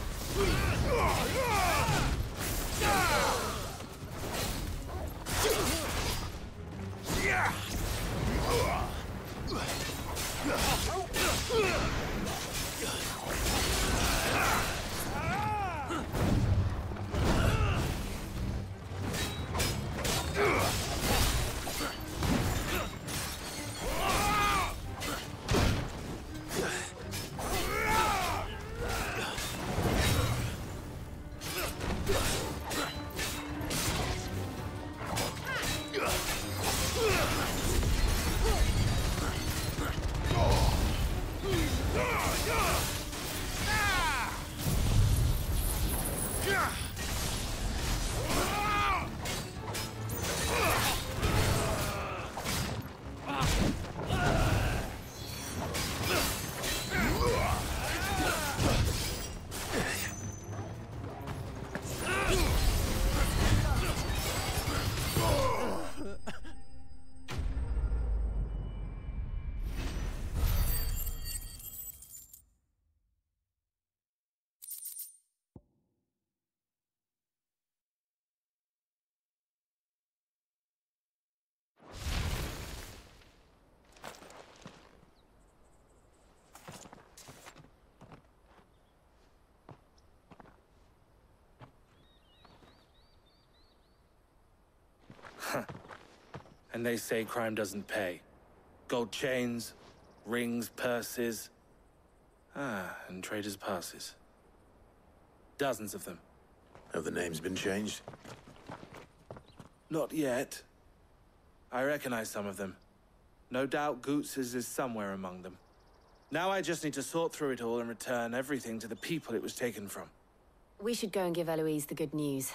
And they say crime doesn't pay. Gold chains, rings, purses. And traders' passes. Dozens of them. Have the names been changed? Not yet. I recognize some of them. No doubt Goots's is somewhere among them. Now I just need to sort through it all and return everything to the people it was taken from. We should go and give Eloise the good news.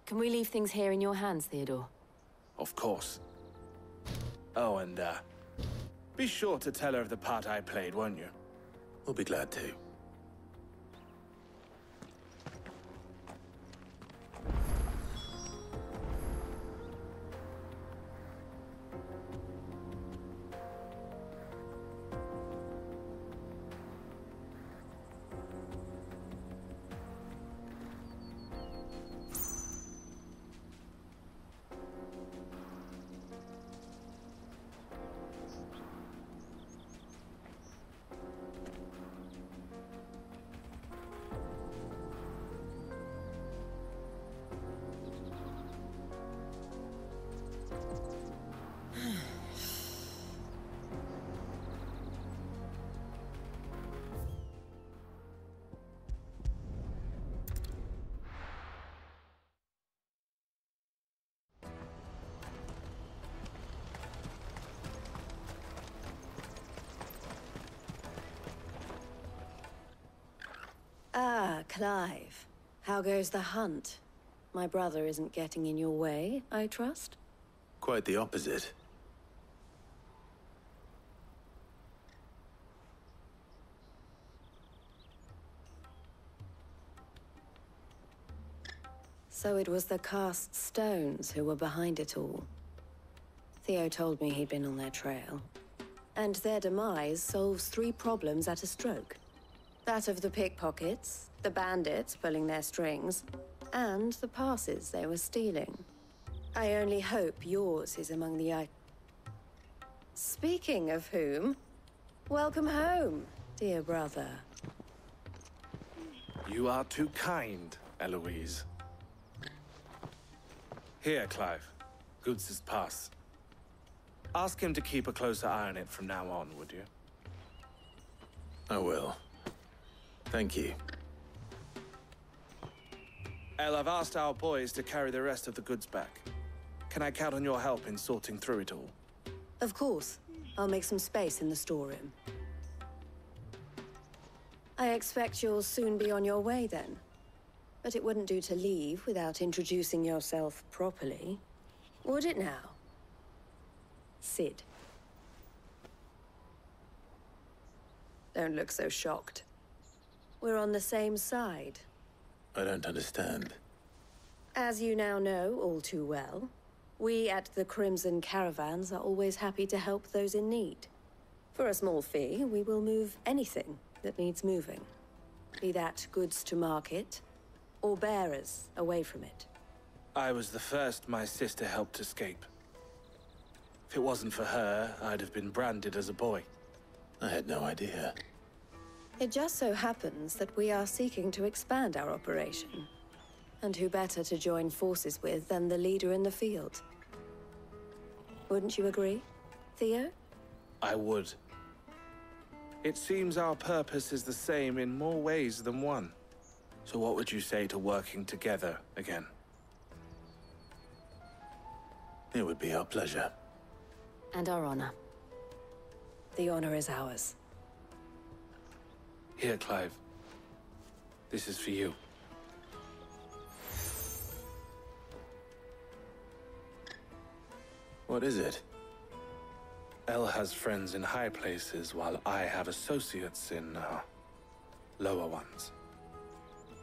Can we leave things here in your hands, Theodore? Of course. Oh, and, be sure to tell her of the part I played, won't you? We'll be glad to. Ah, Clive. How goes the hunt? My brother isn't getting in your way, I trust? Quite the opposite. So it was the cast stones who were behind it all. Theo told me he'd been on their trail. And their demise solves 3 problems at a stroke. That of the pickpockets, the bandits pulling their strings, and the passes they were stealing. I only hope yours is among the Speaking of whom, welcome home, dear brother. You are too kind, Eloise. Here, Clive. Goots's pass. Ask him to keep a closer eye on it from now on, would you? I will. Thank you. El, I've asked our boys to carry the rest of the goods back. Can I count on your help in sorting through it all? Of course. I'll make some space in the storeroom. I expect you'll soon be on your way then. But it wouldn't do to leave without introducing yourself properly. Would it now? Cid. Don't look so shocked. We're on the same side. I don't understand. As you now know all too well, we at the Crimson Caravans are always happy to help those in need. For a small fee, we will move anything that needs moving. Be that goods to market, or bearers away from it. I was the first my sister helped escape. If it wasn't for her, I'd have been branded as a boy. I had no idea. It just so happens that we are seeking to expand our operation. And who better to join forces with than the leader in the field? Wouldn't you agree, Theo? I would. It seems our purpose is the same in more ways than one. So what would you say to working together again? It would be our pleasure. And our honor. The honor is ours. Here, Clive. This is for you. What is it? El has friends in high places, while I have associates in, lower ones.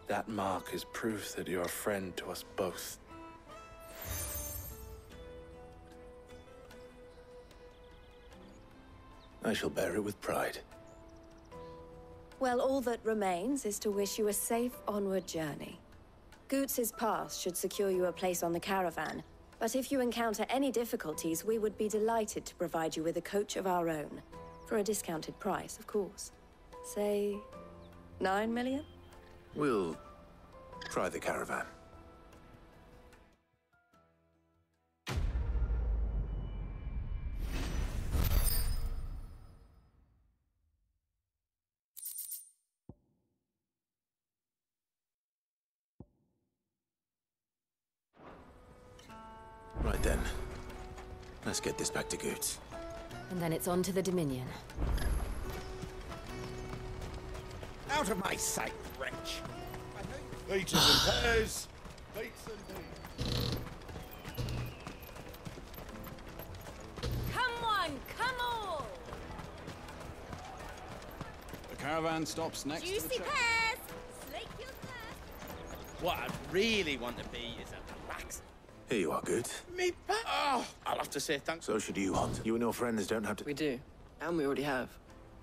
That mark is proof that you're a friend to us both. I shall bear it with pride. Well, all that remains is to wish you a safe onward journey. Goots's pass should secure you a place on the caravan, but if you encounter any difficulties, we would be delighted to provide you with a coach of our own. For a discounted price, of course. Say, 9 million? We'll try the caravan. Let's get this back to Goots. And then it's on to the Dominion. Out of my sight, wretch! Peaches and pears! Peaches and peas! Come on, come on! The caravan stops next to the Juicy checkpoint. pears! Slake your thirst! What I'd really want to be is a blacksmith. Here you are, Goots. Me back. Oh, I'll have to say thanks. So should you, Hunt. You and your friends don't have to... We do. And we already have.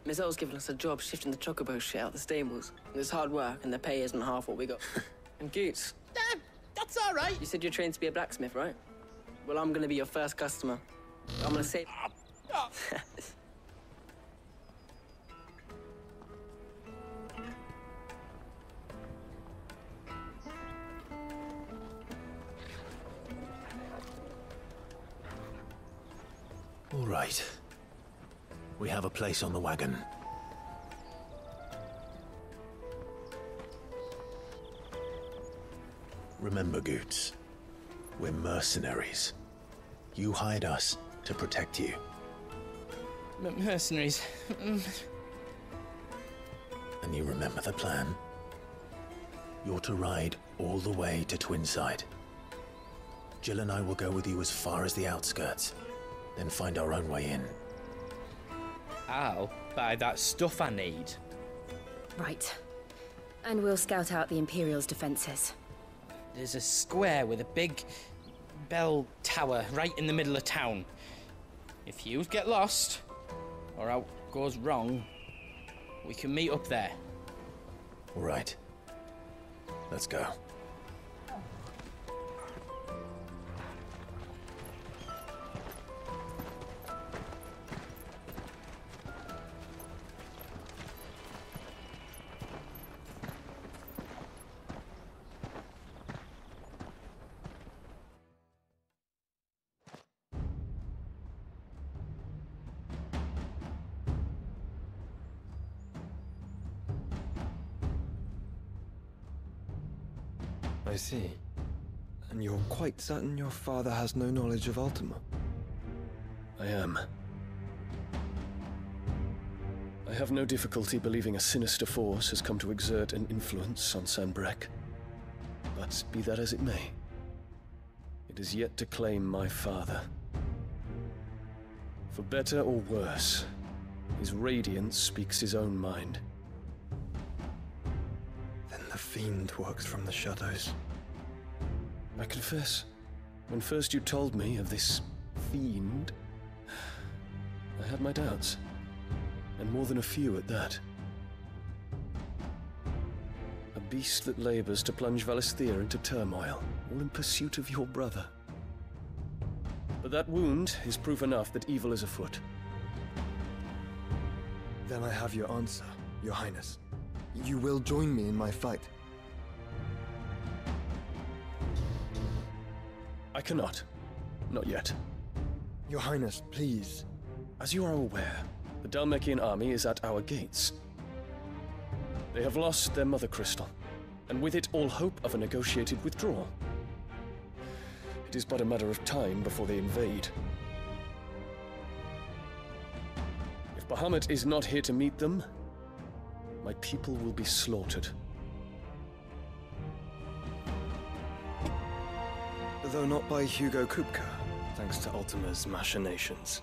Mizelle's given us a job shifting the chocobo shit out the stables. It's hard work, and the pay isn't half what we got. And Goots. That's all right. You said you're trained to be a blacksmith, right? Well, I'm gonna be your first customer. I'm gonna say... All right. We have a place on the wagon. Remember, Goots, we're mercenaries. You hired us to protect you. Mercenaries. And you remember the plan? You're to ride all the way to Twinside. Jill and I will go with you as far as the outskirts, then find our own way in. I'll buy that stuff I need. Right. And we'll scout out the Imperial's defenses. There's a square with a big bell tower right in the middle of town. If you get lost, or out goes wrong, we can meet up there. All right. Let's go. I see. And you're quite certain your father has no knowledge of Ultima? I am. I have no difficulty believing a sinister force has come to exert an influence on Sanbreque. But be that as it may, it is yet to claim my father. For better or worse, his radiance speaks his own mind. Then the fiend works from the shadows. I confess, when first you told me of this fiend, I had my doubts, and more than a few at that. A beast that labors to plunge Valisthea into turmoil, all in pursuit of your brother. But that wound is proof enough that evil is afoot. Then I have your answer, Your Highness. You will join me in my fight. I cannot. Not yet. Your Highness, please. As you are aware, the Dhalmekian army is at our gates. They have lost their mother crystal, and with it all hope of a negotiated withdrawal. It is but a matter of time before they invade. If Bahamut is not here to meet them, my people will be slaughtered. Though not by Hugo Kupka, thanks to Ultima's machinations.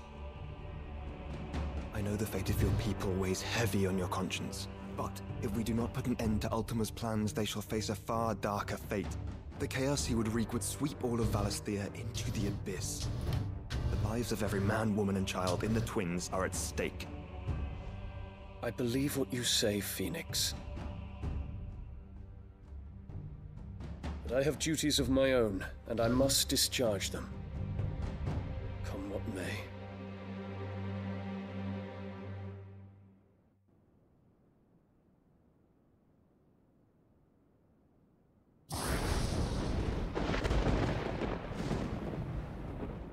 I know the fate of your people weighs heavy on your conscience, but if we do not put an end to Ultima's plans, they shall face a far darker fate. The chaos he would wreak would sweep all of Valisthea into the abyss. The lives of every man, woman, and child in the Twins are at stake. I believe what you say, Phoenix. But I have duties of my own, and I must discharge them. Come what may.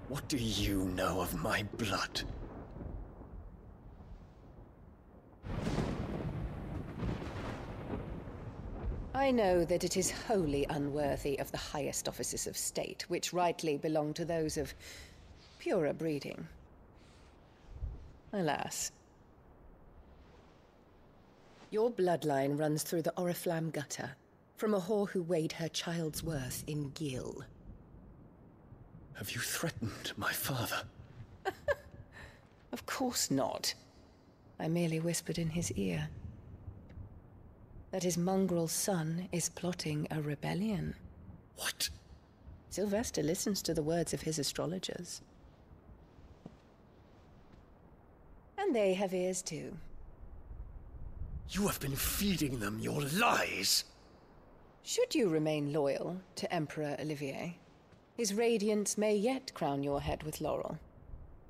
What do you know of my blood? I know that it is wholly unworthy of the highest offices of state, which rightly belong to those of Purer breeding. Alas. Your bloodline runs through the Oriflamme gutter, from a whore who weighed her child's worth in Gil. Have you threatened my father? Of course not. I merely whispered in his ear that his mongrel son is plotting a rebellion. What? Sylvester listens to the words of his astrologers. And they have ears too. You have been feeding them your lies! Should you remain loyal to Emperor Olivier, his radiance may yet crown your head with laurel,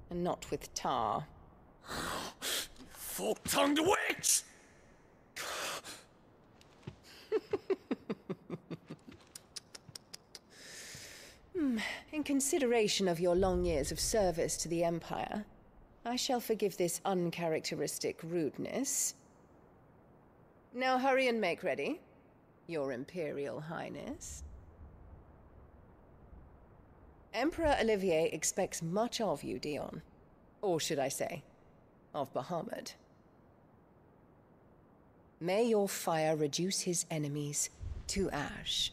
and not with tar. Fork-tongued witch! In consideration of your long years of service to the Empire, I shall forgive this uncharacteristic rudeness. Now hurry and make ready, Your Imperial Highness. Emperor Olivier expects much of you, Dion. Or should I say, of Bahamut. May your fire reduce his enemies to ash,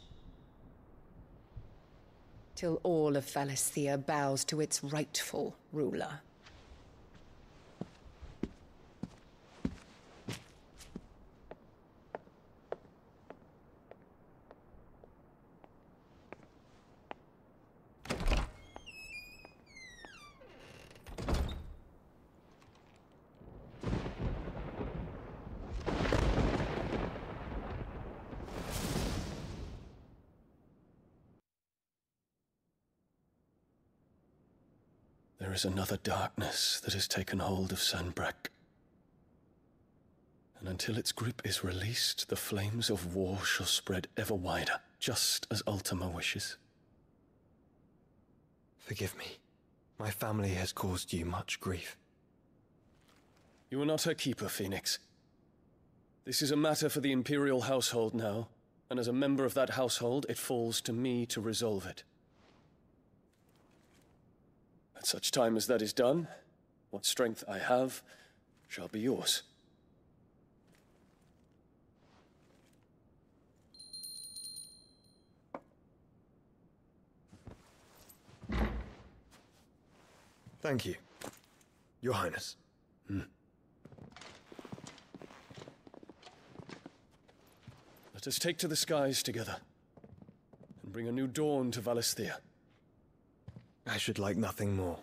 till all of Valisthea bows to its rightful ruler. There is another darkness that has taken hold of Sanbreque. And until its grip is released, the flames of war shall spread ever wider, just as Ultima wishes. Forgive me. My family has caused you much grief. You are not her keeper, Phoenix. This is a matter for the Imperial household now, and as a member of that household, it falls to me to resolve it. At such time as that is done, what strength I have shall be yours. Thank you, Your Highness. Let us take to the skies together, and bring a new dawn to Valisthea. I should like nothing more.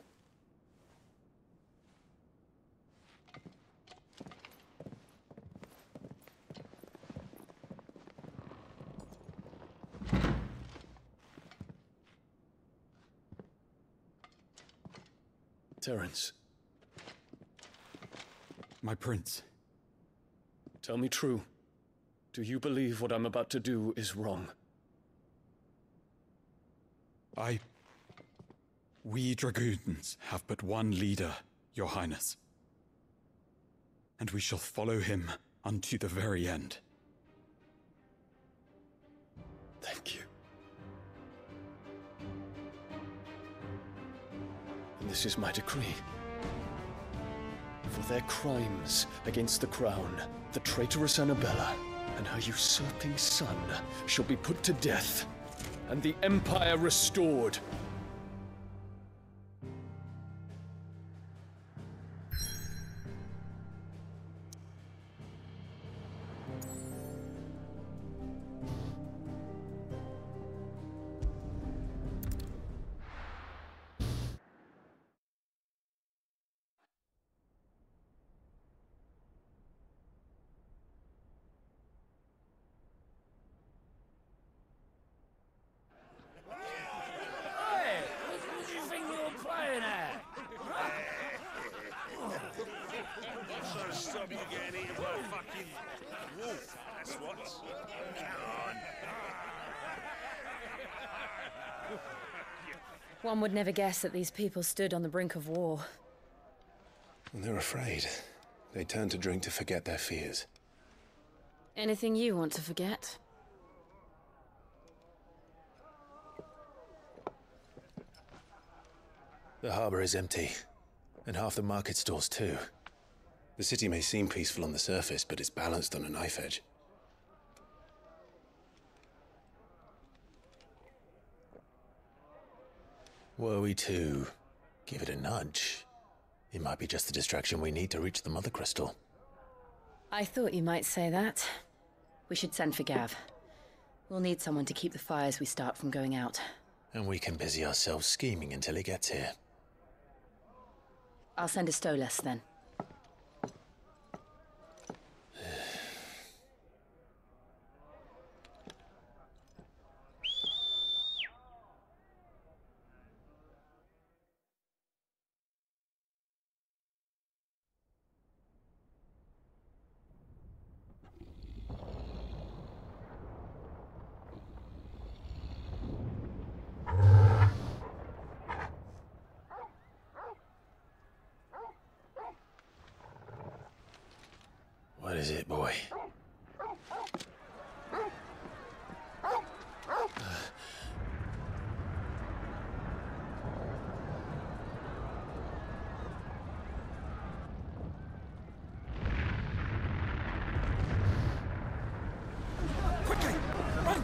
Terence. My prince. Tell me true. Do you believe what I'm about to do is wrong? We Dragoons have but one leader, Your Highness. And we shall follow him unto the very end. Thank you. And this is my decree. For their crimes against the crown, the traitorous Annabella and her usurping son shall be put to death, and the Empire restored. One would never guess that these people stood on the brink of war. They're afraid. They turn to drink to forget their fears. Anything you want to forget? The harbor is empty, and half the market stalls too. The city may seem peaceful on the surface, but it's balanced on a knife edge. Were we to give it a nudge, it might be just the distraction we need to reach the Mother Crystal. I thought you might say that. We should send for Gav. We'll need someone to keep the fires we start from going out. And we can busy ourselves scheming until he gets here. I'll send a Stolas then. What is it, boy? Quickly! Run!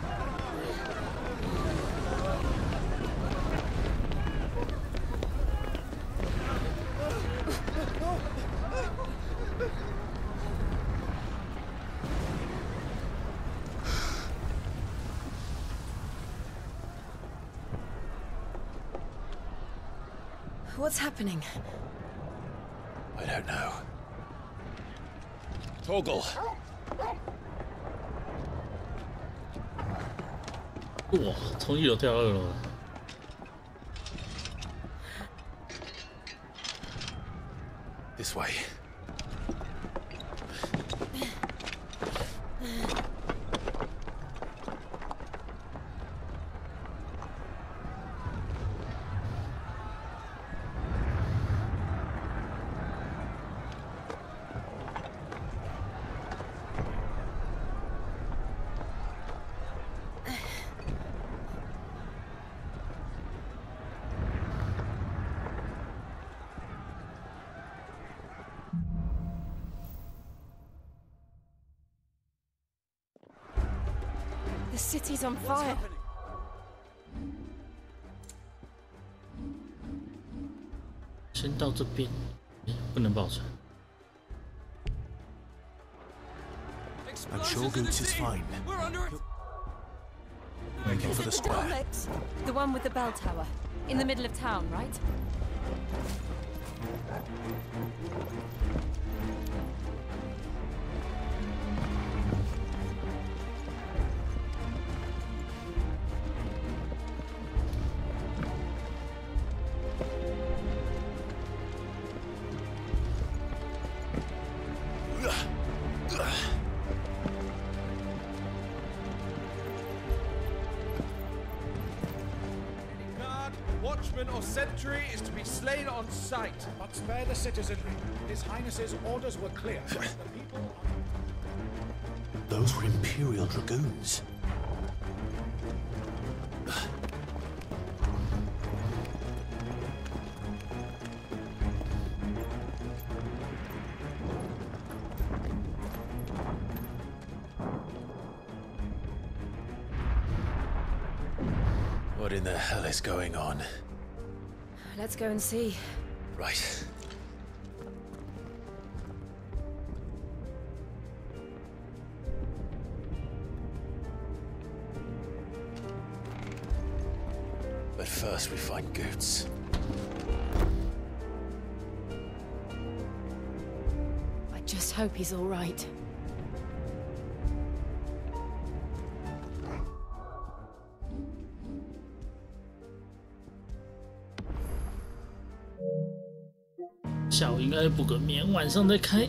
What's happening? I don't know. Torgal! 哇，从1楼跳到2楼了。 This way. The city's on fire. I'm sure Goots is fine. Making for the square. The one with the bell tower. In the middle of town, right? Watchman or sentry is to be slain on sight. But spare the citizenry. His Highness's orders were clear. The people... Those were Imperial Dragoons. What in the hell is going on? Let's go and see. Right. But first we find Goots. I just hope he's all right.下午应该补个眠，晚上再开。